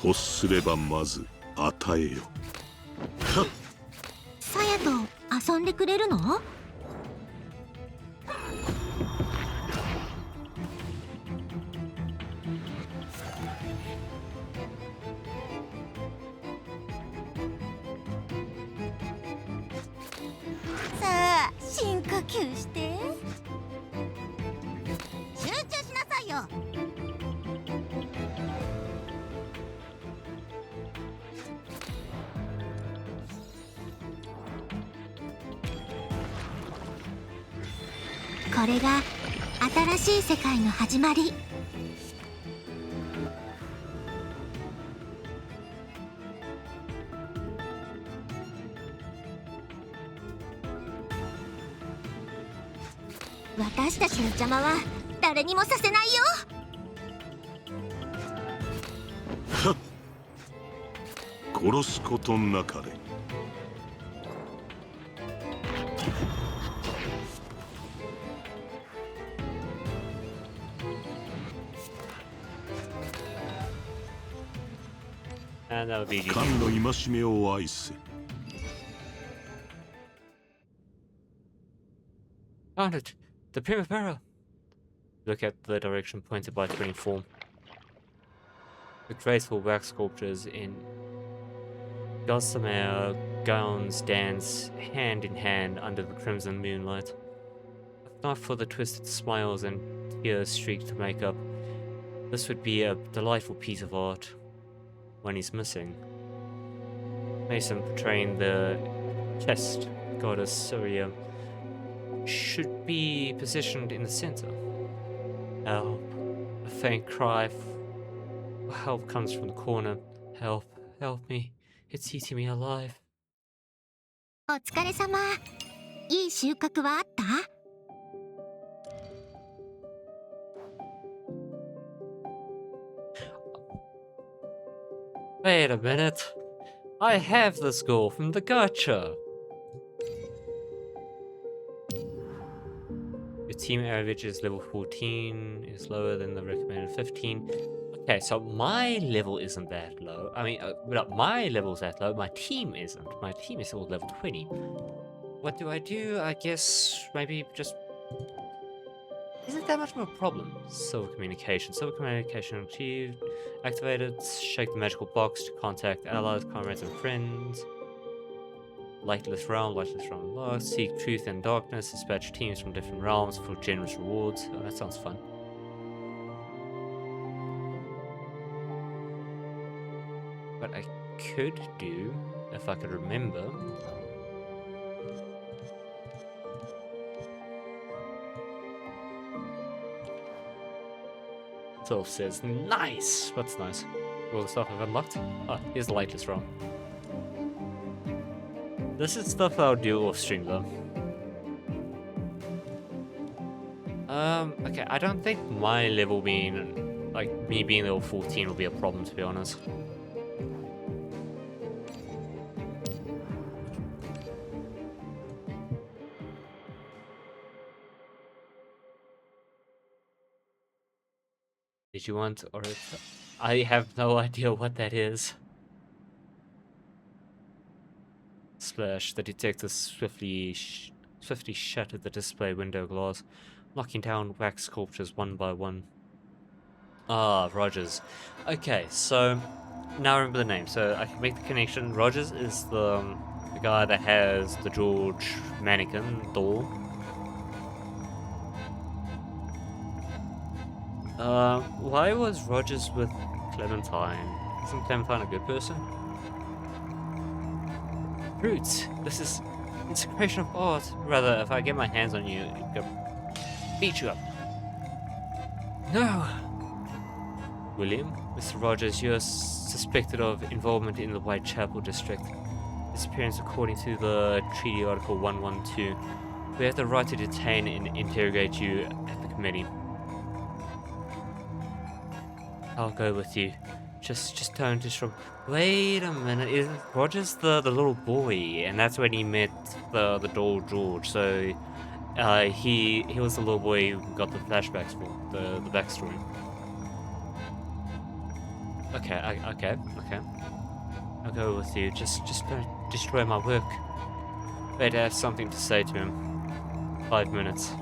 欲すればまず与えよ。さやと遊んでくれるの？さあ、深呼吸して。集中しなさいよ。これが新しい世界の始まり。私たちの邪魔は誰にもさせないよ。殺すことなかれ。And that would be 神の戒めを愛せ。Found it! The Primavera! Look at the direction pointed by 24. The graceful wax sculptures in gossamer gowns dance hand in hand under the crimson moonlight. If not for the twisted smiles and tears streaked makeup, this would be a delightful piece of art. When he's missing. Mason portraying the chest goddess Surya should be positioned in the center. Help. A faint cry for help comes from the corner. Help. Help me. It's eating me alive. お疲れ様。いい収穫はあった？ Wait a minute. I have this goal from the gacha. Your team average is level 14, is lower than the recommended 15. Okay, so my level isn't that low. I mean, my level's that low, my team isn't. My team is still level 20. What do? I guess maybe just... Isn't that much of a problem? Silver communication. Silver communication achieved. Activated. Shake the magical box to contact allies, comrades, and friends. Lightless realm lost. Seek truth and darkness. Dispatch teams from different realms for generous rewards. Oh, that sounds fun. What I could do, if I could remember... 12 says, nice! What's nice? All the stuff I've unlocked? Ah, here's the lightless realm. This is stuff I'll do off stream though. Okay, I don't think my level being like, me being level 14 will be a problem, to be honest. Did you want, or I have no idea what that is. Splash. The detector swiftly shattered the display window glass, knocking down wax sculptures one by one. Ah, Rogers. Okay, so now I remember the name. So I can make the connection. Rogers is the guy that has the George mannequin doll. Why was Rogers with Clementine? Isn't Clementine a good person? Roots, it's a creation of art. Rather, if I get my hands on you, I'm gonna beat you up. No! William, Mr. Rogers, you're suspected of involvement in the Whitechapel district. Disappearance according to the Treaty Article 112. We have the right to detain and interrogate you at the committee. I'll go with you. Just don't disrupt. Wait a minute, isn't Rogers the little boy? And that's when he met the doll George. So he was the little boy who got the flashbacks for the backstory. Okay. I'll go with you. Just don't destroy my work. Better have something to say to him. 5 minutes.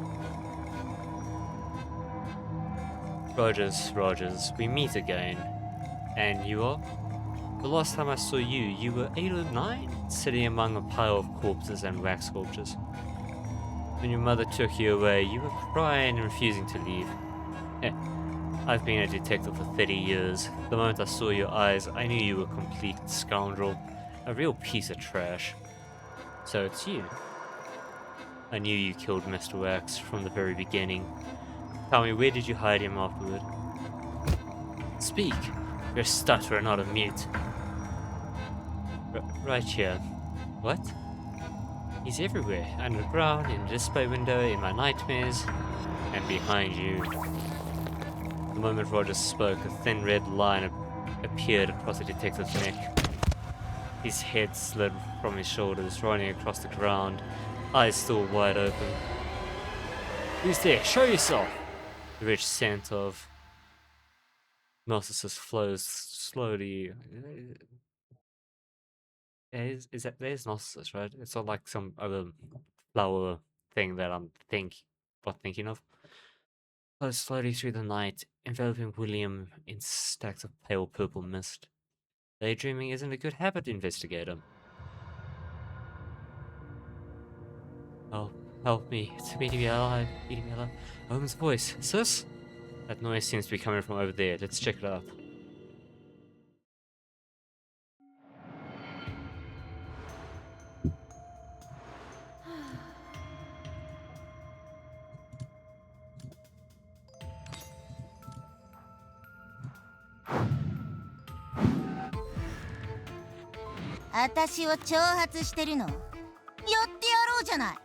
Rogers, we meet again. And you are? The last time I saw you, you were 8 or 9, sitting among a pile of corpses and wax sculptures. When your mother took you away, you were crying and refusing to leave. I've been a detective for 30 years. The moment I saw your eyes, I knew you were a complete scoundrel. A real piece of trash. So it's you. I knew you killed Mr. Wax from the very beginning. Tell me, where did you hide him afterward? Speak! You're a stutterer, not a mute. Right here. What? He's everywhere. Underground, in the display window, in my nightmares, and behind you. The moment Rogers spoke, a thin red line appeared across the detective's neck. His head slid from his shoulders, rolling across the ground, eyes still wide open. Who's there? Show yourself! The rich scent of narcissus flows slowly. Is that there's narcissus, right? It's not like some other flower thing that I'm thinking of. Flows slowly through the night, enveloping William in stacks of pale purple mist. Daydreaming isn't a good habit, investigator. Oh, help me. It's me to be alive. Me to be alive. A woman's voice. Sis? That noise seems to be coming from over there. Let's check it out.私を挑発してるの？やってやろうじゃない。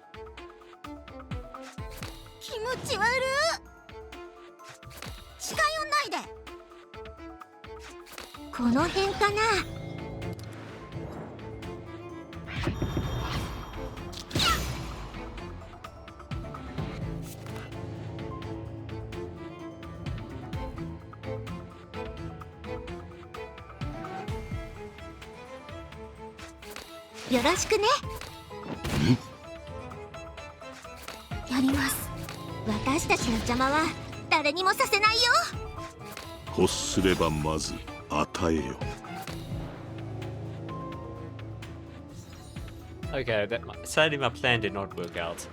気持ち悪い。近寄んないで。この辺かな。よろしくね。やります。私たちの邪魔は誰にもさせないよ。欲すればまず与えよ。Okay, sadly my plan did not work out.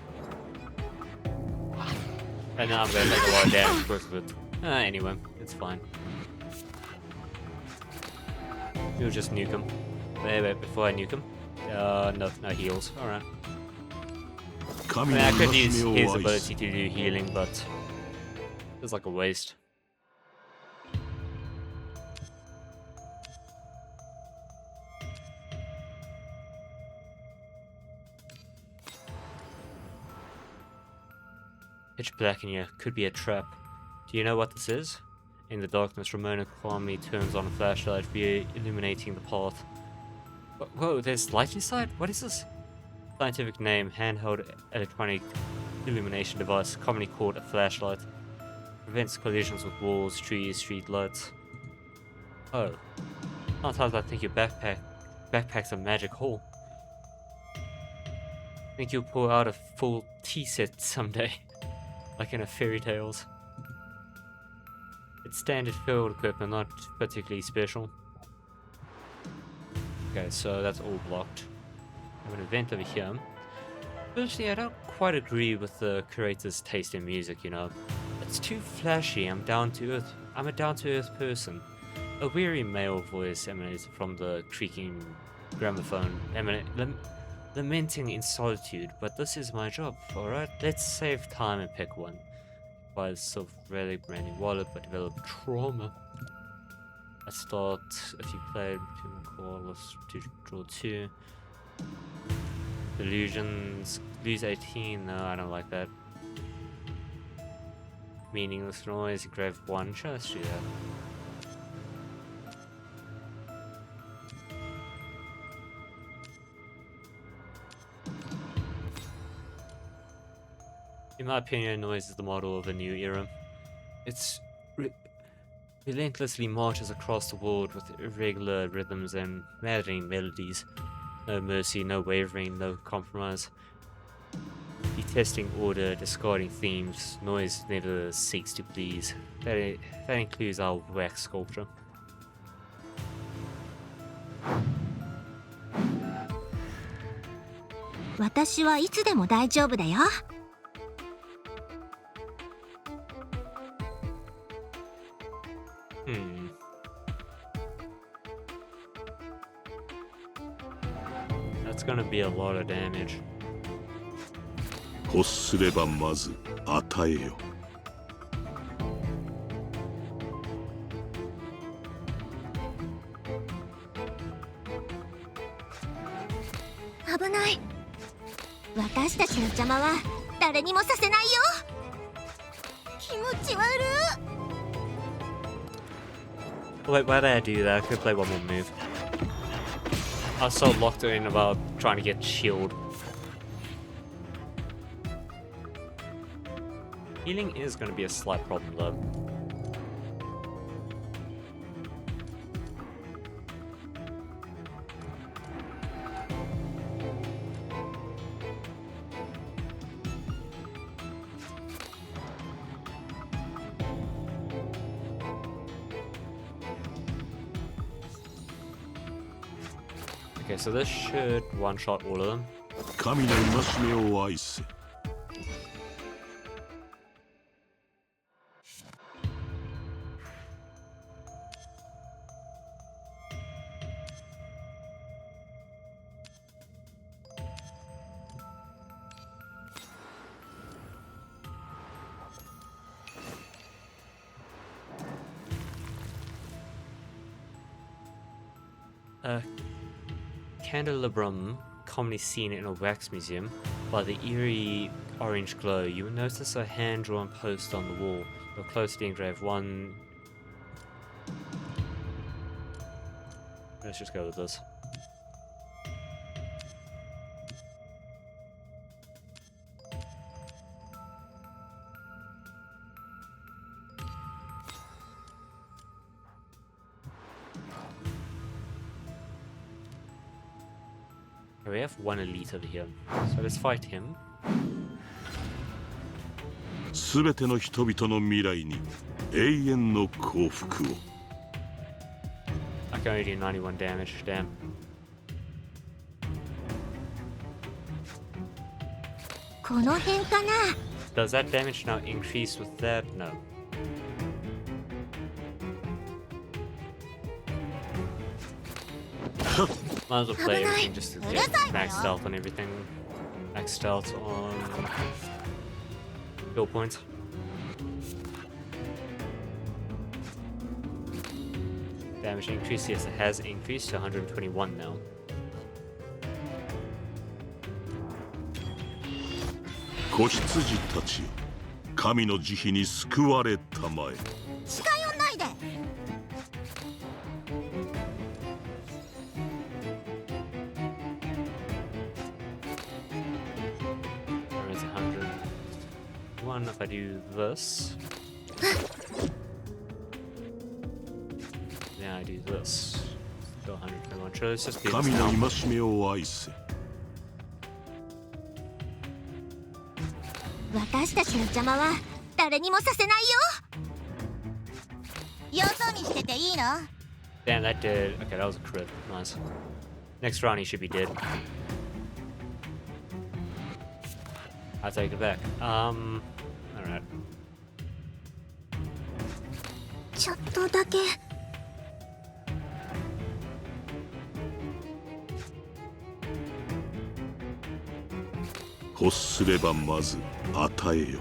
And now I'm gonna take a lot of damage because of it. Anyway, it's fine. We'll just nuke him. Wait, before I nuke him. No heals. Alright. I mean, I could use his ability to do healing, but it's like a waste. Pitch black in here. Could be a trap. Do you know what this is? In the darkness, Ramona calmly turns on a flashlight, illuminating the path. Whoa, there's light inside? What is this? Scientific name, handheld electronic illumination device, commonly called a flashlight. Prevents collisions with walls, trees, street lights. Oh. Sometimes I think your backpack's a magic hole. Think you'll pull out a full tea set someday, like in a fairy tales. It's standard field equipment, not particularly special. Okay, so that's all blocked. I have an event over here. Personally, I don't quite agree with the curator's taste in music, you know. It's too flashy. I'm a down-to-earth person. A weary male voice emanates from the creaking gramophone, lamenting in solitude. But this is my job, alright? Let's save time and pick one. Buy yourself relic, brand new wallet, but develop trauma. I start, if you played, call, let's draw 2. Illusions, lose 18, no, I don't like that. Meaningless noise, grab 1, sure, let's do that. In my opinion, noise is the model of a new era. It's relentlessly marches across the world with irregular rhythms and maddening melodies. No mercy, no wavering, no compromise. Detesting order, discarding themes, noise never seeks to please. That includes our wax sculpture. "私はいつでも大丈夫だよ." That's gonna be a lot of damage. 欲すればまず与えよ。危ない。私たちの邪魔は誰にもさせないよ。気持ち悪い。Wait, why did I do that? I could play one more move. I was so locked in about trying to get shield. Healing is going to be a slight problem though. Okay, so this should one-shot all of them. 神の戒めを愛せ。Candelabrum, commonly seen in a wax museum, by the eerie orange glow, you will notice a hand-drawn post on the wall. Look closely and grab one. Let's just go with this. We have one elite over here, so let's fight him. すべての人々の未来に永遠の幸福を。I can only do 91 damage, damn. この辺かな。 Does that damage now increase with that? No. Might as well play everything just to get max stealth on everything. Max stealth on skill points. Damage increase, yes, it has increased to 121 now. 子羊たちよ、神の慈悲に救われたまえ。近寄んないで。on if I do this. Then I do this. Go 121. Sure, let's just do this 神 now. の戒めを愛せ。私たちの邪魔は誰にもさせないよ。よそ見してていいの？ Damn, that did. Okay, that was a crit. Nice. Next round, he should be dead. I take it back. Alright. ちょっとだけ。欲すればまず与えよ。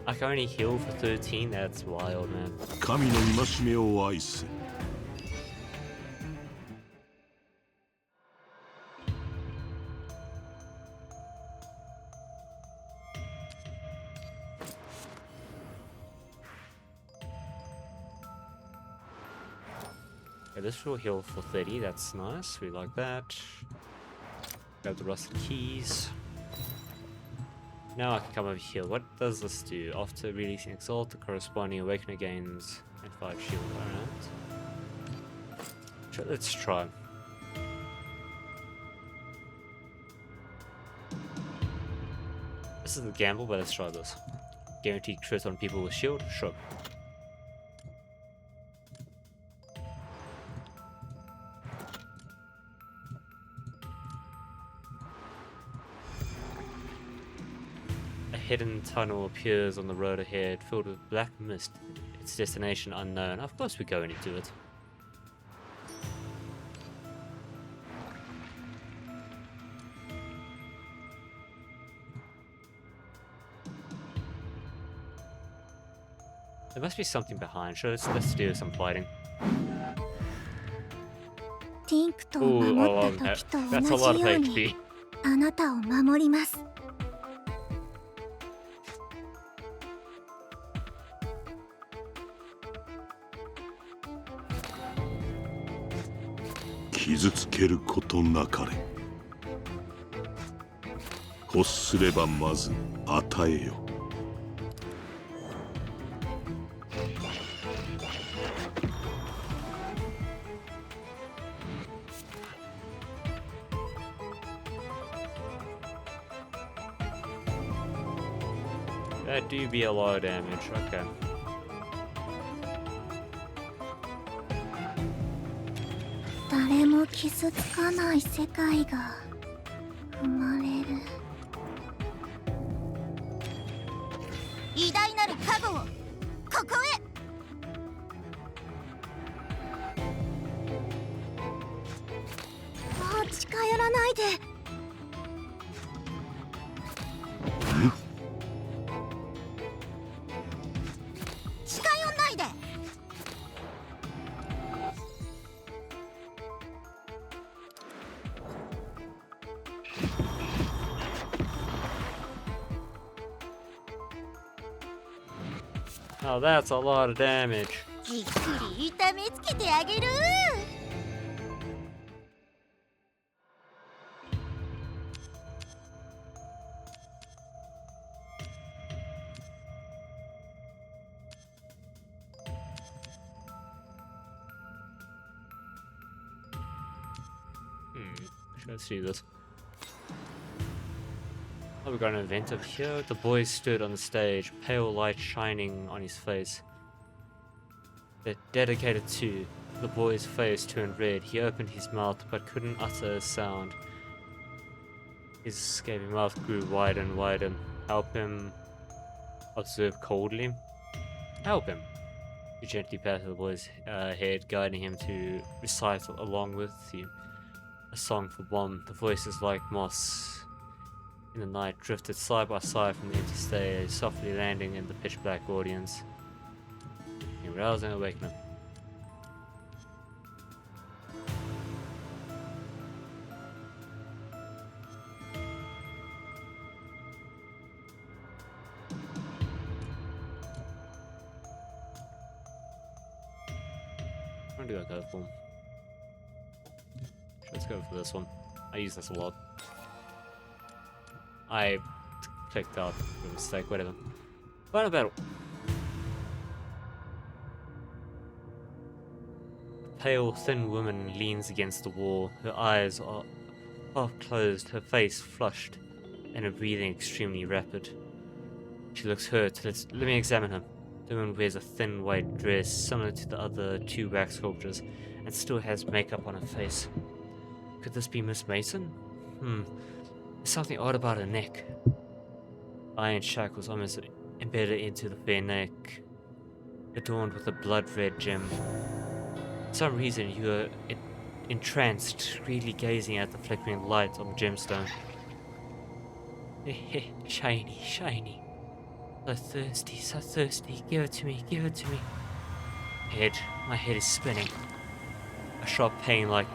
I can only heal for 13. That's wild, man. 神の戒めを愛せ。Okay, this will heal for 30. That's nice. We like that. Grab the rusted keys. Now I can come over here. What does this do? After releasing Exalt, the corresponding Awakener gains and 5 shield. Alright. Sure, let's try. This is a gamble, but let's try this. Guaranteed crit on people with shield? Sure. A hidden tunnel appears on the road ahead, filled with black mist. Its destination unknown. Of course we go into it. There must be something behind. Sure, let's do some fighting. ティンクトを Ooh, 守った時と that's a 同 lot じ of ように HP. あなたを守ります。傷つけることなかれ。欲すればまず与えよ。That do be a lot of damage. Okay. 誰も傷つかない世界が生まれる。偉大なる加護をここへ。もう近寄らないで。近寄んないで。Oh, that's a lot of damage. じっくり痛めつけてあげる。Let's see this. Oh, we got an event up here. The boy stood on the stage, pale light shining on his face. They're dedicated to. The boy's face turned red. He opened his mouth but couldn't utter a sound. His scaly mouth grew wider and wider. Help him. Observe coldly. Help him. You gently patted the boy's head, guiding him to recite along with you. A song for Bomb. The voices like moss in the night drifted side by side from the empty stage, softly landing in the pitch black audience. He roused and awakened him. one do I go for? Let's go for this one. I use this a lot. I clicked out by mistake, whatever. Final battle. A pale, thin woman leans against the wall. Her eyes are half closed, her face flushed, and her breathing extremely rapid. She looks hurt. Let me examine her. The woman wears a thin white dress similar to the other two wax sculptures and still has makeup on her face. Could this be Miss Mason? There's something odd about her neck. Iron shackles almost embedded into the fair neck, adorned with a blood-red gem. For some reason, you are entranced, greedily gazing at the flickering light on the gemstone. Shiny, shiny. So thirsty, so thirsty. Give it to me, give it to me. My head is spinning. A sharp pain like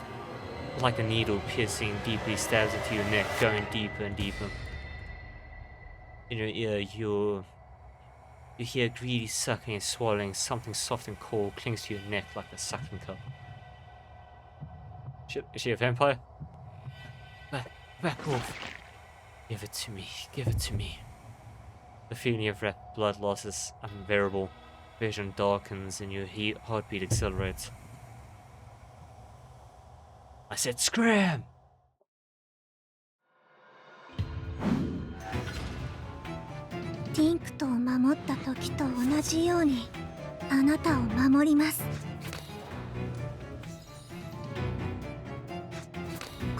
a needle piercing deeply stabs into your neck, going deeper and deeper. In your ear, you hear greedy sucking and swallowing. Something soft and cold clings to your neck like a sucking cup. Is she a vampire? Back off. Give it to me, give it to me. The feeling of rapid blood loss is unbearable. Vision darkens and your heartbeat accelerates. I said scram!ティンクトを守った時と同じようにあなたを守ります。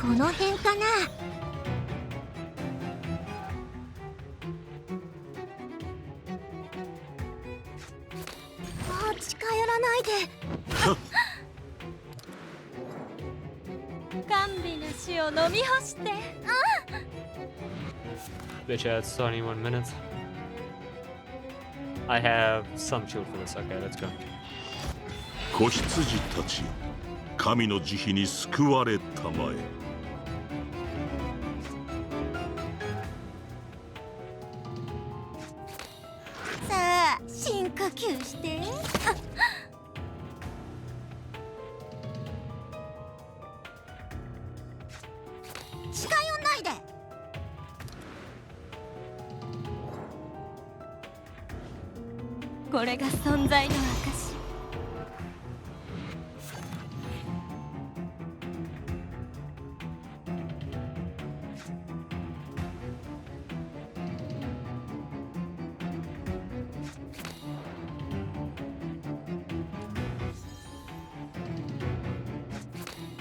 この辺かな。近寄らないで。甘美な死を飲み干して。Bitch adds 21 minutes. I have some shield for this. Okay, let's go. 子羊たちよ、神の慈悲に救われたまえ。さあ、深呼吸して。近寄んないで。これが存在の証。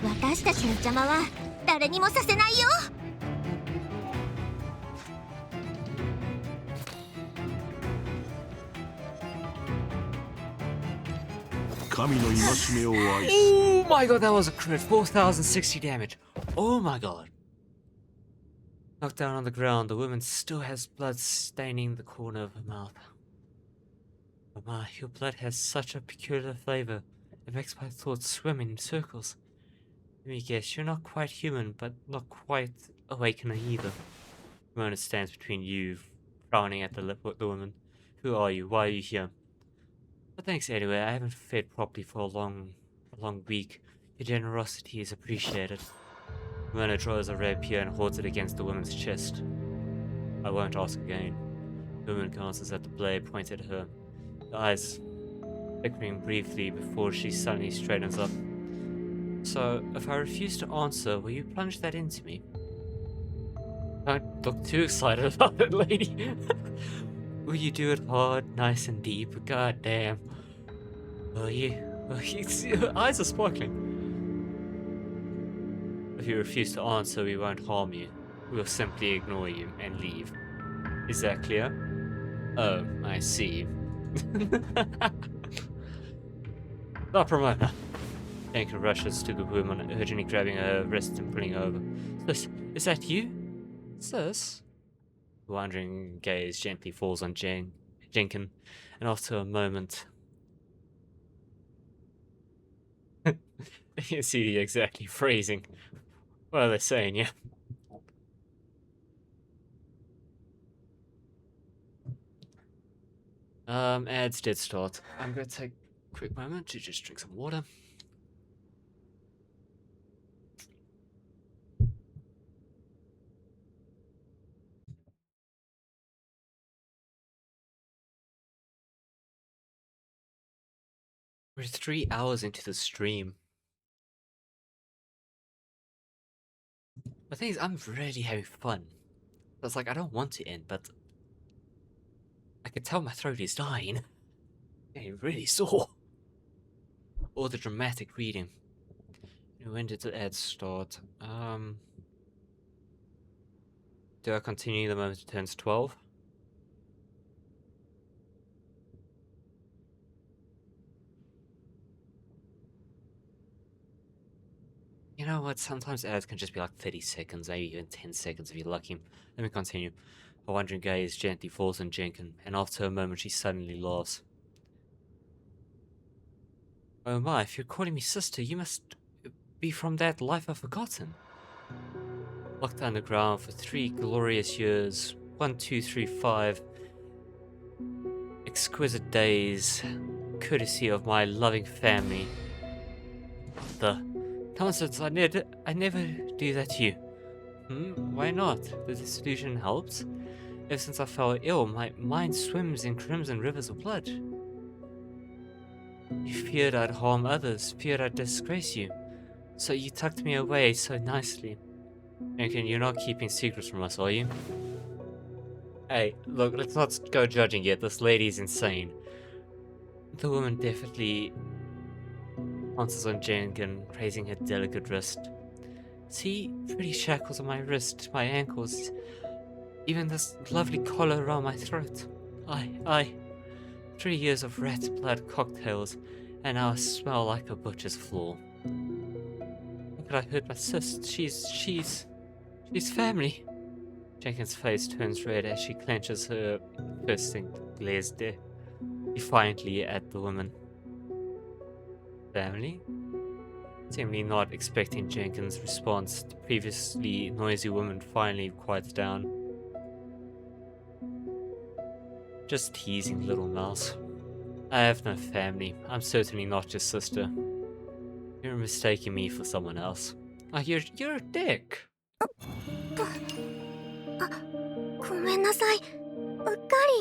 私たちの邪魔は誰にもさせないよ。神の戒めを愛す。Oh my god, that was a crit. 4,060 damage. Oh my god. Knocked down on the ground, the woman still has blood staining the corner of her mouth. Oh my, your blood has such a peculiar flavor. It makes my thoughts swim in circles. Let me guess, you're not quite human, but not quite awakening either. Ramona stands between you, frowning at the woman. Who are you? Why are you here? But thanks anyway, I haven't fed properly for a long week. Your generosity is appreciated. Ramona draws a rapier and holds it against the woman's chest. I won't ask again. The woman glances at the blade pointed at her, her eyes flickering briefly before she suddenly straightens up. So, if I refuse to answer, will you plunge that into me? Don't look too excited about it, lady. Will you do it hard, nice and deep? God damn. Will you? Your eyes are sparkling. If you refuse to answer, we won't harm you. We'll simply ignore you and leave. Is that clear? Oh, I see. Stop, Ramona. Anchor rushes to the woman, urgently grabbing her wrist and pulling her over. Is that you? Sis? The wandering gaze gently falls on Jenkin, and after a moment... You see the exactly phrasing. What are they saying, yeah? Ads did start. I'm going to take a quick moment to just drink some water. We're 3 hours into the stream. The thing is, I'm really having fun. It's like, I don't want to end, but I can tell my throat is dying. Getting really sore. All the dramatic reading. When did the ad start? Do I continue the moment it turns 12? You know what, sometimes ads can just be like 30 seconds, maybe even 10 seconds if you're lucky. Let me continue. A wandering gaze gently falls on Jenkin, and after a moment she suddenly laughs. Oh my, if you're calling me sister, you must be from that life I've forgotten. Locked underground for 3 glorious years. 1, 2, 3, 5. Exquisite days. Courtesy of my loving family. The nonsense, I never do that to you. Why not? The disillusion helps. Ever since I fell ill, my mind swims in crimson rivers of blood. You feared I'd harm others, feared I'd disgrace you. So you tucked me away so nicely. Thinking you're not keeping secrets from us, are you? Hey, look, let's not go judging yet. This lady's insane. The woman definitely answers on Jenkin, raising her delicate wrist. See, pretty shackles on my wrist, my ankles, even this lovely collar around my throat. I 3 years of rat's blood cocktails, and now I smell like a butcher's floor. How could I hurt my sis? She's family. Jenkin's face turns red as she clenches her fist and glares defiantly at the woman. Family? Seemingly not expecting Jenkins' response, the previously noisy woman finally quiets down. Just teasing, little mouse. I have no family. I'm certainly not your sister. You're mistaking me for someone else. Oh, you're a dick. ごめんなさい。うっか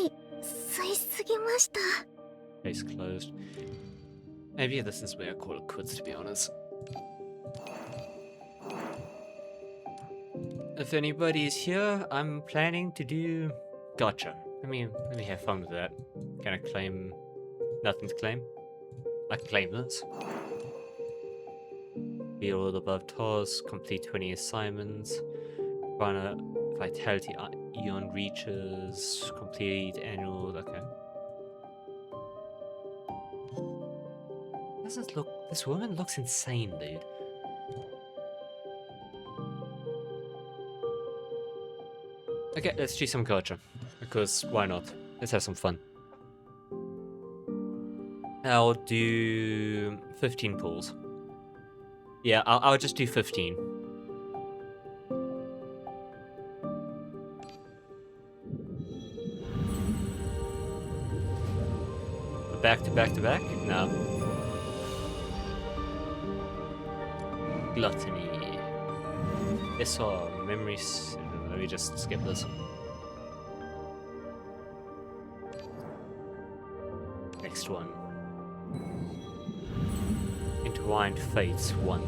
り吸いすぎました。 Case closed. Maybe this is where I call it quits, to be honest. If anybody is here, I'm planning to do gotcha. Let me have fun with that. Can I claim nothing to claim? I claim this. Be all above tasks, complete 20 assignments, run a vitality eon reaches, complete annual. Okay. Does this look? This woman looks insane, dude. Okay, let's do some gotcha. Because why not? Let's have some fun. I'll do 15 pulls. Yeah, I'll just do 15. Back to back to back? No. Gluttony. This or memories. Let me just skip this. Next one. Intertwined Fates 1.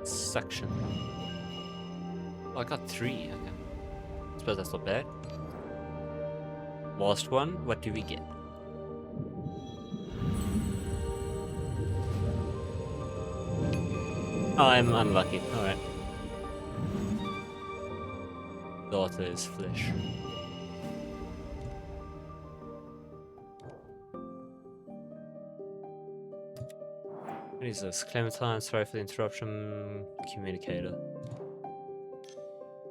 Suction. Oh, I got 3. Okay. Suppose that's not bad. Last one. What do we get? I'm unlucky. Alright. Daughter is flesh. What is this? Clementine, sorry for the interruption. Communicator.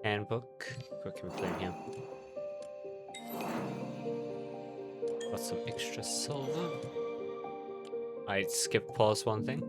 Handbook. What can we claim here? Got some extra silver. I skipped past one thing.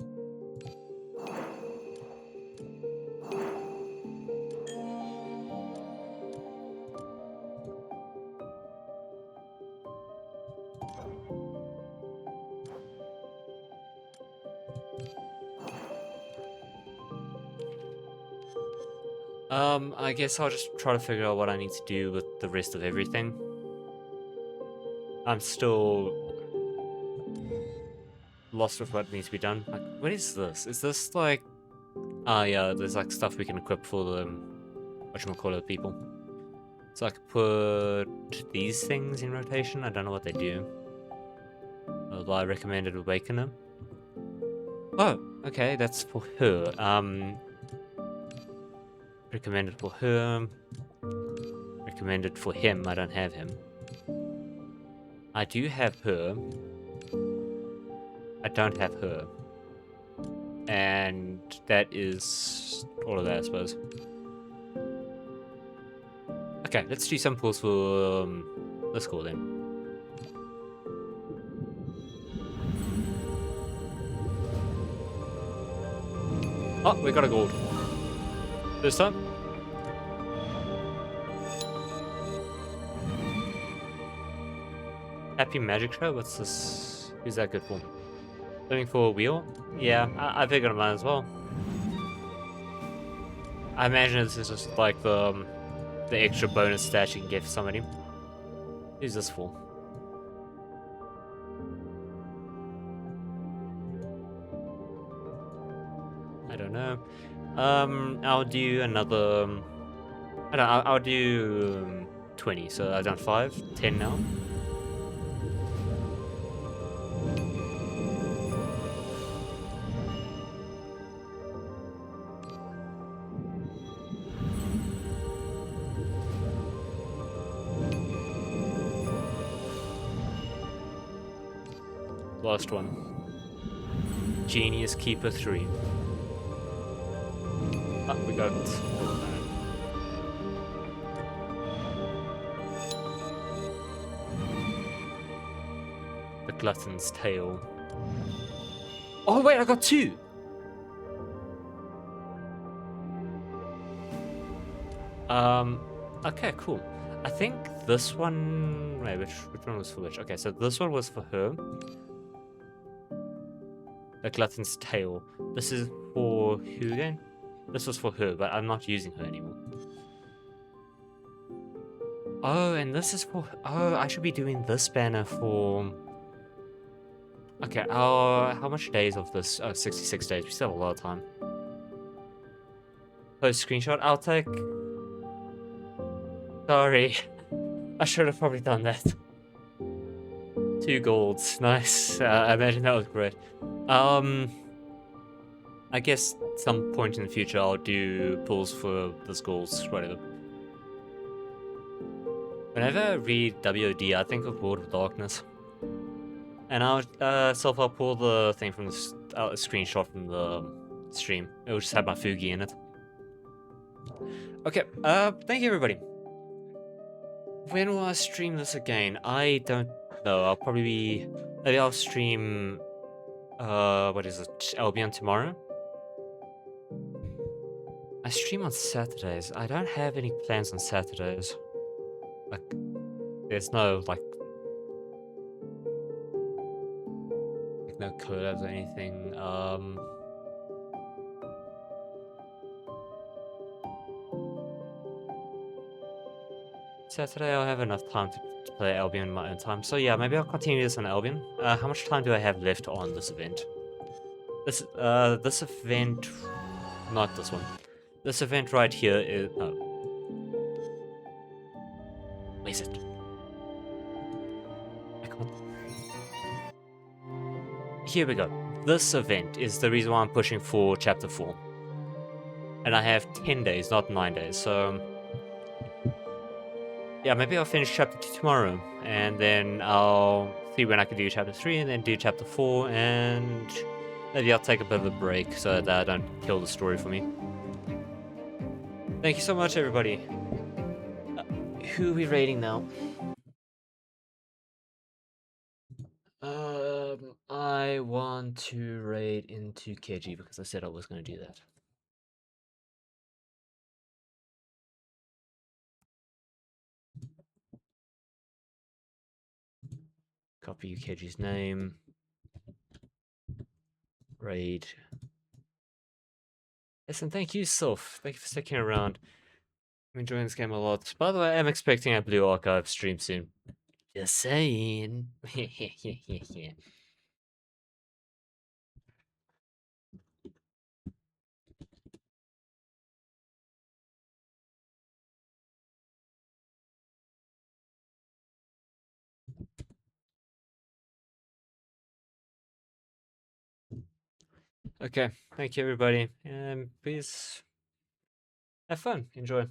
I guess I'll just try to figure out what I need to do with the rest of everything. I'm still lost with what needs to be done. Like, what is this? Is this like... Ah, yeah, there's like stuff we can equip for the... whatchamacallit people. So I could put these things in rotation. I don't know what they do. Although I recommended Awakener. Oh, okay, that's for her. Recommended for her. Recommended for him. I don't have him. I do have her. I don't have her. And that is all of that, I suppose. Okay, let's do some pulls for the score then. Oh, we got a gold. This time? Happy Magic Show? What's this? Who's that good for? Looking for a wheel? Yeah, I figured I might as well. I imagine this is just like the extra bonus stat you can get for somebody. Who's this for? I don't know. I'll do another. I don't. I'll do 20. So I've done 5, 10 now. Last one. Genius Keeper 3. Ah, we got... the Glutton's Tail. Oh wait, I got 2! Okay, cool. I think this one... Wait, which one was for which? Okay, so this one was for her. The Glutton's Tail. This is for who again? This was for her, but I'm not using her anymore. Oh, and this is for... Oh, I should be doing this banner for... Okay, how much days of this? 66 days. We still have a lot of time. Post screenshot. I'll take... Sorry. I should have probably done that. 2 golds. Nice. I imagine that was great. I guess some point in the future I'll do pulls for the schools, whatever. Whenever I read WOD, I think of World of Darkness. And I'll pull the thing from the screenshot from the stream. It will just have my Fugi in it. Okay, thank you everybody. When will I stream this again? I don't know. I'll probably be... Maybe I'll stream... what is it? Albion tomorrow? I stream on Saturdays. I don't have any plans on Saturdays. Like, there's no, like no collabs or anything. Saturday I'll have enough time to play Albion in my own time. So yeah, maybe I'll continue this on Albion. How much time do I have left on this event? This event... Not this one. This event right here is... No. Where is it? I can't... Here we go. This event is the reason why I'm pushing for Chapter 4. And I have 10 days, not 9 days, so... Yeah, maybe I'll finish Chapter 2 tomorrow, and then I'll see when I can do Chapter 3, and then do Chapter 4, and... Maybe I'll take a bit of a break so that I don't kill the story for me. Thank you so much, everybody. Who are we rating now? I want to raid into KG because I said I was going to do that. Copy UKG's name. Raid. Yes, and thank you, Soph. Thank you for sticking around. I'm enjoying this game a lot. By the way, I'm expecting a Blue Archive stream soon. Just saying. Okay, thank you everybody, and please have fun, enjoy.